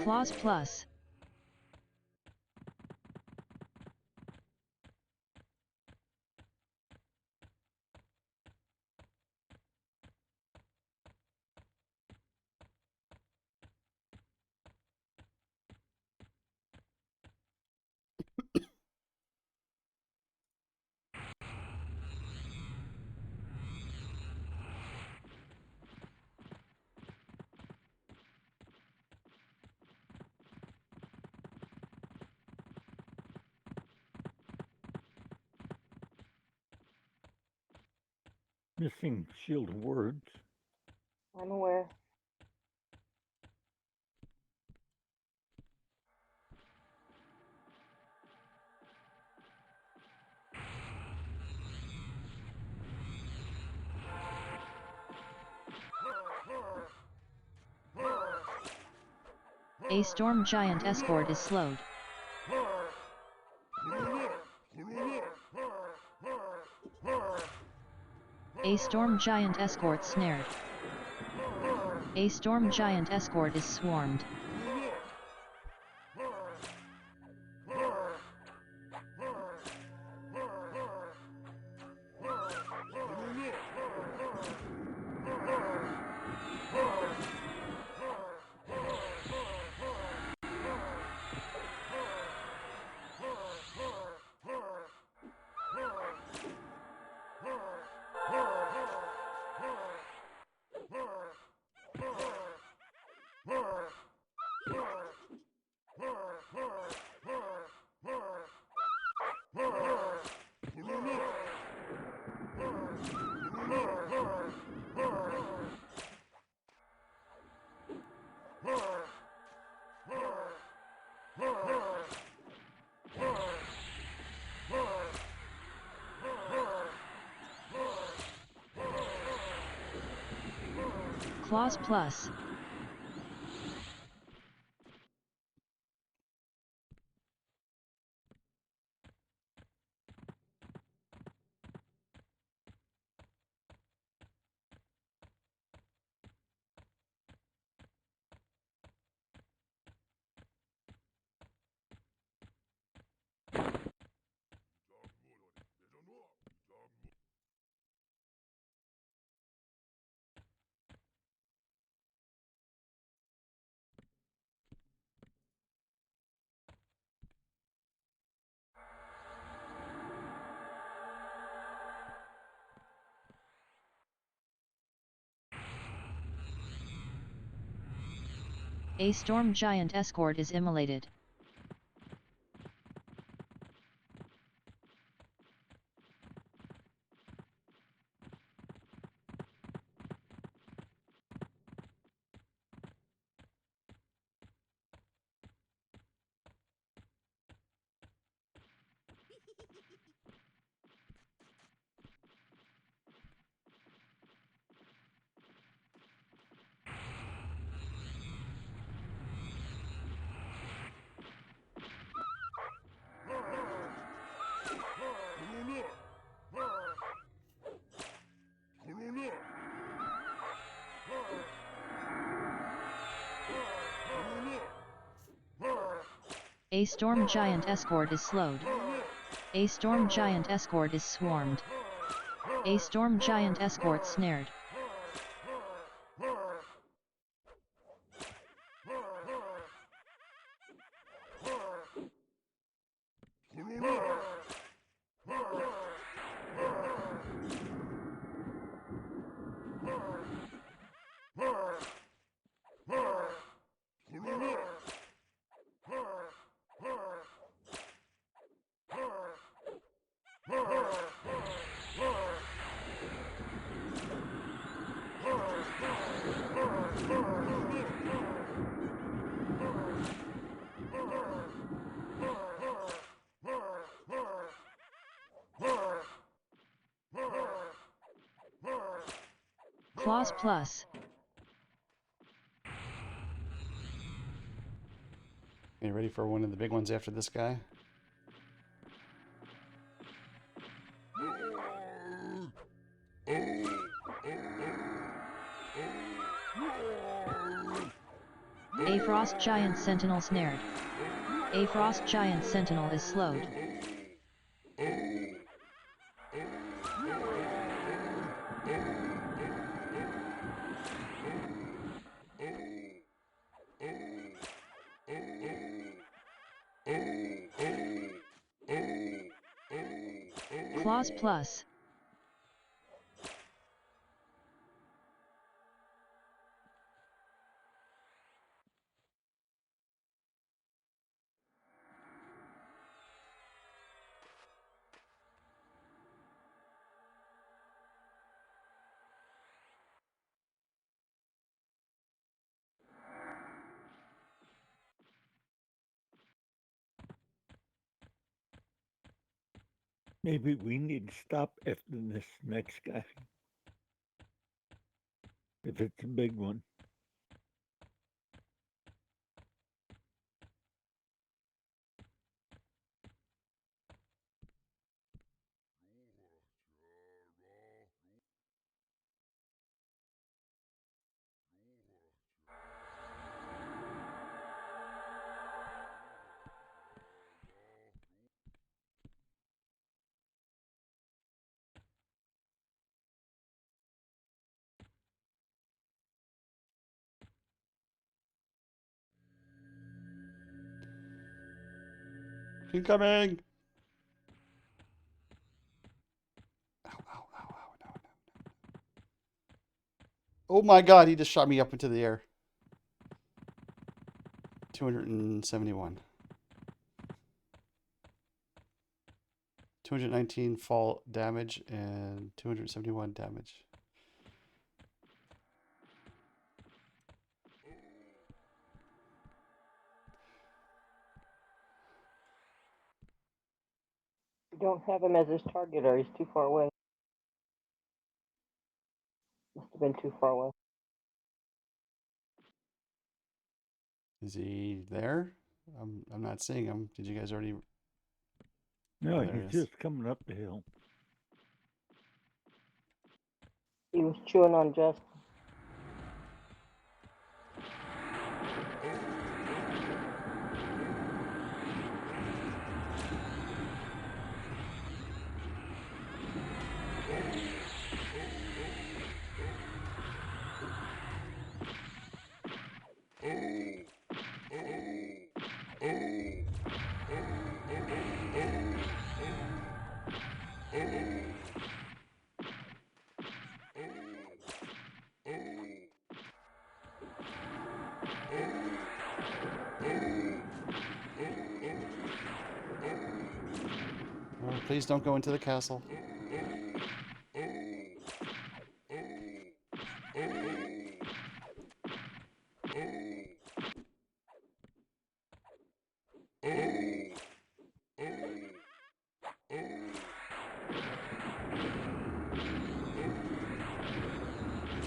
Claws plus. Missing shield of words. I'm aware. A Storm Giant Escort is slowed. A Storm Giant Escort snared. A Storm Giant Escort is swarmed. Claws plus. A storm giant escort is immolated. A storm giant escort is slowed. A storm giant escort is swarmed. A storm giant escort snared. Claws plus. Are you ready for one of the big ones after this guy? A frost giant sentinel snared. A frost giant sentinel is slowed. Claws plus. Maybe we need to stop after this next guy. If it's a big one. Incoming! Ow, ow, ow, ow, no, no. Oh my god, he just shot me up into the air. 271. 219 fall damage and 271 damage. We don't have him as his target, or he's too far away. Must have been too far away. Is he there? I'm not seeing him. Did you guys already? No, Oh, there he he's is. just coming up the hill. He was chewing on Justin. Please don't go into the castle.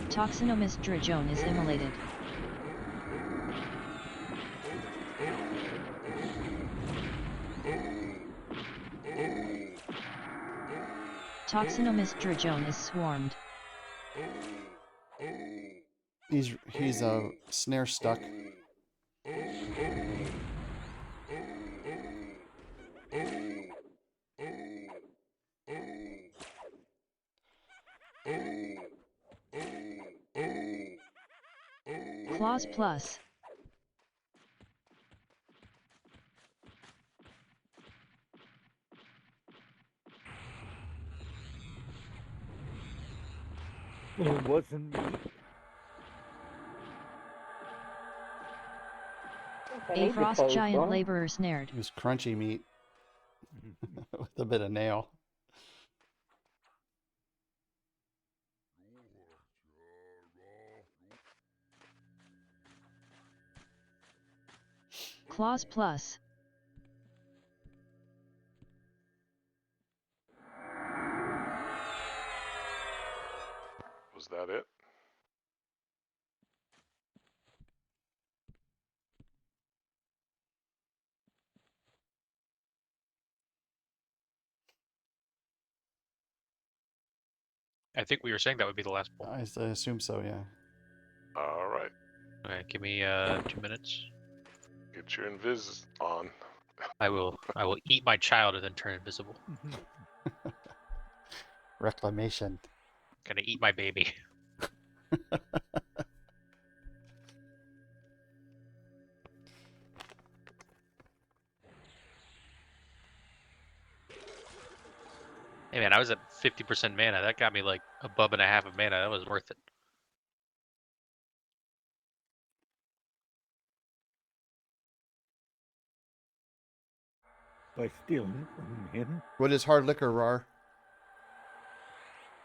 Toxinomus Drajone is immolated. Toxinomus Drajone is swarmed. He's snare stuck. Claws plus. It wasn't me. I A need the frost toes, giant don't I? laborer snared. It was crunchy meat with a bit of nail. Claws plus. Was that it? I think we were saying that would be the last poll. I assume so, yeah. All right. All right, give me 2 minutes. Get your invis on. I will eat my child and then turn invisible. Reclamation. Gonna eat my baby. Hey man, I was at 50% mana. That got me like a bub and a half of mana. That was worth it. By stealing from him. What is hard liquor, Rar?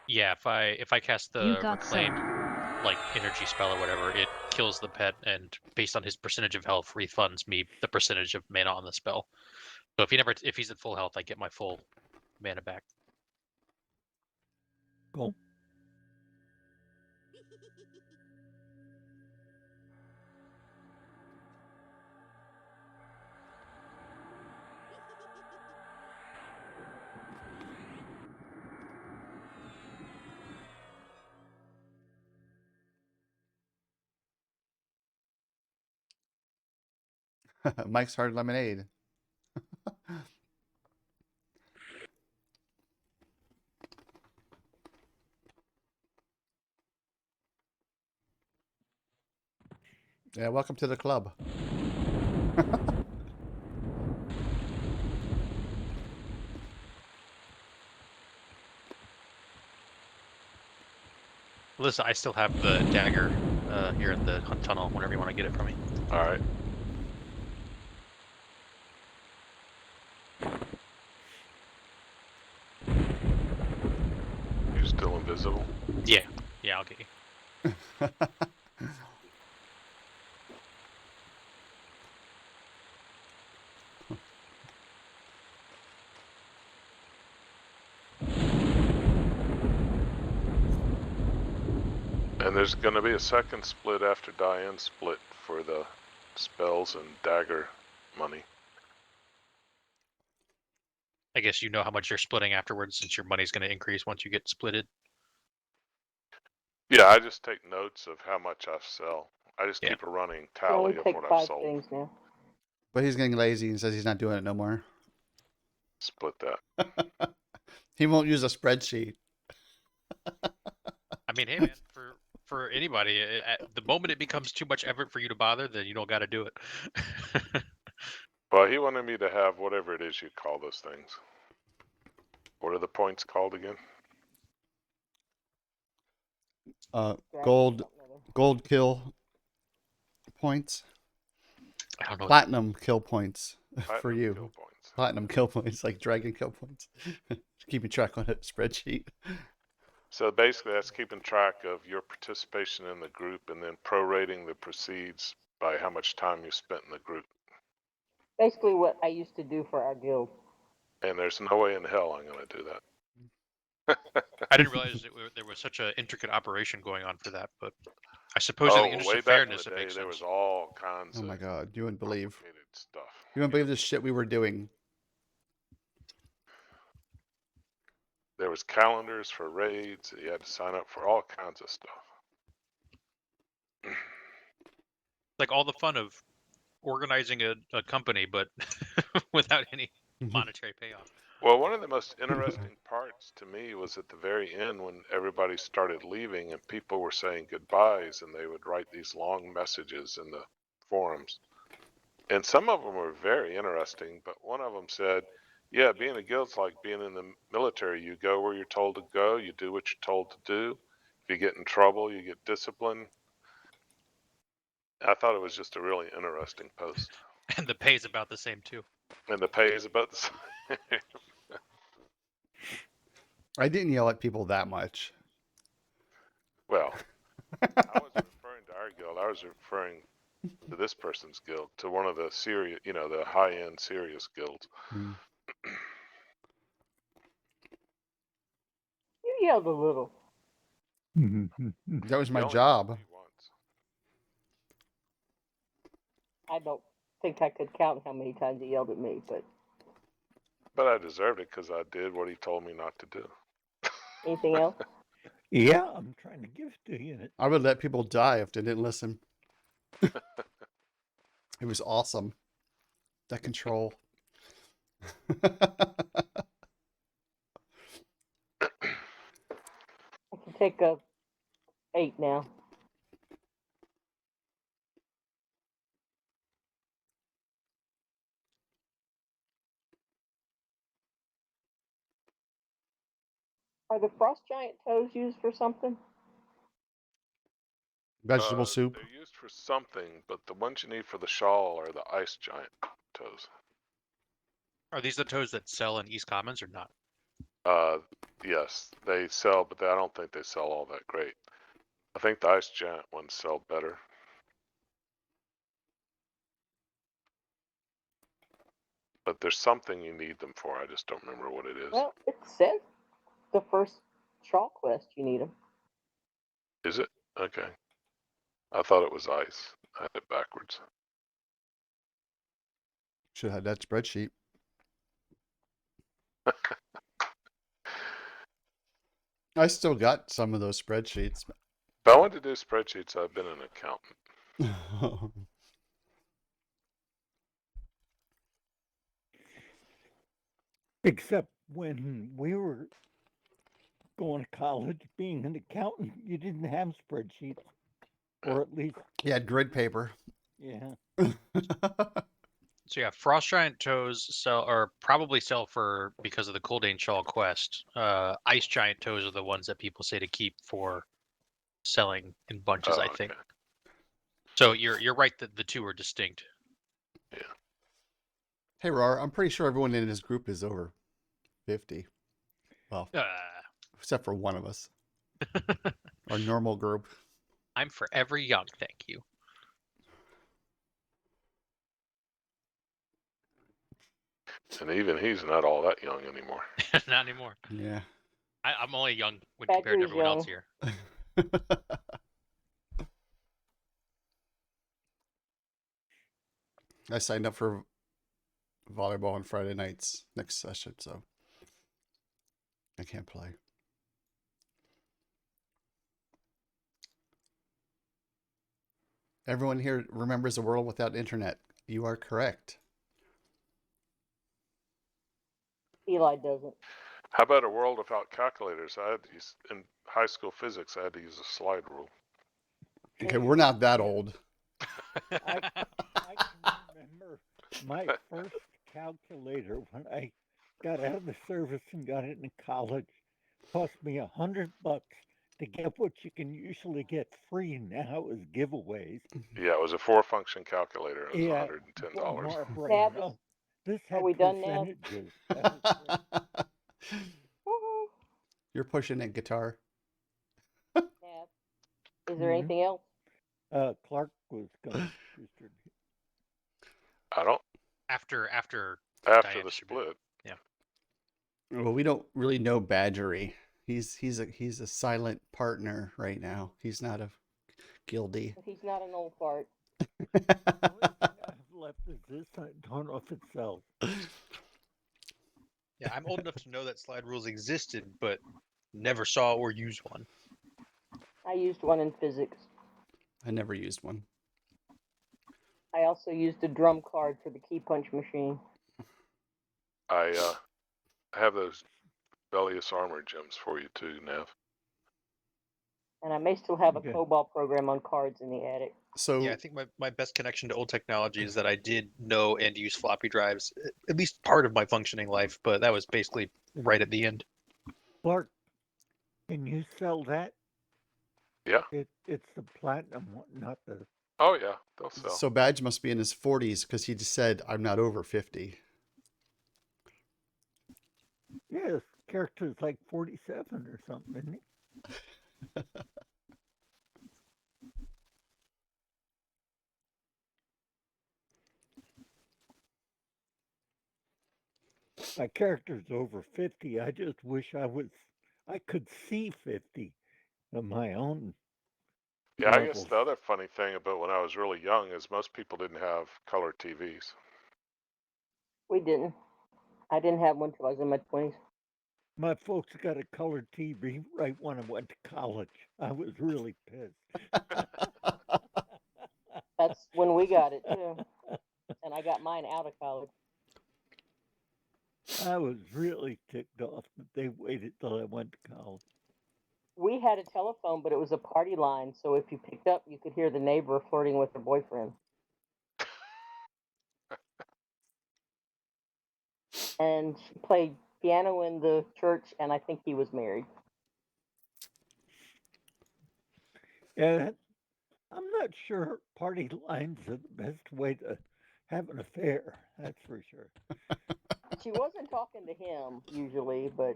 Yeah, if I cast You the got reclaimed like energy spell or whatever, it kills the pet and based on his percentage of health refunds me the percentage of mana on the spell. So if he's at full health, I get my full mana back. Go. Mike's Hard Lemonade. Yeah, welcome to the club. Listen, I still have the dagger here in the hunt tunnel whenever you want to get it from me. All right. You still invisible? Yeah, I'll get you. And there's going to be a second split after Diane's split for the spells and dagger money. I guess you know how much you're splitting afterwards since your money's going to increase once you get splitted. Yeah, I just take notes of how much I sell. I just Yeah. keep a running I only tally of take what I've 5 sold. things now. But he's getting lazy and says he's not doing it no more. Split that. He won't use a spreadsheet. I mean, hey man, for anybody, at the moment it becomes too much effort for you to bother, then you don't got to do it. Well, he wanted me to have whatever it is you call those things. What are the points called again? Gold kill points. I don't know. Platinum kill points for Platinum you. kill points. Platinum kill points, like dragon kill points. Keeping track on a spreadsheet. So basically, that's keeping track of your participation in the group and then prorating the proceeds by how much time you spent in the group. Basically, what I used to do for our guild. And there's no way in hell I'm going to do that. I didn't realize there was such an intricate operation going on for that, but I suppose in Oh, the interest way of back in fairness, the it day, makes there sense. was all kinds Oh of my god, you wouldn't believe. complicated stuff. You wouldn't believe the shit we were doing. There was calendars for raids. You had to sign up for all kinds of stuff. Like all the fun of organizing a company, but without any monetary payoff. Well, one of the most interesting parts to me was at the very end when everybody started leaving and people were saying goodbyes and they would write these long messages in the forums. And some of them were very interesting, but one of them said, yeah, being a guild's like being in the military. You go where you're told to go, you do what you're told to do. If you get in trouble, you get disciplined. I thought it was just a really interesting post. And the pay is about the same too. And the pay is about the same. I didn't yell at people that much. Well, I wasn't referring to our guild. I was referring to this person's guild, to one of the serious, the high-end serious guilds. Mm. You yelled a little. That was He my only job. yelled at me once. I don't think I could count how many times he yelled at me, But I deserved it because I did what he told me not to do. anything else? Yeah, I'm trying to give it to you. I would let people die if they didn't listen. It was awesome. That control. I can take a 8 now. Are the frost giant toes used for something? Vegetable soup. They're used for something, but the ones you need for the shawl are the ice giant toes. Are these the toes that sell in East Commons or not? Yes, they sell, but I don't think they sell all that great. I think the ice giant ones sell better. But there's something you need them for. I just don't remember what it is. Well, it says the first shawl quest you need them. Is it? Okay. I thought it was ice. I had it backwards. Should have had that spreadsheet. I still got some of those spreadsheets. If I wanted to do spreadsheets, I've been an accountant. Except when we were going to college, being an accountant, you didn't have spreadsheets. Or at least, You had grid paper. yeah. So yeah, frost giant toes sell or probably sell for because of the Coldane Shawl quest. Ice giant toes are the ones that people say to keep for selling in bunches. I think. Okay. So you're right that the two are distinct. Yeah. Hey, Rar, I'm pretty sure everyone in this group is over 50. Well, except for one of us. Our normal group. I'm forever young, thank you. And even he's not all that young anymore. Not anymore. Yeah. I'm only young when Badger compared to is everyone else young. here. I signed up for volleyball on Friday nights next session, so I can't play. Everyone here remembers a world without internet. You are correct. Eli doesn't. How about a world without calculators? I had to use, in high school physics, I had to use a slide rule. Okay, we're not that old. I can remember my first calculator when I got out of the service and got into college. Cost me $100 to get what you can usually get free now as giveaways. Yeah, it was a 4-function calculator. It was Yeah, $110. more Dad, brain. This Are had we done now? percentages. That was great. Woohoo! You're pushing it, guitar. Nav. Is there Mhm. anything else? Clark was going to. I don't After after Diane the distributed. split. Well, we don't really know Badgery. He's a silent partner right now. He's not a guilty. If he's not an old fart. The only thing I have left is this. I don't know if it sells. Yeah, I'm old enough to know that slide rules existed, but never saw or used one. I used one in physics. I never used one. I also used a drum card for the key punch machine. I have those Bellius armor gems for you too, Nev. And I may still have a Okay. COBOL program on cards in the attic. So Yeah, I think my best connection to old technology is that I did know and use floppy drives at least part of my functioning life, but that was basically right at the end. Clark, can you sell that? Yeah. It's the platinum one, not the. Oh yeah, they'll sell. so Badge must be in his 40s because he just said I'm not over 50. Yeah, this character's like 47 or something, isn't he? My character's over 50. I just wish I could see 50 of my own Yeah, I guess levels. the other funny thing about when I was really young is most people didn't have color TVs. We didn't. I didn't have one till I was in my 20s. My folks got a color TV right when I went to college. I was really pissed. That's when we got it too. And I got mine out of college. I was really ticked off that they waited till I went to college. We had a telephone, but it was a party line, so if you picked up, you could hear the neighbor flirting with her boyfriend. And she played piano in the church, and I think he was married. And I'm not sure party lines are the best way to have an affair. That's for sure. She wasn't talking to him usually, but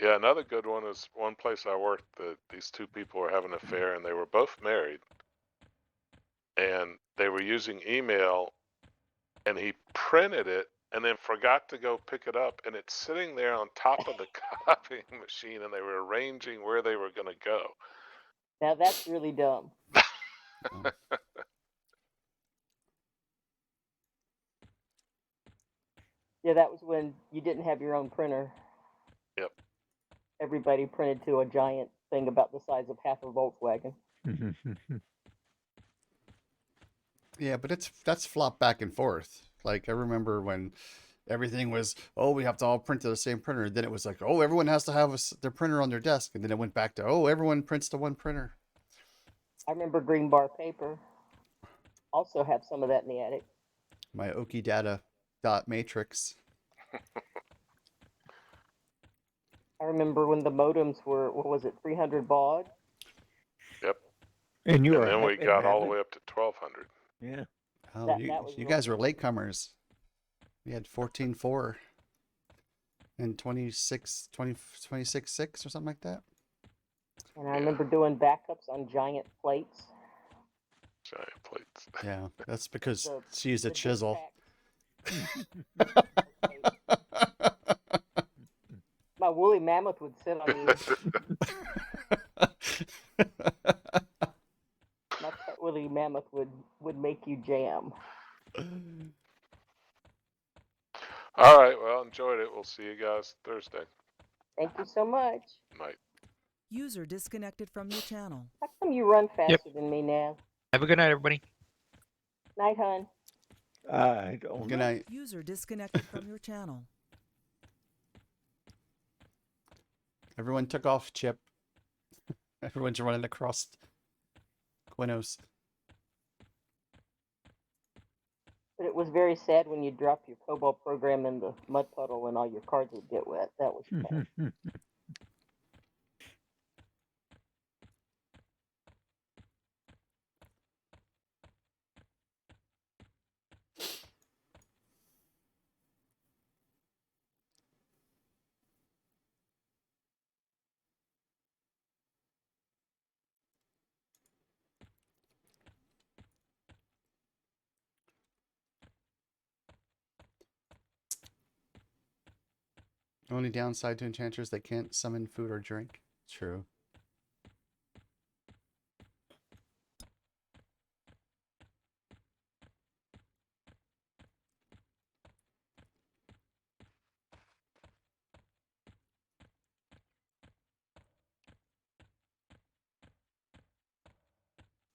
Yeah, another good one is one place I worked that these two people were having an affair and they were both married. And they were using email and he printed it and then forgot to go pick it up and it's sitting there on top of the copying machine and they were arranging where they were going to go. now that's really dumb. Yeah, that was when you didn't have your own printer. Yep. Everybody printed to a giant thing about the size of half a Volkswagen. Yeah, but that's flopped back and forth. Like I remember when everything was, oh, we have to all print to the same printer. Then it was like, oh, everyone has to have their printer on their desk. And then it went back to, oh, everyone prints to one printer. I remember green bar paper. Also have some of that in the attic. My Oki Data dot matrix. I remember when the modems were, what was it, 300 baud? Yep. And you And were then we happy to got have all the it? way up to 1200. Yeah. Oh, That you was you real guys were good. latecomers. We had 14.4 and 26.6 or something like that. And I remember doing backups on giant plates. Giant plates. Yeah, that's because The- she used a the big chisel. pack. My woolly mammoth would sit on you. My pet woolly mammoth would make you jam. All right, well, enjoyed it. We'll see you guys Thursday Thank you so much. night. User disconnected from your channel. How come you run faster than me now? Have a good night, everybody. Night, hun. I don't Good know. night. User disconnected from your channel. Everyone took off, Chip. Everyone's running across Quinos. But it was very sad when you dropped your COBOL program in the mud puddle and all your cards would get wet. That was sad. Only downside to enchanters, they can't summon food or drink. True.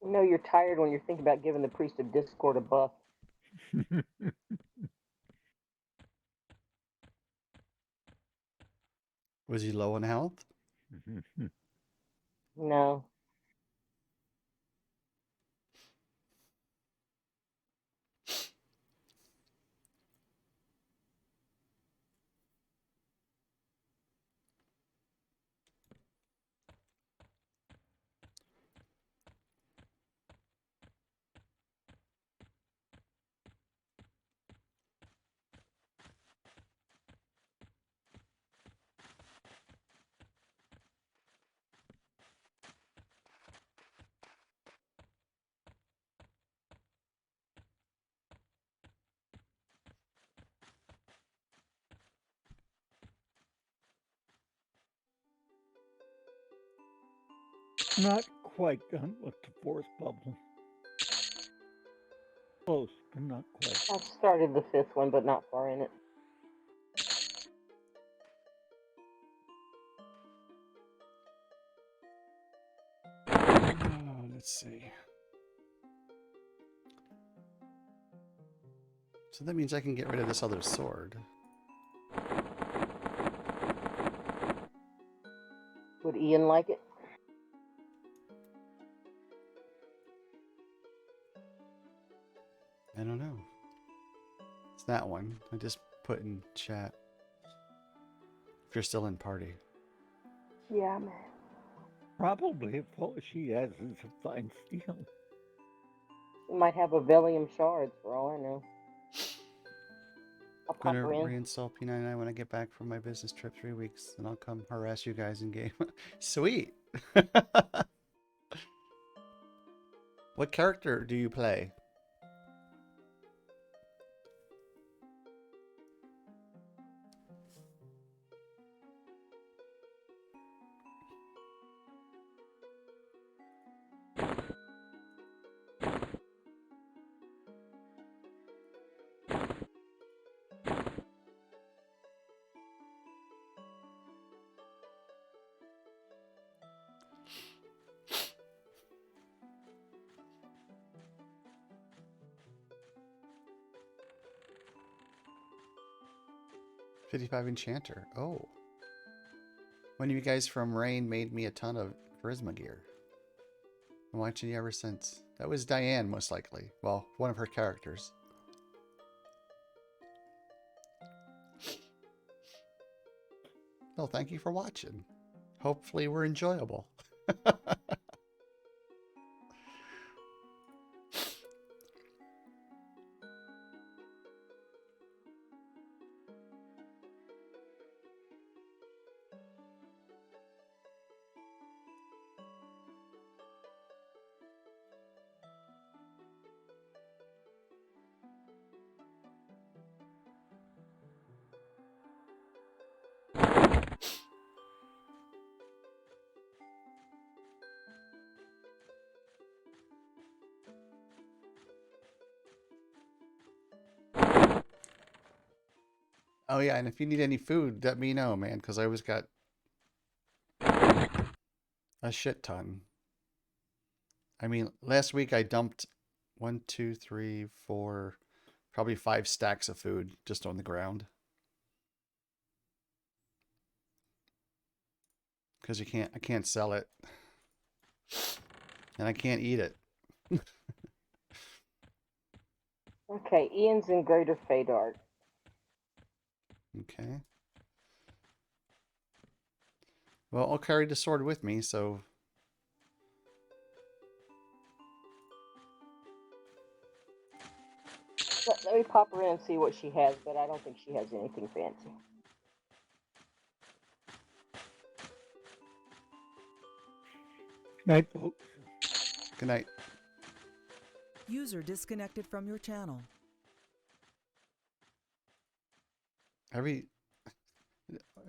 You know you're tired when you're thinking about giving the priest of discord a buff. Was he low on health? No. Not quite done with the fourth bubble. Close, but not quite. I've started the fifth one, but not far in it. Oh, let's see. So that means I can get rid of this other sword. Would Ian like it? I don't know. It's that one. I just put in chat. If you're still in party. Yeah, man. Probably if all she has is a fine steel. We might have a Velium shards for all I know. I'll I'm pop gonna her in. reinstall P99 when I get back from my business trip 3 weeks, and I'll come harass you guys in game. Sweet. What character do you play? '55 Enchanter. Oh. One of you guys from Rain made me a ton of charisma gear. I'm watching you ever since. That was Diane, most likely. Well, one of her characters. Well, thank you for watching. Hopefully we're enjoyable. Oh yeah, and if you need any food, let me know, man, because I always got a shit ton. I mean, last week I dumped 1, 2, 3, 4, probably 5 stacks of food just on the ground. Because I can't sell it. And I can't eat it. Okay, Ian's in Greater Fadart. Okay. Well, I'll carry the sword with me, so... Let me pop her in and see what she has, but I don't think she has anything fancy. Night, folks. Good night. User disconnected from your channel. Every...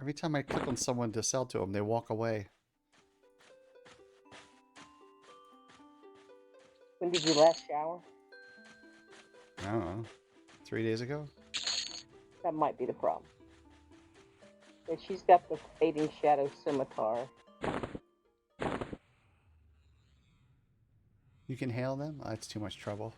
Every time I click on someone to sell to them, they walk away. When did you last shower? I don't know. 3 days ago? That might be the problem. Yeah, she's got the Fading Shadow Scimitar. You can hail them? Oh, that's too much trouble.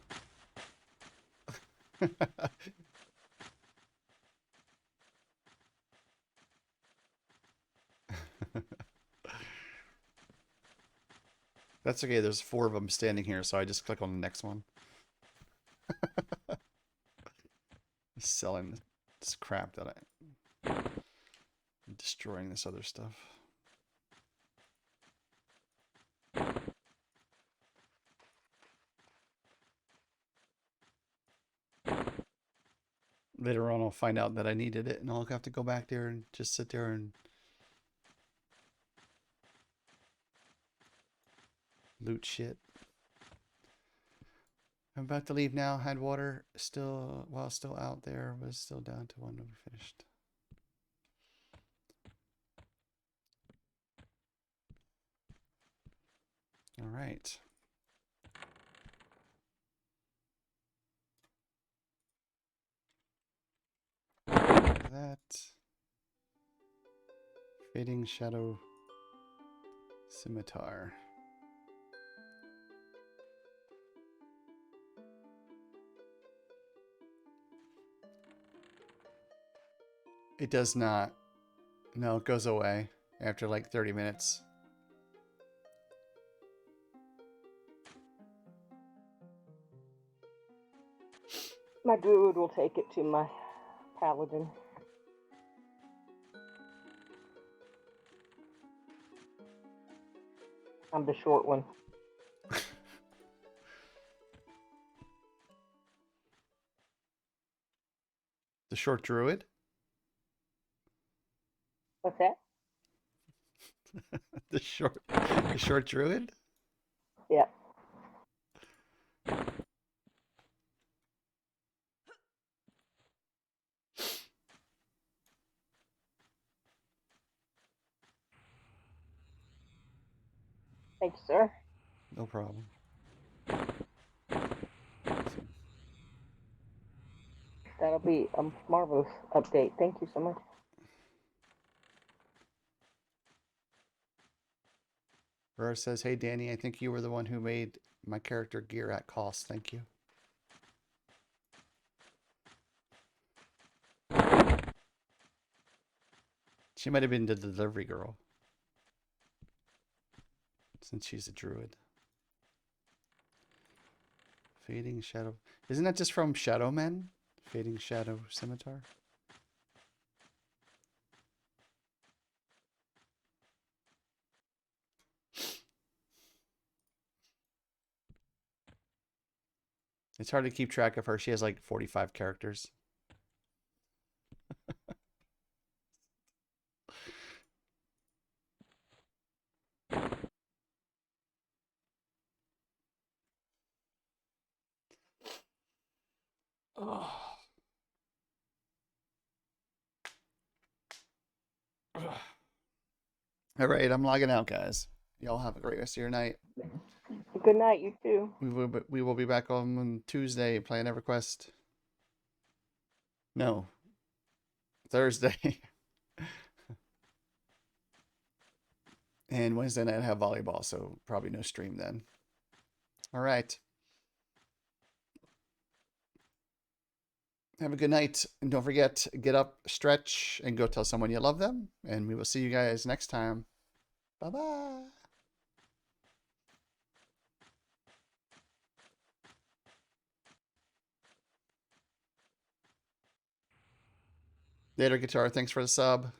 That's okay, there's 4 of them standing here, so I just click on the next one. Selling this crap that I'm destroying this other stuff. Later on, I'll find out that I needed it, and I'll have to go back there and just sit there and loot shit. I'm about to leave now. Had water still, while still out there, was still down to 1 to be finished. All right. That Fading Shadow Scimitar. It does not. No, it goes away after like 30 minutes. My druid will take it to my paladin. I'm the short one. The short druid? What's that? the short druid? Yeah. Thanks, sir. No problem. That'll be a marvelous update. Thank you so much. Rara says, hey Danny, I think you were the one who made my character gear at cost. Thank you. She might have been the delivery girl, since she's a druid. Fading Shadow. Isn't that just from Shadow Men? Fading Shadow Scimitar? It's hard to keep track of her. She has like 45 characters. Oh. All right, I'm logging out, guys. Y'all have a great rest of your night. Good night, you too. We will be back on Tuesday playing EverQuest. No, Thursday. And Wednesday night I have volleyball, so probably no stream then. All right. Have a good night. And don't forget, get up, stretch, and go tell someone you love them. And we will see you guys next time. Bye-bye. Later, Guitar. Thanks for the sub.